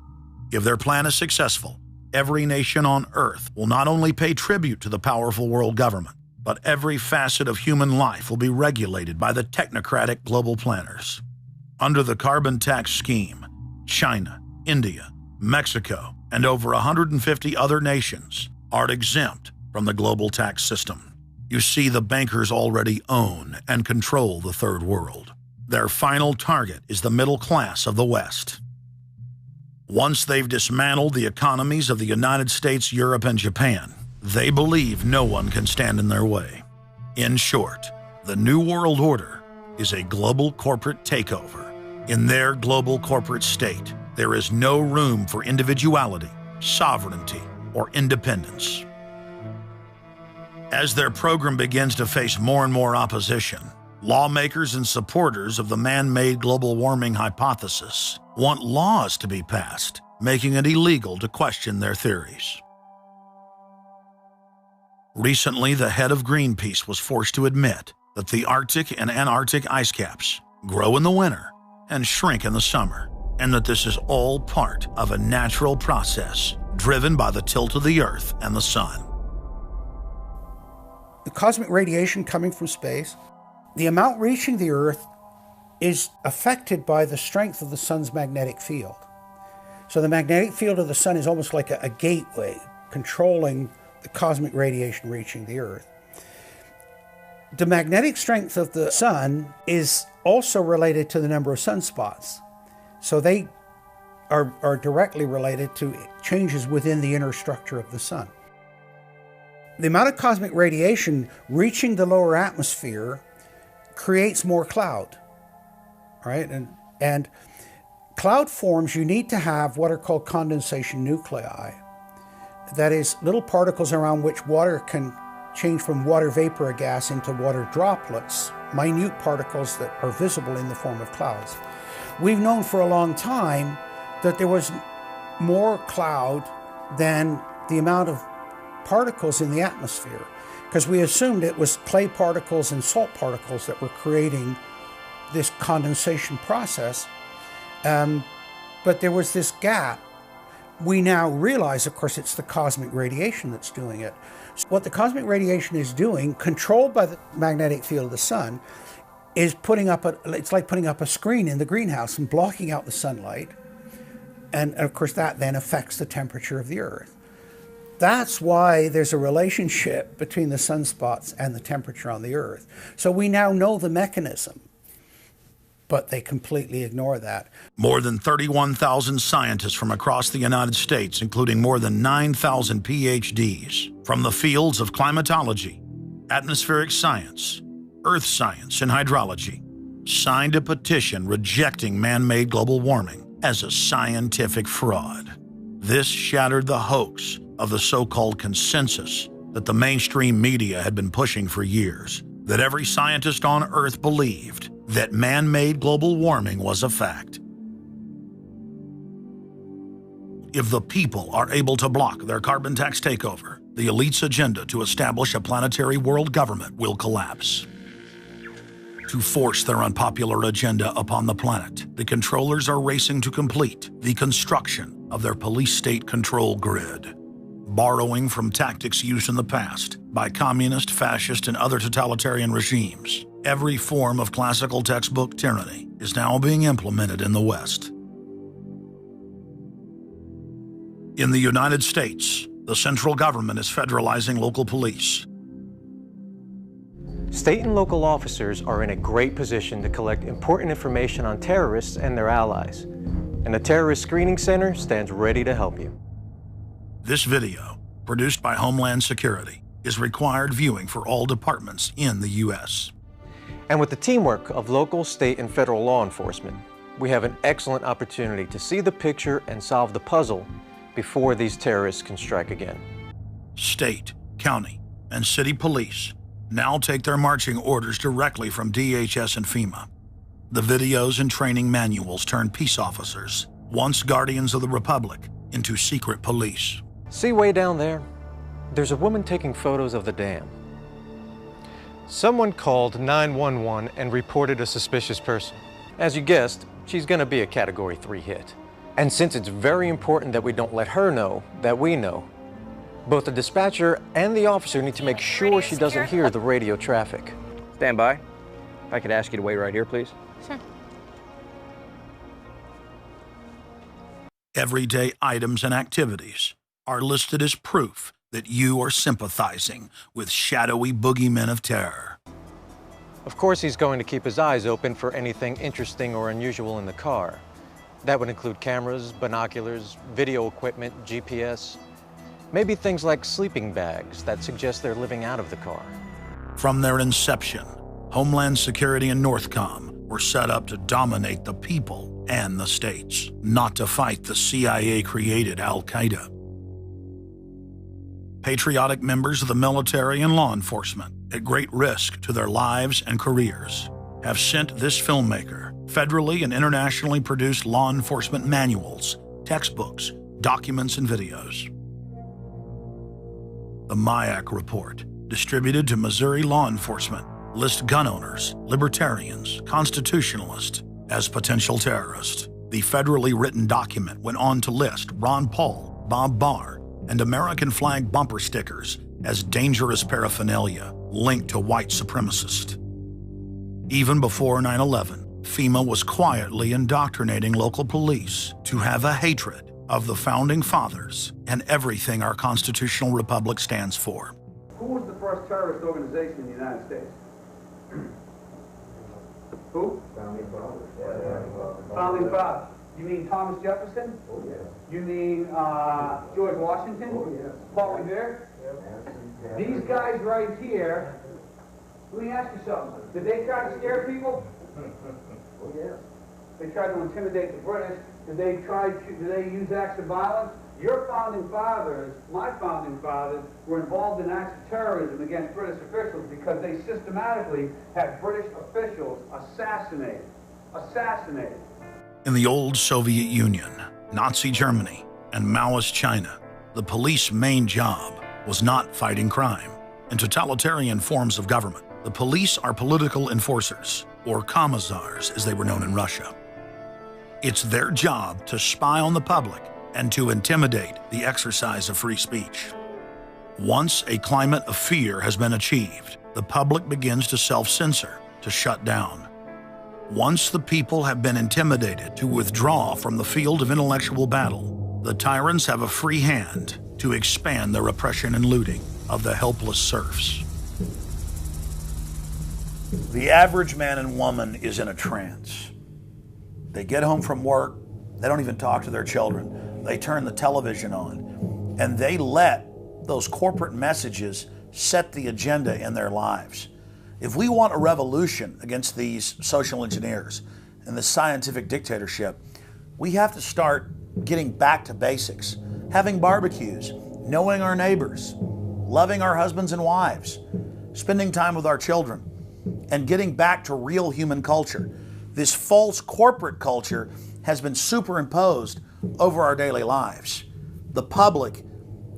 If their plan is successful, every nation on Earth will not only pay tribute to the powerful world government, but every facet of human life will be regulated by the technocratic global planners. Under the carbon tax scheme, China, India, Mexico, and over 150 other nations are exempt from the global tax system. You see, the bankers already own and control the third world. Their final target is the middle class of the West. Once they've dismantled the economies of the United States, Europe, and Japan, they believe no one can stand in their way. In short, the New World Order is a global corporate takeover. In their global corporate state, there is no room for individuality, sovereignty, or independence. As their program begins to face more and more opposition, lawmakers and supporters of the man-made global warming hypothesis want laws to be passed, making it illegal to question their theories. Recently, the head of Greenpeace was forced to admit that the Arctic and Antarctic ice caps grow in the winter and shrink in the summer, and that this is all part of a natural process driven by the tilt of the Earth and the Sun. The cosmic radiation coming from space, the amount reaching the Earth is affected by the strength of the sun's magnetic field. So the magnetic field of the sun is almost like a gateway controlling the cosmic radiation reaching the Earth. The magnetic strength of the sun is also related to the number of sunspots. So they are directly related to changes within the inner structure of the sun. The amount of cosmic radiation reaching the lower atmosphere creates more cloud, right? And cloud forms, you need to have what are called condensation nuclei. That is, little particles around which water can change from water vapor or gas into water droplets, minute particles that are visible in the form of clouds. We've known for a long time that there was more cloud than the amount of particles in the atmosphere, because we assumed it was clay particles and salt particles that were creating this condensation process. But there was this gap. We now realize, of course, it's the cosmic radiation that's doing it. So what the cosmic radiation is doing, controlled by the magnetic field of the sun, is it's like putting up a screen in the greenhouse and blocking out the sunlight. And of course, that then affects the temperature of the Earth. That's why there's a relationship between the sunspots and the temperature on the Earth. So we now know the mechanism, but they completely ignore that. More than 31,000 scientists from across the United States, including more than 9,000 PhDs from the fields of climatology, atmospheric science, earth science and hydrology, signed a petition rejecting man-made global warming as a scientific fraud. This shattered the hoax of the so-called consensus that the mainstream media had been pushing for years, that every scientist on Earth believed that man-made global warming was a fact. If the people are able to block their carbon tax takeover, the elite's agenda to establish a planetary world government will collapse. To force their unpopular agenda upon the planet, the controllers are racing to complete the construction of their police state control grid. Borrowing from tactics used in the past by communist, fascist, and other totalitarian regimes, every form of classical textbook tyranny is now being implemented in the West. In the United States, the central government is federalizing local police. State and local officers are in a great position to collect important information on terrorists and their allies, and the Terrorist Screening Center stands ready to help you. This video, produced by Homeland Security, is required viewing for all departments in the U.S. And with the teamwork of local, state, and federal law enforcement, we have an excellent opportunity to see the picture and solve the puzzle before these terrorists can strike again. State, county, and city police now take their marching orders directly from DHS and FEMA. The videos and training manuals turn peace officers, once guardians of the Republic, into secret police. See way down there? There's a woman taking photos of the dam. Someone called 911 and reported a suspicious person. As you guessed, she's going to be a Category 3 hit. And since it's very important that we don't let her know that we know, both the dispatcher and the officer need to make sure she doesn't hear the radio traffic. Stand by. If I could ask you to wait right here, please. Sure. Everyday items and activities are listed as proof that you are sympathizing with shadowy boogeymen of terror. Of course, he's going to keep his eyes open for anything interesting or unusual in the car. That would include cameras, binoculars, video equipment, GPS, maybe things like sleeping bags that suggest they're living out of the car. From their inception, Homeland Security and Northcom were set up to dominate the people and the states, not to fight the CIA-created Al-Qaeda. Patriotic members of the military and law enforcement, at great risk to their lives and careers, have sent this filmmaker federally and internationally produced law enforcement manuals, textbooks, documents, and videos. The MIAC report, distributed to Missouri law enforcement, lists gun owners, libertarians, constitutionalists as potential terrorists. The federally written document went on to list Ron Paul, Bob Barr, and American flag bumper stickers as dangerous paraphernalia linked to white supremacists. Even before 9/11, FEMA was quietly indoctrinating local police to have a hatred of the Founding Fathers and everything our constitutional republic stands for. Who was the first terrorist organization in the United States? Who? Founding Fathers. Founding Fathers. You mean Thomas Jefferson? Oh, yes. You mean George Washington? Oh, yes. Paul Revere? Yes. These guys right here, let me ask you something. Did they try to scare people? Oh, yes. They tried to intimidate the British. Did they use acts of violence? Your founding fathers, my founding fathers, were involved in acts of terrorism against British officials because they systematically had British officials assassinated. In the old Soviet Union, Nazi Germany, and Maoist China, the police's main job was not fighting crime. In totalitarian forms of government, the police are political enforcers, or commissars as they were known in Russia. It's their job to spy on the public and to intimidate the exercise of free speech. Once a climate of fear has been achieved, the public begins to self-censor, to shut down. Once the people have been intimidated to withdraw from the field of intellectual battle, the tyrants have a free hand to expand their oppression and looting of the helpless serfs. The average man and woman is in a trance. They get home from work, they don't even talk to their children. They turn the television on, and they let those corporate messages set the agenda in their lives. If we want a revolution against these social engineers and the scientific dictatorship, we have to start getting back to basics, having barbecues, knowing our neighbors, loving our husbands and wives, spending time with our children, and getting back to real human culture. This false corporate culture has been superimposed over our daily lives. The public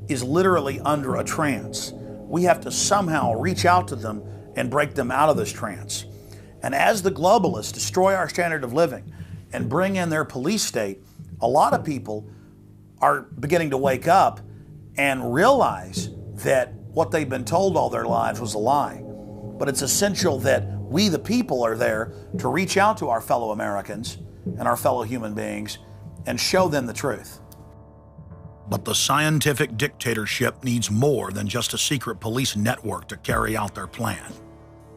is literally under a trance. We have to somehow reach out to them and break them out of this trance. And as the globalists destroy our standard of living and bring in their police state, a lot of people are beginning to wake up and realize that what they've been told all their lives was a lie. But it's essential that we, the people, are there to reach out to our fellow Americans and our fellow human beings and show them the truth. But the scientific dictatorship needs more than just a secret police network to carry out their plan.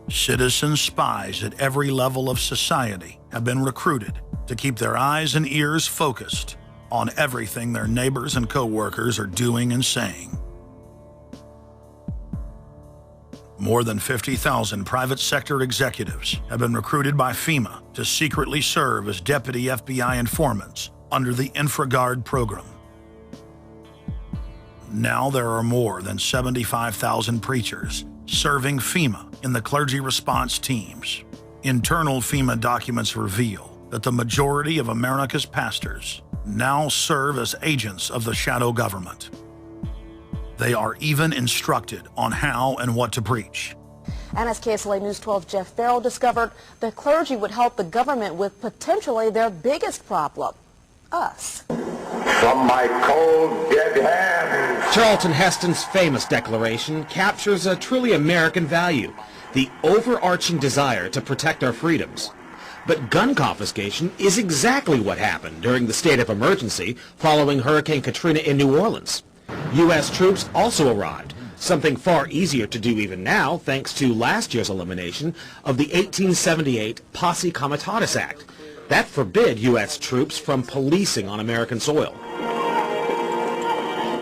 Citizen spies at every level of society have been recruited to keep their eyes and ears focused on everything their neighbors and co-workers are doing and saying. More than 50,000 private sector executives have been recruited by FEMA to secretly serve as deputy FBI informants under the InfraGard program. Now there are more than 75,000 preachers serving FEMA in the clergy response teams. Internal FEMA documents reveal that the majority of America's pastors now serve as agents of the shadow government. They are even instructed on how and what to preach. And as KSLA News 12 Jeff Farrell discovered, the clergy would help the government with potentially their biggest problem, us. From my cold, dead hands. Charlton Heston's famous declaration captures a truly American value, the overarching desire to protect our freedoms. But gun confiscation is exactly what happened during the state of emergency following Hurricane Katrina in New Orleans. U.S. troops also arrived, something far easier to do even now thanks to last year's elimination of the 1878 Posse Comitatus Act. That forbid U.S. troops from policing on American soil.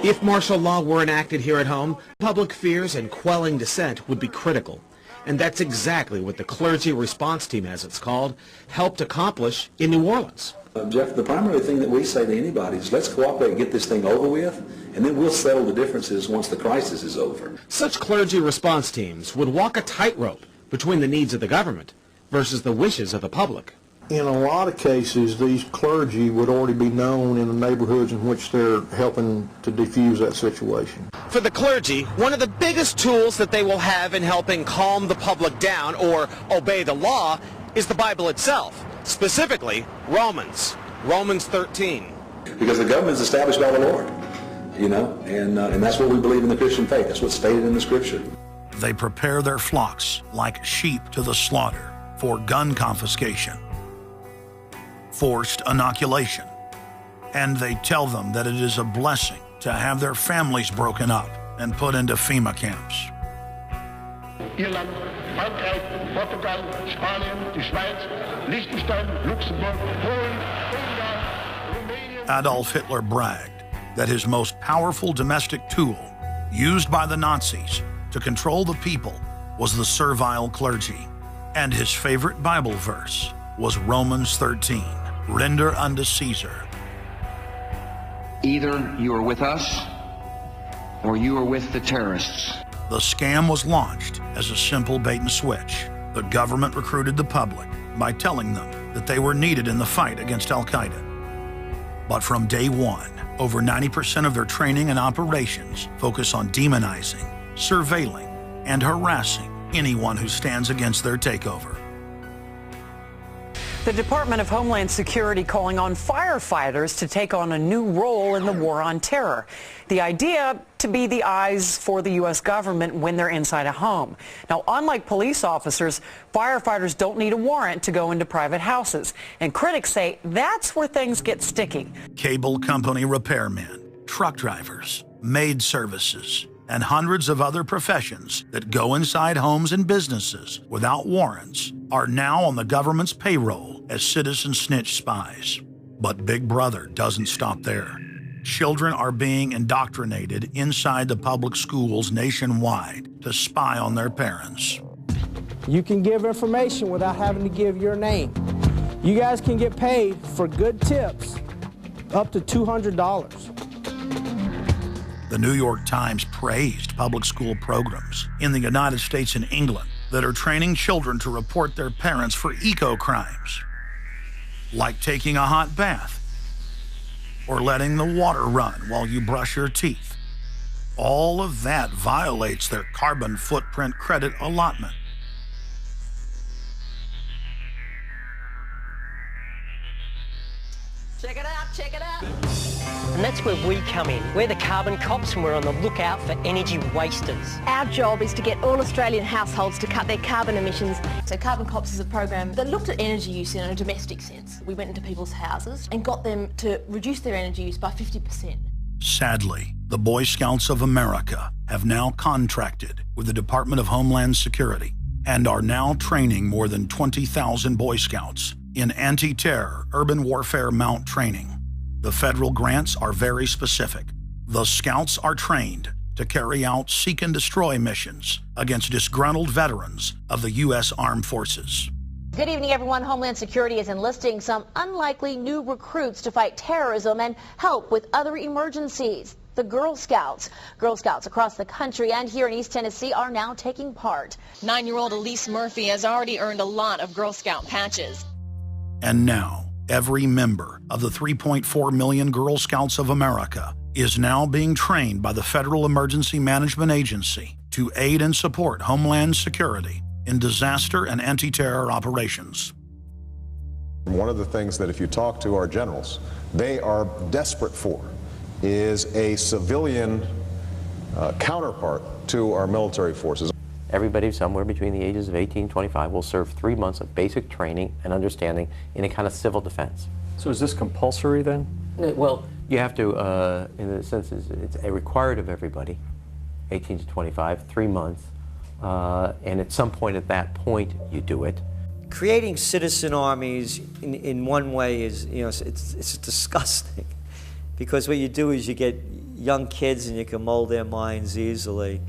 If martial law were enacted here at home, public fears and quelling dissent would be critical. And that's exactly what the Clergy Response Team, as it's called, helped accomplish in New Orleans. Jeff, the primary thing that we say to anybody is let's cooperate and get this thing over with, and then we'll settle the differences once the crisis is over. Such clergy response teams would walk a tightrope between the needs of the government versus the wishes of the public. In a lot of cases, these clergy would already be known in the neighborhoods in which they're helping to defuse that situation. For the clergy, one of the biggest tools that they will have in helping calm the public down or obey the law is the Bible itself, specifically Romans 13. Because the government is established by the Lord, you know, and that's what we believe in the Christian faith. That's what's stated in the Scripture. They prepare their flocks like sheep to the slaughter for gun confiscation, forced inoculation, and they tell them that it is a blessing to have their families broken up and put into FEMA camps. Irland, Frankreich, Portugal, Spanien, die Schweiz, Liechtenstein, Luxembourg, Polen, Ungarn, Romania. Adolf Hitler bragged that his most powerful domestic tool, used by the Nazis to control the people, was the servile clergy. And his favorite Bible verse was Romans 13, render unto Caesar. Either you are with us or you are with the terrorists. The scam was launched as a simple bait and switch. The government recruited the public by telling them that they were needed in the fight against Al-Qaeda. But from day one, over 90% of their training and operations focus on demonizing, surveilling, and harassing anyone who stands against their takeover. The Department of Homeland Security calling on firefighters to take on a new role in the war on terror. The idea to be the eyes for the U.S. government when they're inside a home. Now, unlike police officers, firefighters don't need a warrant to go into private houses. And critics say that's where things get sticky. Cable company repairmen, truck drivers, maid services, and hundreds of other professions that go inside homes and businesses without warrants are now on the government's payroll as citizen snitch spies. But Big Brother doesn't stop there. Children are being indoctrinated inside the public schools nationwide to spy on their parents. You can give information without having to give your name. You guys can get paid for good tips up to $200. The New York Times praised public school programs in the United States and England that are training children to report their parents for eco-crimes, like taking a hot bath or letting the water run while you brush your teeth. All of that violates their carbon footprint credit allotment. Check it out, check it out. And that's where we come in. We're the carbon cops and we're on the lookout for energy wasters. Our job is to get all Australian households to cut their carbon emissions. So Carbon Cops is a program that looked at energy use in a domestic sense. We went into people's houses and got them to reduce their energy use by 50%. Sadly, the Boy Scouts of America have now contracted with the Department of Homeland Security and are now training more than 20,000 Boy Scouts in anti-terror urban warfare mount training. The federal grants are very specific. The Scouts are trained to carry out seek and destroy missions against disgruntled veterans of the U.S. Armed Forces. Good evening, everyone. Homeland Security is enlisting some unlikely new recruits to fight terrorism and help with other emergencies. The Girl Scouts. Girl Scouts across the country and here in East Tennessee are now taking part. 9-year-old Elise Murphy has already earned a lot of Girl Scout patches. And now, every member of the 3.4 million Girl Scouts of America is now being trained by the Federal Emergency Management Agency to aid and support Homeland Security in disaster and anti-terror operations. One of the things that if you talk to our generals, they are desperate for is a civilian counterpart to our military forces. Everybody somewhere between the ages of 18 and 25 will serve 3 months of basic training and understanding in a kind of civil defense. So is this compulsory then? Well, you have to, in a sense, it's a required of everybody, 18 to 25, 3 months, and at some point at that point you do it. Creating citizen armies in one way is, it's disgusting, because what you do is you get young kids and you can mold their minds easily.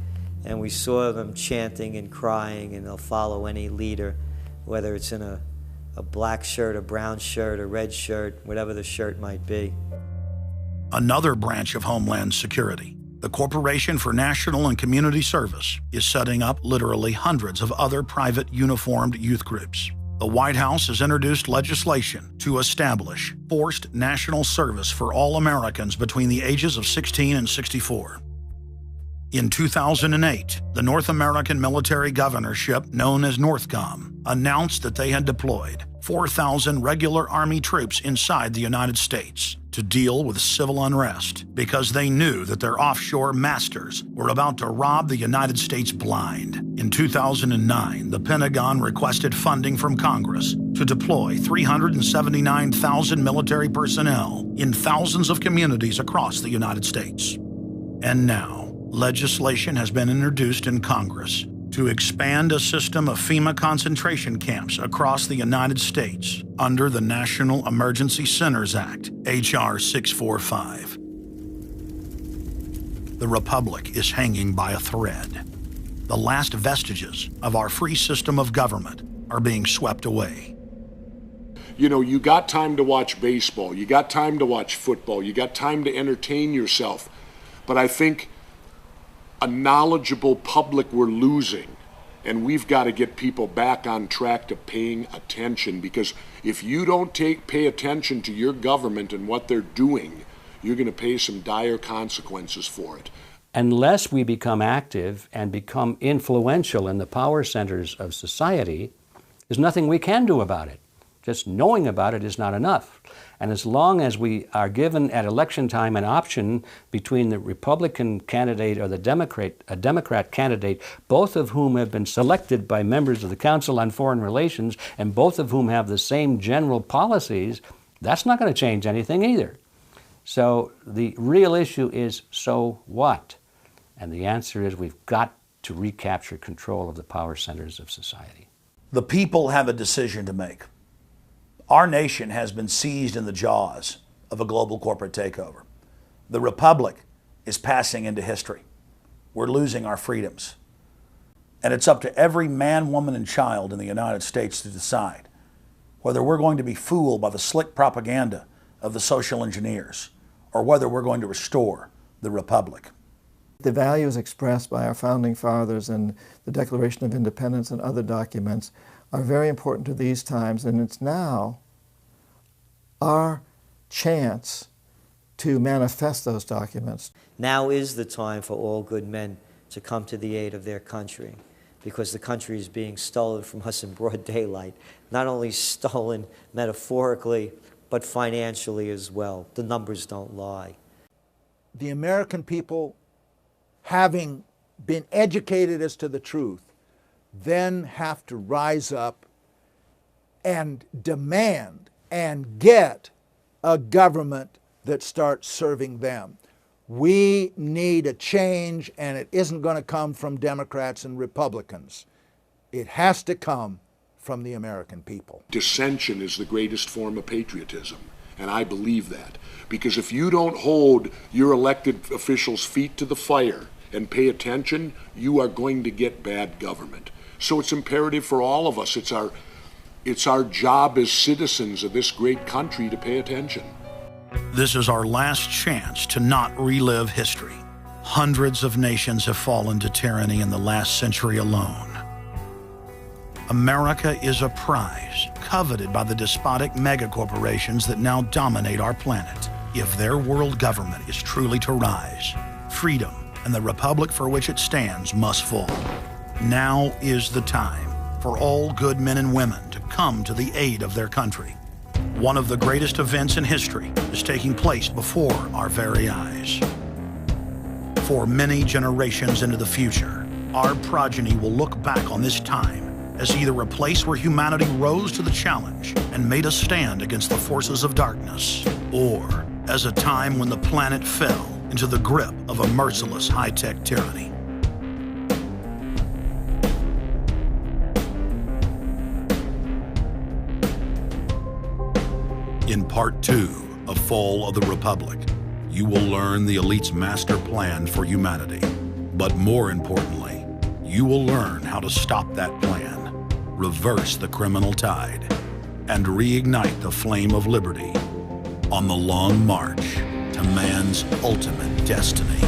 And we saw them chanting and crying, and they'll follow any leader, whether it's in a black shirt, a brown shirt, a red shirt, whatever the shirt might be. Another branch of Homeland Security, the Corporation for National and Community Service, is setting up literally hundreds of other private uniformed youth groups. The White House has introduced legislation to establish forced national service for all Americans between the ages of 16 and 64. In 2008, the North American Military Governorship, known as NORTHCOM, announced that they had deployed 4,000 regular Army troops inside the United States to deal with civil unrest because they knew that their offshore masters were about to rob the United States blind. In 2009, the Pentagon requested funding from Congress to deploy 379,000 military personnel in thousands of communities across the United States. And now, legislation has been introduced in Congress to expand a system of FEMA concentration camps across the United States under the National Emergency Centers Act, H.R. 645. The Republic is hanging by a thread. The last vestiges of our free system of government are being swept away. You know, you got time to watch baseball, you got time to watch football, you got time to entertain yourself, but I think a knowledgeable public we're losing, and we've got to get people back on track to paying attention, because if you don't pay attention to your government and what they're doing, you're going to pay some dire consequences for it. Unless we become active and become influential in the power centers of society, there's nothing we can do about it. Just knowing about it is not enough. And as long as we are given at election time an option between the Republican candidate or a Democrat candidate, both of whom have been selected by members of the Council on Foreign Relations and both of whom have the same general policies, that's not going to change anything either. So the real issue is, so what? And the answer is we've got to recapture control of the power centers of society. The people have a decision to make. Our nation has been seized in the jaws of a global corporate takeover. The Republic is passing into history. We're losing our freedoms. And it's up to every man, woman, and child in the United States to decide whether we're going to be fooled by the slick propaganda of the social engineers or whether we're going to restore the Republic. The values expressed by our founding fathers and the Declaration of Independence and other documents are very important to these times, and it's now our chance to manifest those documents. Now is the time for all good men to come to the aid of their country, because the country is being stolen from us in broad daylight. Not only stolen metaphorically, but financially as well. The numbers don't lie. The American people, having been educated as to the truth, then have to rise up and demand and get a government that starts serving them. We need a change, and it isn't going to come from Democrats and Republicans. It has to come from the American people. Dissension is the greatest form of patriotism, and I believe that. Because if you don't hold your elected officials' feet to the fire and pay attention, you are going to get bad government. So it's imperative for all of us. It's our job as citizens of this great country to pay attention. This is our last chance to not relive history. Hundreds of nations have fallen to tyranny in the last century alone. America is a prize coveted by the despotic megacorporations that now dominate our planet. If their world government is truly to rise, freedom and the republic for which it stands must fall. Now is the time for all good men and women to come to the aid of their country. One of the greatest events in history is taking place before our very eyes. For many generations into the future, our progeny will look back on this time as either a place where humanity rose to the challenge and made a stand against the forces of darkness, or as a time when the planet fell into the grip of a merciless high-tech tyranny. In Part 2 of Fall of the Republic, you will learn the elite's master plan for humanity. But more importantly, you will learn how to stop that plan, reverse the criminal tide, and reignite the flame of liberty on the long march to man's ultimate destiny.